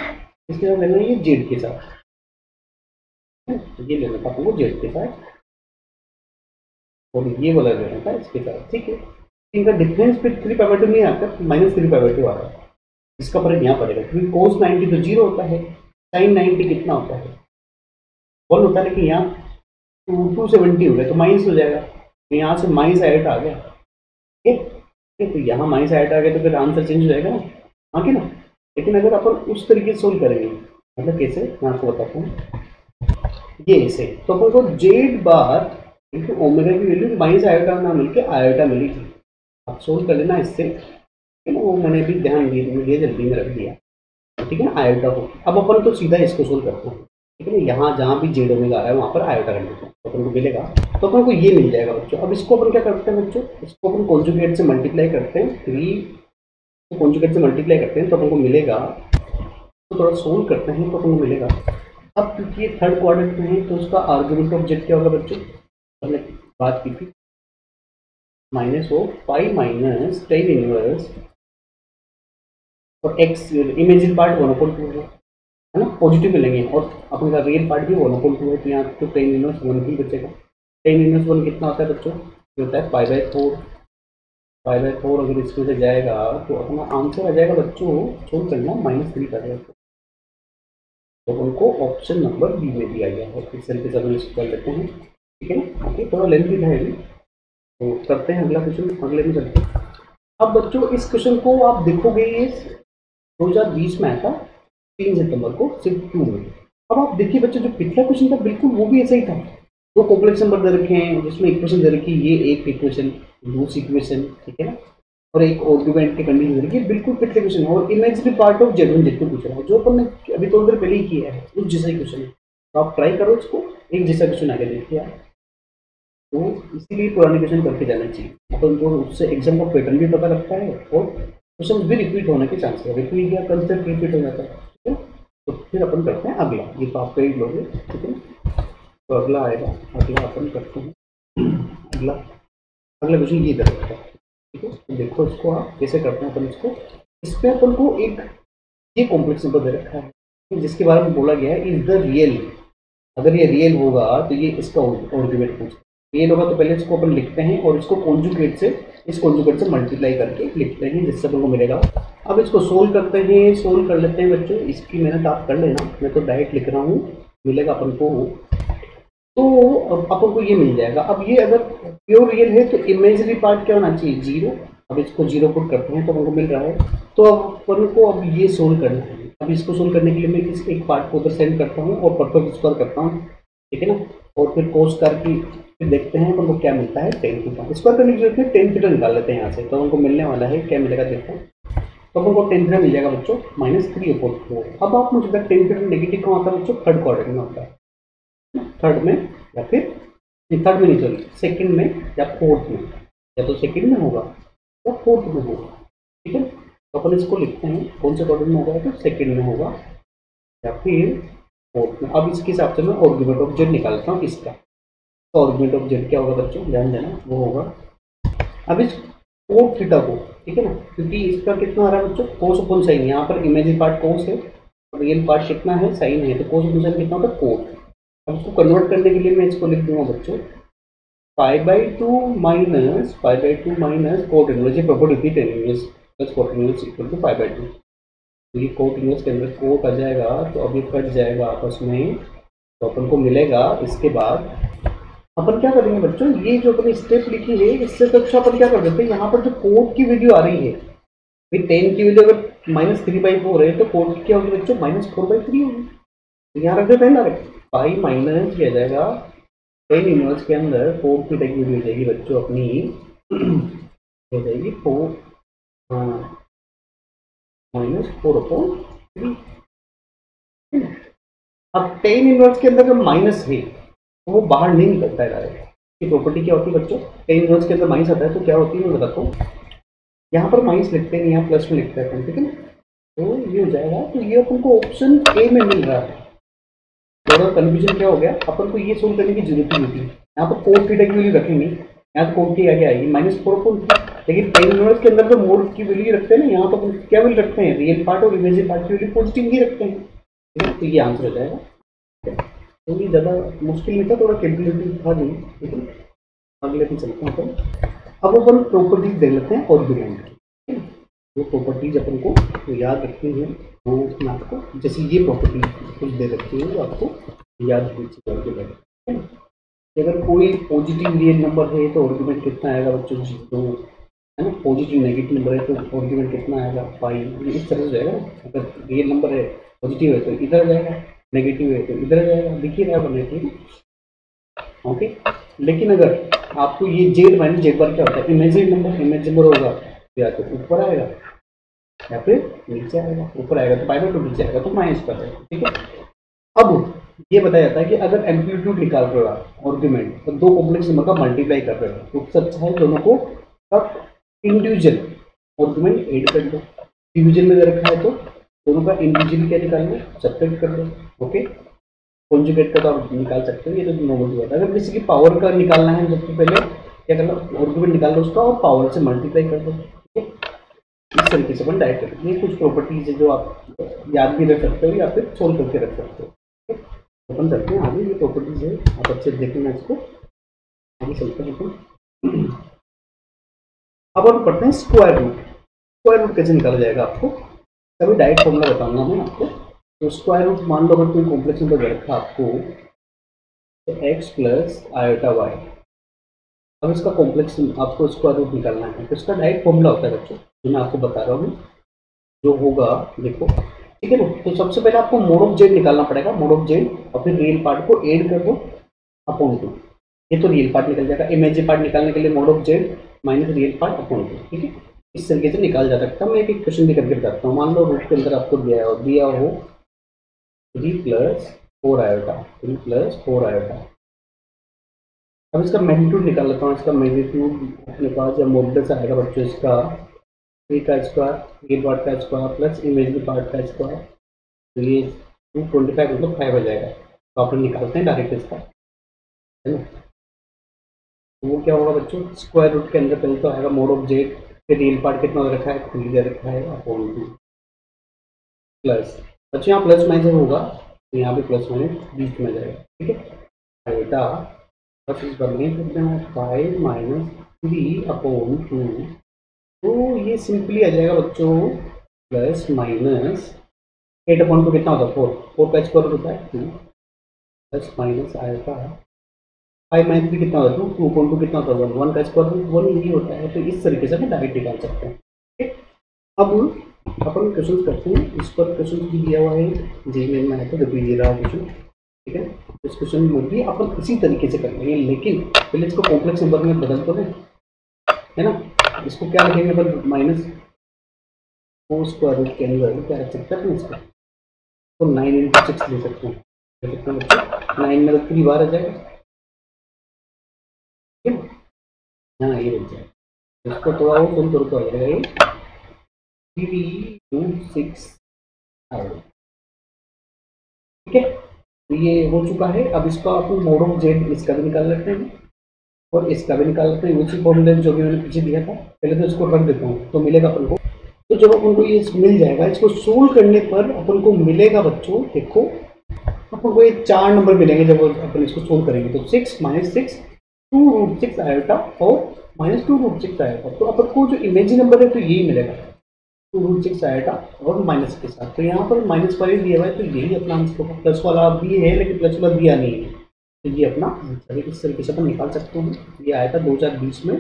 किसके साथ लेना है, ये जेड के साथ, तो ये लेना था अपन को जेड के साथ, और ये वाला लेना था इसके साथ, ठीक है। इनका डिफरेंस फिर 3 पाई/2 नहीं आता, -3 पाई/2 आ रहा है, इसका फर्क यहाँ पड़ेगा, क्योंकि cos 90 तो 0 होता है, sin 90 कितना होता है 1 होता है, लेकिन यहाँ 270 हो गया तो माइनस हो जाएगा, तो यहाँ से माइनस आयोटा आ गया, ठीक है, तो यहाँ माइनस आयोटा आ गया तो फिर आंसर चेंज हो जाएगा ना, हाँ कि ना। लेकिन अगर अपन उस तरीके से सोल्व करेंगे, मतलब कैसे, मैं आपको बताता हूँ, ये ऐसे, तो अपन को जेड बार इंटू ओमेगा की वैल्यू माइनस आयोटा ना मिलकर आयोटा मिलेगी, आप सोल्व कर लेना इससे, ठीक है ना, वो मैंने भी ध्यान दिए जल्दी में रख दिया, ठीक है ना, आयोटा को। अब अपन तो सीधा इसको सोल्व करते हैं, ठीक है ना, यहाँ जहाँ भी जेड ओमेगा आ रहा है वहाँ पर आयोटा कर लेते हैं, तो अपन को मिलेगा, तो अपन को ये मिल जाएगा बच्चों। अब इसको अपन क्या करते हैं बच्चों, इसको अपन कॉन्जुगेट से मल्टीप्लाई करते हैं, 3 को कॉन्जुगेट से मल्टीप्लाई करते हैं, तो अपन को मिलेगा, तो थोड़ा सोल्व करते हैं तो अपन को मिलेगा। अब क्योंकि ये थर्ड क्वाड्रेंट में है, तो उसका आर्गुमेंट ऑफ जेड क्या होगा बच्चों, हमने बात की थी, -5 - tan इनवर्स और x इमेजिन पार्ट 1/2 है ना, पॉजिटिव मिलेंगे, और अपन का रियल पार्ट भी 1/2 है, तो यहाँ तो tan इनवर्स 1 ही बचेगा। tan इनवर्स 1 कितना होता है बच्चों, ये होता है π/4, π/4 अगर इसमें से जाएगा तो अपना आंसर आ जाएगा बच्चों, सोल्व करना -3 का जाएगा, तो उनको ऑप्शन नंबर बी में दिया गया है, इस तरीके से अपन इसको कर लेते हैं, ठीक है ना। ओके, थोड़ा लेंथी था ये, तो करते हैं अगला क्वेश्चन, अगले में चलते हैं। अब बच्चों इस क्वेश्चन को आप देखोगे, ये 2020 में आया था 3 सितंबर को, सिर्फ 2 में। अब आप देखिए बच्चों, जो पिछला क्वेश्चन था बिल्कुल वो भी ऐसा ही था, 2 कॉम्प्लेक्स नंबर दे रखे हैं, जिसमें इक्वेशन दे रखी है, ये एक इक्वेशन, दूसरी इक्वेशन, ठीक है ना, और एक आर्गुमेंट की कंडीशन दे रखी है, बिल्कुल पिछले क्वेश्चन, और imaginary part of Z1 Z2 पूछ रहा है, जो अपन ने अभी थोड़ी देर पहले ही किया है, उस जैसा ही क्वेश्चन है, तो आप ट्राई करो इसको, एक जैसा क्वेश्चन आगे देखिए आप, तो इसीलिए पुराने क्वेश्चन करके जाना चाहिए, अपन को उससे एग्जाम का पैटर्न भी पता लगता है, और क्वेश्चन भी रिपीट होने के चांस है, रिपीट या कंसेप्ट रिपीट हो जाता है, ठीक है। तो फिर अपन करते हैं अगला, ये तो आप पेज लोगे, ठीक है, तो अगला आएगा, अगला अपन करते हैं, अगला क्वेश्चन ये दे रखा है, ठीक है, तो देखो इसको आप कैसे करते हैं अपन इसको, इस पर अपन को एक ये कॉम्प्लेक्स नंबर दे रखा है, जिसके बारे में बोला गया है इज द रियल, अगर ये रियल होगा तो ये इसका आर्गुमेंट पूछता है, रियल होगा तो पहले इसको अपन लिखते हैं, और इसको कॉन्जुगेट से, इस कॉन्जुगेट से मल्टीप्लाई करके लिखते हैं, जिससे अपन को मिलेगा। अब इसको सोल्व करते हैं, सोल्व कर लेते हैं बच्चों, इसकी मेहनत आप कर लेना, मैं तो डायरेक्ट लिख रहा हूँ, मिलेगा अपन को, तो अपन को ये मिल जाएगा। अब ये अगर प्योर रियल है तो इमेजिनरी पार्ट क्या होना चाहिए, 0, अब इसको 0 पुट करते हैं तो अपन को मिल रहा है, तो अब अपन को अब ये सोल्व करना है। अब इसको सोल्व करने के लिए मैं इस एक पार्ट को उधर सेंड करता हूँ और परफेक्ट स्क्वायर करता हूँ, ठीक है ना, और फिर कोस करके फिर देखते हैं अपन को क्या मिलता है, tan थीटा स्क्वायर करने की जरूरत है, tan थीटा निकाल लेते हैं यहाँ से, तो अपन को मिलने वाला है, क्या मिलेगा देखते हैं, तो अपन को tan थीटा मिल जाएगा बच्चों -3/4। अब आप मुझे tan थीटा नेगेटिव कहाँ होता है बच्चों, थर्ड क्वाड्रेंट में होता है, थर्ड में या फिर थर्ड में नहीं, सॉरी सेकंड में या फोर्थ में, या तो सेकंड में होगा या फोर्थ में होगा, ठीक है, तो अपन इसको लिखते हैं कौन से क्वाड्रेंट में होगा, तो सेकंड में होगा या फिर फोर्थ में। अब इसके हिसाब से मैं आर्ग्यूमेंट ऑफ जेड निकालता हूँ इसका। तो आर्ग्यूमेंट ऑफ जेड क्या होगा बच्चों, ध्यान देना, वो होगा अब इस कोट थीटा को, ठीक है ना, क्योंकि इसका कितना आ रहा है बच्चों, कोस अपॉन साइन, यहाँ पर इमेजिनरी पार्ट कोस है, रियल पार्ट कितना है, साइन है, तो कोस अपॉन साइन कितना होता है, कोट। अब इसको कन्वर्ट करने के लिए मैं इसको लिख दूंगा बच्चों पाई/2 माइनस पाई/2 माइनस कोट इनवर्स, ये प्रॉपर्टी होती है tan inverse plus cot inverse equal to पाई/2। तो ये कोट इनवर्स के अंदर कोट आ जाएगा, तो अब ये कट जाएगा आपस में, तो अपन को मिलेगा। इसके बाद अपन क्या करेंगे बच्चों, ये जो अपनी स्टेप लिखी है इससे तो अच्छा अपन क्या कर देते हैं, यहाँ पर जो कोट की वैल्यू आ रही है, भाई 10 की वैल्यू अगर -3/4 है तो कोट की क्या होगी बच्चों, -4/3 होगी। तो यहाँ रख देते हैं ना, पाई माइनस किया जाएगा 10 इनवर्स के अंदर कोट की वैल्यू हो जाएगी बच्चों अपनी हो जाएगी 4 -4/3। अब 10 इनवर्स के अंदर जब माइनस है तो वो बाहर नहीं निकलता है डायरेक्ट। की प्रॉपर्टी क्या होती है बच्चों, 10 इनवर्स के अंदर माइनस आता है तो क्या होती है मैं बताता हूँ, यहाँ पर माइनस लिखते हैं, यहाँ प्लस में लिखते हैं, ठीक है ना। तो ये हो जाएगा, तो ये अपन को ऑप्शन ए में मिल रहा है। थोड़ा कन्फ्यूजन क्या हो गया, अपन को ये सोल्व करने की जरूरत ही नहीं थी। यहाँ पर कोट थीटा की वैल्यू रखेंगे, यहाँ तो कोट की आगे आएगी -4/3, लेकिन 10 इनवर्स के अंदर जो मोड की वैल्यू रखते हैं ना, यहाँ पर क्या वैल्यू रखते हैं, रियल पार्ट और इमेजिनरी पार्ट की वैल्यू पॉजिटिव ही रखते हैं, ठीक है। तो ये आंसर हो जाएगा। तो ये ज़्यादा मुश्किल नहीं था, थोड़ा कैलकुलेटिव था नहीं, ठीक है। अगले पे चलते हैं अपन। अब अपन प्रॉपर्टीज देख लेते हैं आर्ग्यूमेंट की, ठीक है। जो प्रॉपर्टीज अपन को याद रखनी है वो मैं आपको, जैसे ये प्रॉपर्टी कुछ दे रखी है, वो आपको याद रखनी चाहिए आर्ग्यूमेंट, ठीक है। अगर कोई पॉजिटिव रियल नंबर है तो आर्ग्यूमेंट कितना आएगा बच्चों, 0 है ना। पॉजिटिव नेगेटिव नंबर है तो आर्ग्यूमेंट कितना आएगा, 5। इस तरह से जाएगा। अगर रियल नंबर है, पॉजिटिव है तो इधर जाएगा, नेगेटिव है तो इधर जाएगा, दिखिए रहा बने, ठीक है, ओके। लेकिन अगर आपको ये जेड माइनस जेड बार क्या होता है, इमेजिनरी नंबर होगा, या तो ऊपर आएगा या फिर नीचे आएगा। ऊपर आएगा तो -2, नीचे आएगा तो -पर आएगा, ठीक है। अब ये बताया जाता है कि अगर एम्पलीट्यूड निकाल रहे हो आप आर्ग्यूमेंट, तो दो कॉम्प्लेक्स नंबर का मल्टीप्लाई कर रहे हो, तो सच है दोनों को अब इंडिविजुअल आर्ग्यूमेंट ऐड कर दो। डिवीजन में दे रखा है तो दोनों का इंडिविजुअल क्या निकाल लो, सब्ट्रैक्ट कर दो, ओके। कॉन्जुगेट का तो आप निकाल सकते हो, ये तो नॉर्मल बात है। अगर किसी की पावर का निकालना है, सबसे पहले क्या करना, आर्ग्यूमेंट निकाल लो उसका और पावर से मल्टीप्लाई कर दो, ठीक है। इस तरीके से अपन डायरेक्ट करेंगे। ये कुछ प्रॉपर्टीज है जो आप याद भी रख सकते हो या फिर सोल्व करके रख सकते हो, ठीक है। अपन करते हैं आगे, ये प्रॉपर्टीज है, आप अच्छे देखेंगे इसको, आगे चलते हैं अपन। अब हम पढ़ते हैं स्क्वायर रूट। स्क्वायर रूट कैसे निकाला जाएगा, आपको तभी डायरेक्ट फॉर्मूला बताऊंगा मैं आपको। तो स्क्वायर रूट मान लो अगर कोई कॉम्प्लेक्स नंबर दे रखा आपको, तो x प्लस आयोटा वाई। अब इसका कॉम्प्लेक्स आपको स्क्वायर रूट निकालना है, तो इसका डायरेक्ट फॉर्मूला होता है बच्चों, जो मैं आपको बता रहा हूँ, जो होगा देखो, ठीक है ना। तो सबसे पहले आपको मोड ऑफ जेड निकालना पड़ेगा, मोड ऑफ जेड, और फिर रियल पार्ट को ऐड कर दो अपॉन 2। ये तो रियल पार्ट निकल जाएगा। इमेजिनरी पार्ट निकालने के लिए mode of Z minus real part upon 2, ठीक है। इस तरीके से निकाल जा सकता है। मैं एक क्वेश्चन भी करके बताता हूँ। मान लो रूट के अंदर आपको दिया हो 3 + 4 आयोटा, 3 + 4 आयोटा। अब इसका मैग्नीट्यूड निकाल लेता हूँ। इसका मैग्नीट्यूड अपने पास या मॉडुलस आएगा बच्चों, इसका 3 का स्क्वायर, रियल पार्ट का स्क्वायर प्लस इमेजिनरी पार्ट का स्क्वायर, तो ये 225 मतलब 5 हो जाएगा। तो आप निकालते हैं डायरेक्ट इसका, है ना। तो वो क्या होगा बच्चों, स्क्वायर रूट के अंदर पहले तो आएगा मोड ऑफ जेड, फिर रियल पार्ट कितना दे रखा है, 3 दे रखा है, अपॉन 2 प्लस, अच्छा यहाँ प्लस माइनस होगा तो यहाँ पे प्लस माइनस बीच में जाएगा, ठीक है। बेटा बस इस बार नहीं करते हैं, 5 - 3 अपॉन 2, तो ये सिंपली आ जाएगा बच्चों प्लस माइनस 8/2 कितना होता है, 4 का स्क्वायर होता है 2 प्लस माइनस आएगा 5 - 3 कितना होता है 2/2 कितना होता है 1 का स्क्वायर 1 ही होता है। तो इस तरीके से हम डायरेक्ट निकाल सकते हैं, ठीक। अब अपन क्वेश्चन करते हैं। इस पर क्वेश्चन भी दिया हुआ है, जेईई में है, तो देखो ये रहा क्वेश्चन, ठीक है। इस क्वेश्चन में भी अपन इसी तरीके से कर लेंगे, लेकिन पहले इसको कॉम्प्लेक्स नंबर में बदल तो है ना। इसको क्या लिखेंगे अपन, -4 स्क्वायर रूट के अंदर क्या रख सकते हैं इसको, तो 9 × 6 ले सकते हैं। 9 में तो 3 बार आ जाएगा, ठीक है। हाँ ये बन जाएगा। इसको थोड़ा और कम करो तो आ जाएगा ये 3√6 आयोटा। ठीक है, तो ये हो चुका है। अब इसका अपन मोड ऑफ जेड इसका भी निकाल लेते हैं और इसका भी निकाल लेते हैं, उसी फॉर्मूले जो भी मैंने पीछे दिया था। पहले तो इसको रख देता हूँ तो मिलेगा अपन को। तो जब अपन को ये मिल जाएगा, इसको सोल्व करने पर अपन को मिलेगा बच्चों, देखो अपन को ये 4 नंबर मिलेंगे जब अपन इसको सोल्व करेंगे। तो 6 - 6 2√6 आयोटा और -2√6 आयोटा। तो अपन को जो इमेजिन नंबर है तो यही मिलेगा 2√6 आयोटा और माइनस के साथ। तो यहाँ पर माइनस पर ही दिया हुआ है, तो यही अपना आंसर होगा। प्लस वाला भी है लेकिन प्लस वाला दिया नहीं है, तो ये अपना आंसर है। इस तरीके से अपन निकाल सकते हैं। ये आया था 2020 में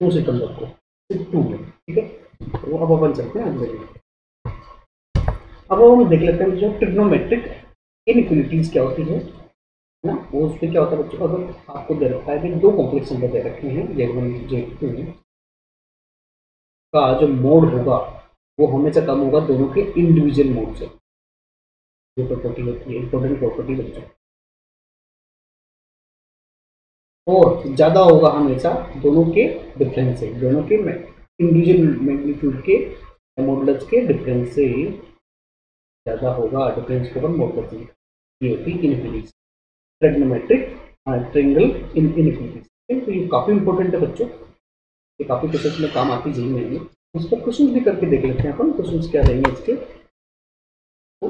2 सितंबर को 2 में। ठीक है, तो अब अपन चलते हैं आंसर में। अब हम देख लेते हैं जो ट्रिग्नोमेट्रिक इनइक्वालिटीज क्या होती है ना, वो उसमें क्या होता है बच्चों। अगर आपको दे रखा है कि 2 कॉम्प्लेक्स नंबर दे रखे हैं Z1 Z2 का जो मोड होगा वो हमेशा कम होगा दोनों के इंडिविजुअल मोड से। ये प्रॉपर्टी होती है, इंपॉर्टेंट प्रॉपर्टी बच्चों। और ज़्यादा होगा हमेशा दोनों के डिफरेंस से, दोनों के इंडिविजुअल मैग्नीट्यूड के मॉडुलस के डिफरेंस से ज़्यादा होगा। डिफरेंस को अपन मॉडुलस से, ये होती है इनइक्वालिटीज, ट्रिग्नोमेट्रिक ट्रायंगल इनइक्वालिटीज। तो ये काफ़ी इंपॉर्टेंट है बच्चों, ये काफ़ी क्वेश्चन में काम आती जी नहीं है। इस पर क्वेश्चन भी करके देख लेते हैं अपन, क्वेश्चन क्या रहेंगे इसके। तो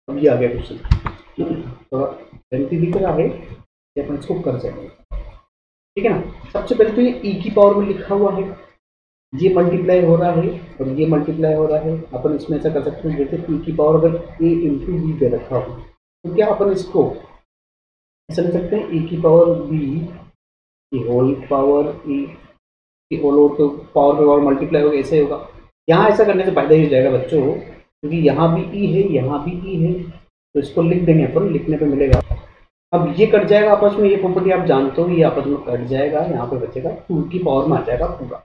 अब ये आ गया क्वेश्चन, थोड़ा लेंथी दिख रहा है, अपन इसको कर जाएंगे। ठीक है ना। सबसे पहले तो ये ई की पावर में लिखा हुआ है, ये मल्टीप्लाई हो रहा है और ये मल्टीप्लाई हो रहा है। अपन इसमें ऐसा कर सकते हैं जैसे ई की पावर अगर a इंटू बी दे रखा हो तो क्या अपन इसको ऐसा कर सकते हैं, e की पावर b की होल पावर e की होल, तो पावर पे पावर मल्टीप्लाई होगा, ऐसे होगा। यहाँ ऐसा करने से फायदा ही हो जाएगा बच्चों, क्योंकि यहाँ भी e है यहाँ भी e है, तो इसको लिख देंगे अपन, लिखने पे मिलेगा। अब ये कट जाएगा आपस में, ये प्रॉपर्टी आप जानते हो, ये आपस में कट जाएगा, यहाँ पे बचेगा 2 की पावर में आ जाएगा पूरा।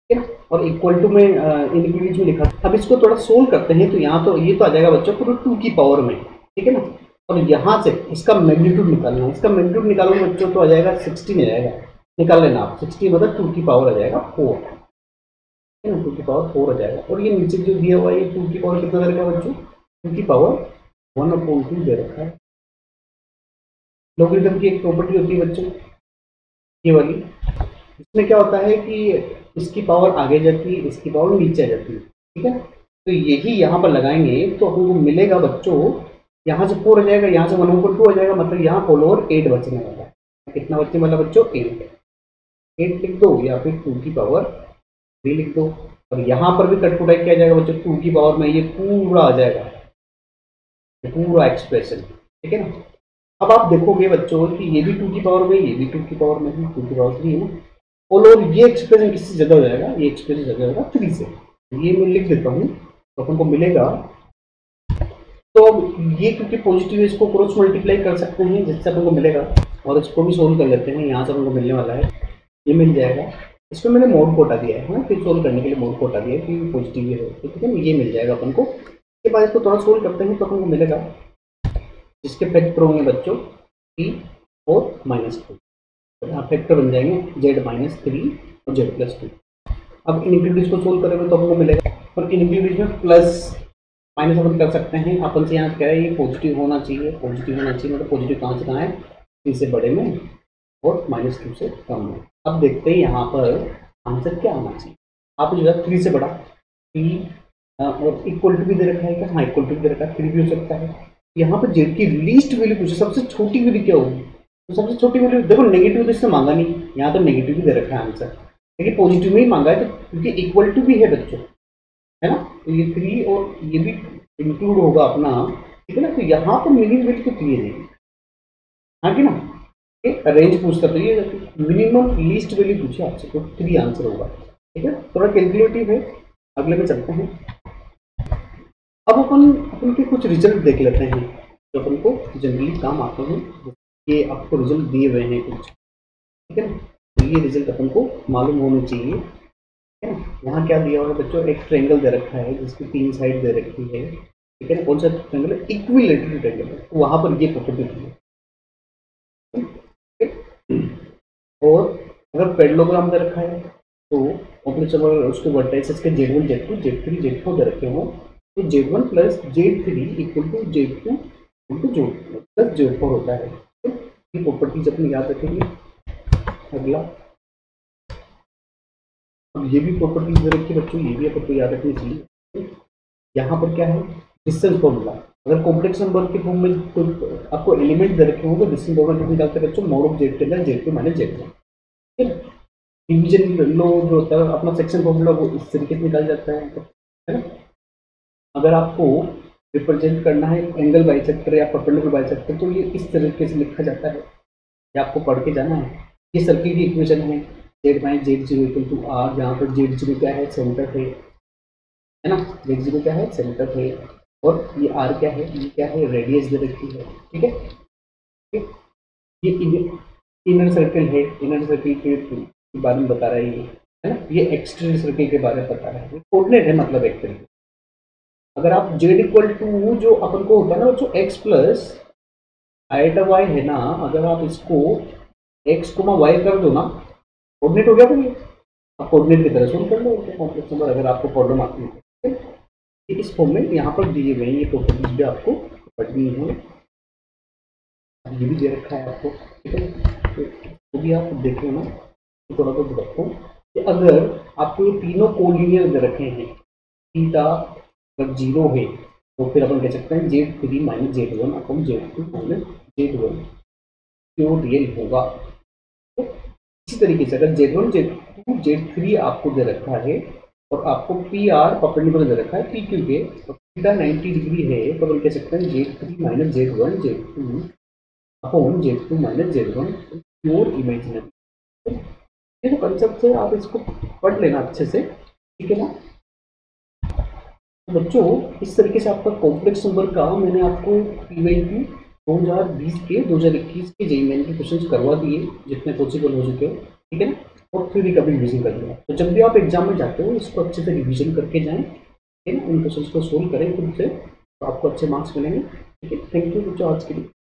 ठीक है ना। और इक्वल टू में इनइक्वालिटीज में लिखा। अब इसको थोड़ा सोल्व करते हैं, तो यहाँ तो ये तो आ जाएगा बच्चों पूरा 2 की पावर में। ठीक है ना। और यहाँ से इसका मैग्नीट्यूड निकालना है, इसका मैग्नीट्यूड निकालोगे बच्चों तो आ जाएगा 16 आ जाएगा। निकाल लेना आप, 16 मतलब 2 की पावर आ जाएगा 4, है ना, 2 की पावर 4 आ जाएगा। और ये नीचे जो दिया हुआ है ये 2 की पावर कितना दे रखा है बच्चों, 2 की पावर 1/2 दे रखा है। लॉगरिथम की एक प्रॉपर्टी होती है बच्चों ये वाली, इसमें क्या होता है कि इसकी पावर आगे जाती है, इसकी पावर नीचे आ जाती है। ठीक है, तो यही यहाँ पर लगाएंगे तो हमको मिलेगा बच्चों, यहाँ से 4 आ जाएगा, यहाँ से 1/2 आ जाएगा, मतलब यहाँ होल ओवर 8 बचने वाला है। कितना बचने वाला बच्चों, 8 लिख दो, या फिर 2 की पावर 3 लिख दो। और यहाँ पर भी कट कुटाई किया जाएगा बच्चों, 2 की पावर में ये पूरा आ जाएगा, पूरा एक्सप्रेशन। ठीक है ना। अब आप देखोगे बच्चों कि ये भी 2 की पावर में, ये भी 2 की पावर में है, 2 की पावर 3 है ना। और ये एक्सप्रेशन किससे ज़्यादा हो जाएगा, ये एक्सप्रेशन ज़्यादा होगा 3 से। ये मैं लिख देता हूँ तो अपन को मिलेगा। तो ये क्योंकि पॉजिटिव है, इसको क्रॉस मल्टीप्लाई कर सकते हैं जिससे अपन को मिलेगा, और इसको भी सोल्व कर लेते हैं। यहाँ से अपन को मिलने वाला है, ये मिल जाएगा। इसमें मैंने मोड को हटा दिया है, फिर सोल्व करने के लिए मोड को हटा दिया है कि पॉजिटिव है। ठीक है, ये मिल जाएगा अपन को। इसके बाद इसको थोड़ा सोल्व करते हैं तो अपन को मिलेगा, जिसके फैक्टर होंगे बच्चों p और -2, यहाँ फैक्टर बन जाएंगे z-3 और z+2। अब इनइक्वालिटीज को सोल्व करेंगे तो हमको मिलेगा, और इनइक्वालिटीज में प्लस माइनस अपन कर सकते हैं। अपन से यहाँ क्या है, ये पॉजिटिव होना चाहिए, पॉजिटिव होना चाहिए, मतलब पॉजिटिव कहाँ से कहाँ है, 3 से बड़े में और -2 से कम में। अब देखते हैं यहाँ पर आंसर क्या आना चाहिए। आप जो है 3 से बड़ा, 3 और इक्वल टू भी दे रखा है क्या, हाँ इक्वल टू भी दे रखा है, 3 भी हो सकता है। यहाँ पर जेड की लीस्ट वैल्यू पूछे, सबसे छोटी वैल्यू क्या होगी, तो सबसे छोटी वैल्यू देखो, नेगेटिव तो इससे मांगा नहीं, यहाँ तो नेगेटिव भी दे रखा है आंसर, लेकिन पॉजिटिव में ही मांगा है, तो क्योंकि इक्वल टू भी है बच्चों, है ना, तो ये 3 और ये भी इंक्लूड होगा अपना। ठीक है ना, तो यहाँ पर मिनिमम वैल्यू तो 3 है, हाँ कि ना। रेंज पूछता तो ये मिनिमम लीस्ट वैल्यू पूछे आपसे, तो 3 आंसर होगा। ठीक है, थोड़ा कैलकुलेटिव है। अगले में चलते हैं। अब अपन के कुछ रिजल्ट देख लेते हैं जो अपन को जनरली काम आते हैं। ये आपको रिजल्ट दिए हुए हैं कुछ, ठीक है ना, तो ये रिजल्ट अपन को मालूम होने चाहिए। ठीक है ना। यहाँ क्या दिया हुआ है बच्चों, एक ट्रायंगल दे रखा है जिसकी 3 साइड दे रखी है। ठीक है, कौन सा ट्रायंगल है, इक्विलैटरल ट्रायंगल है, तो वहाँ पर ये प्रॉपर्टी है। और अगर पैरेललोग्राम दे रखा है तो कॉम्प्लेक्स नंबर उसके वर्टाइसेस के Z1 Z2 Z3 Z4 दे रखे हो, तो Z1 plus Z3 equal to Z2 equal to plus Z4 होता है। ये प्रॉपर्टीज अपनी याद रखेंगे। अगला, अब ये भी प्रॉपर्टीज दे रखी है बच्चों, ये भी आपको याद रखनी चाहिए। यहाँ पर क्या है, डिस्टेंस फॉर्मूला। अगर कॉम्प्लेक्स नंबर के फॉर्म में कोई आपको एलिमेंट दे रखे होंगे, डिस्टेंस फॉर्मूला कितने निकालते हैं बच्चों, मॉड ऑफ Z टेलर Z2 माइनस Z1। ठीक है, डिवीजन लो जो होता है अपना सेक्शन फॉर्मूला, वो इस तरीके से निकाल जाता है ना। अगर आपको रिप्रेजेंट करना है एंगल बाइसेक्टर या परपेंडिकुलर बाइसेक्टर, तो ये इस तरीके से लिखा जाता है, ये आपको पढ़ के जाना है। ये सर्किल की इक्वेशन है, Z minus Z0 equal to R, जहाँ पर Z0 क्या है, सेंटर है ना, Z0 क्या है, सेंटर है, और ये R क्या है, ये क्या है, रेडियस दे रखी है। ठीक है, ये इनर सर्कल है, इनर सर्कल के बारे में बता रहा है ये, है ना, ये एक्सटर्नल सर्कल के बारे में बता रहा है, कोऑर्डिनेट है मतलब एक तरीके। अगर आप Z इक्वल टू जो अपन को होता है ना जो x प्लस आइटा y है ना, अगर आप इसको x कोमा y कर दो ना, कोऑर्डिनेट हो गया फिर ये, आप कोऑर्डिनेट की तरह सोल्व कर लो कॉम्प्लेक्स नंबर, अगर आपको प्रॉब्लम आती है। इस फॉर्म में यहाँ पर दिए हुए हैं, ये प्रॉपर्टीज भी आपको पढ़नी है, ये भी दे रखा है आपको। ठीक है, तो भी आप देख लो ना, थोड़ा बहुत रखो कि अगर आपको ये तीनों कोलिनियर दे रखे हैं, थीटा अगर 0 है तो फिर अपन कह सकते हैं Z3 माइनस Z1 अपन Z2 माइनस Z1 क्यों रियल होगा। तो इसी तरीके से अगर Z1 Z2 Z3 आपको दे रखा है और आपको PR परपेंडिकुलर दे रखा है PQ के, तो थीटा 90 डिग्री है, तो अपन कह सकते हैं Z3 minus Z1 Z2 upon Z2 minus Z1 pure imaginary. ये तो कंसेप्ट है, आप इसको पढ़ लेना अच्छे से। ठीक है ना बच्चों, इस तरीके से आपका कॉम्प्लेक्स नंबर का मैंने आपको PYQ 2020 के 2021 के जेईई मेन के क्वेश्चंस करवा दिए जितने पॉसिबल हो चुके हो। ठीक है ना, और फिर कभी रिविजन कर लिया, तो जब भी आप एग्जाम में जाते हो इसको अच्छे से रिविजन करके जाएं। ठीक है ना, उन क्वेश्चंस को सोल्व करें खुद से, तो आपको अच्छे मार्क्स मिलेंगे। ठीक है, थैंक यू बच्चों आज के लिए।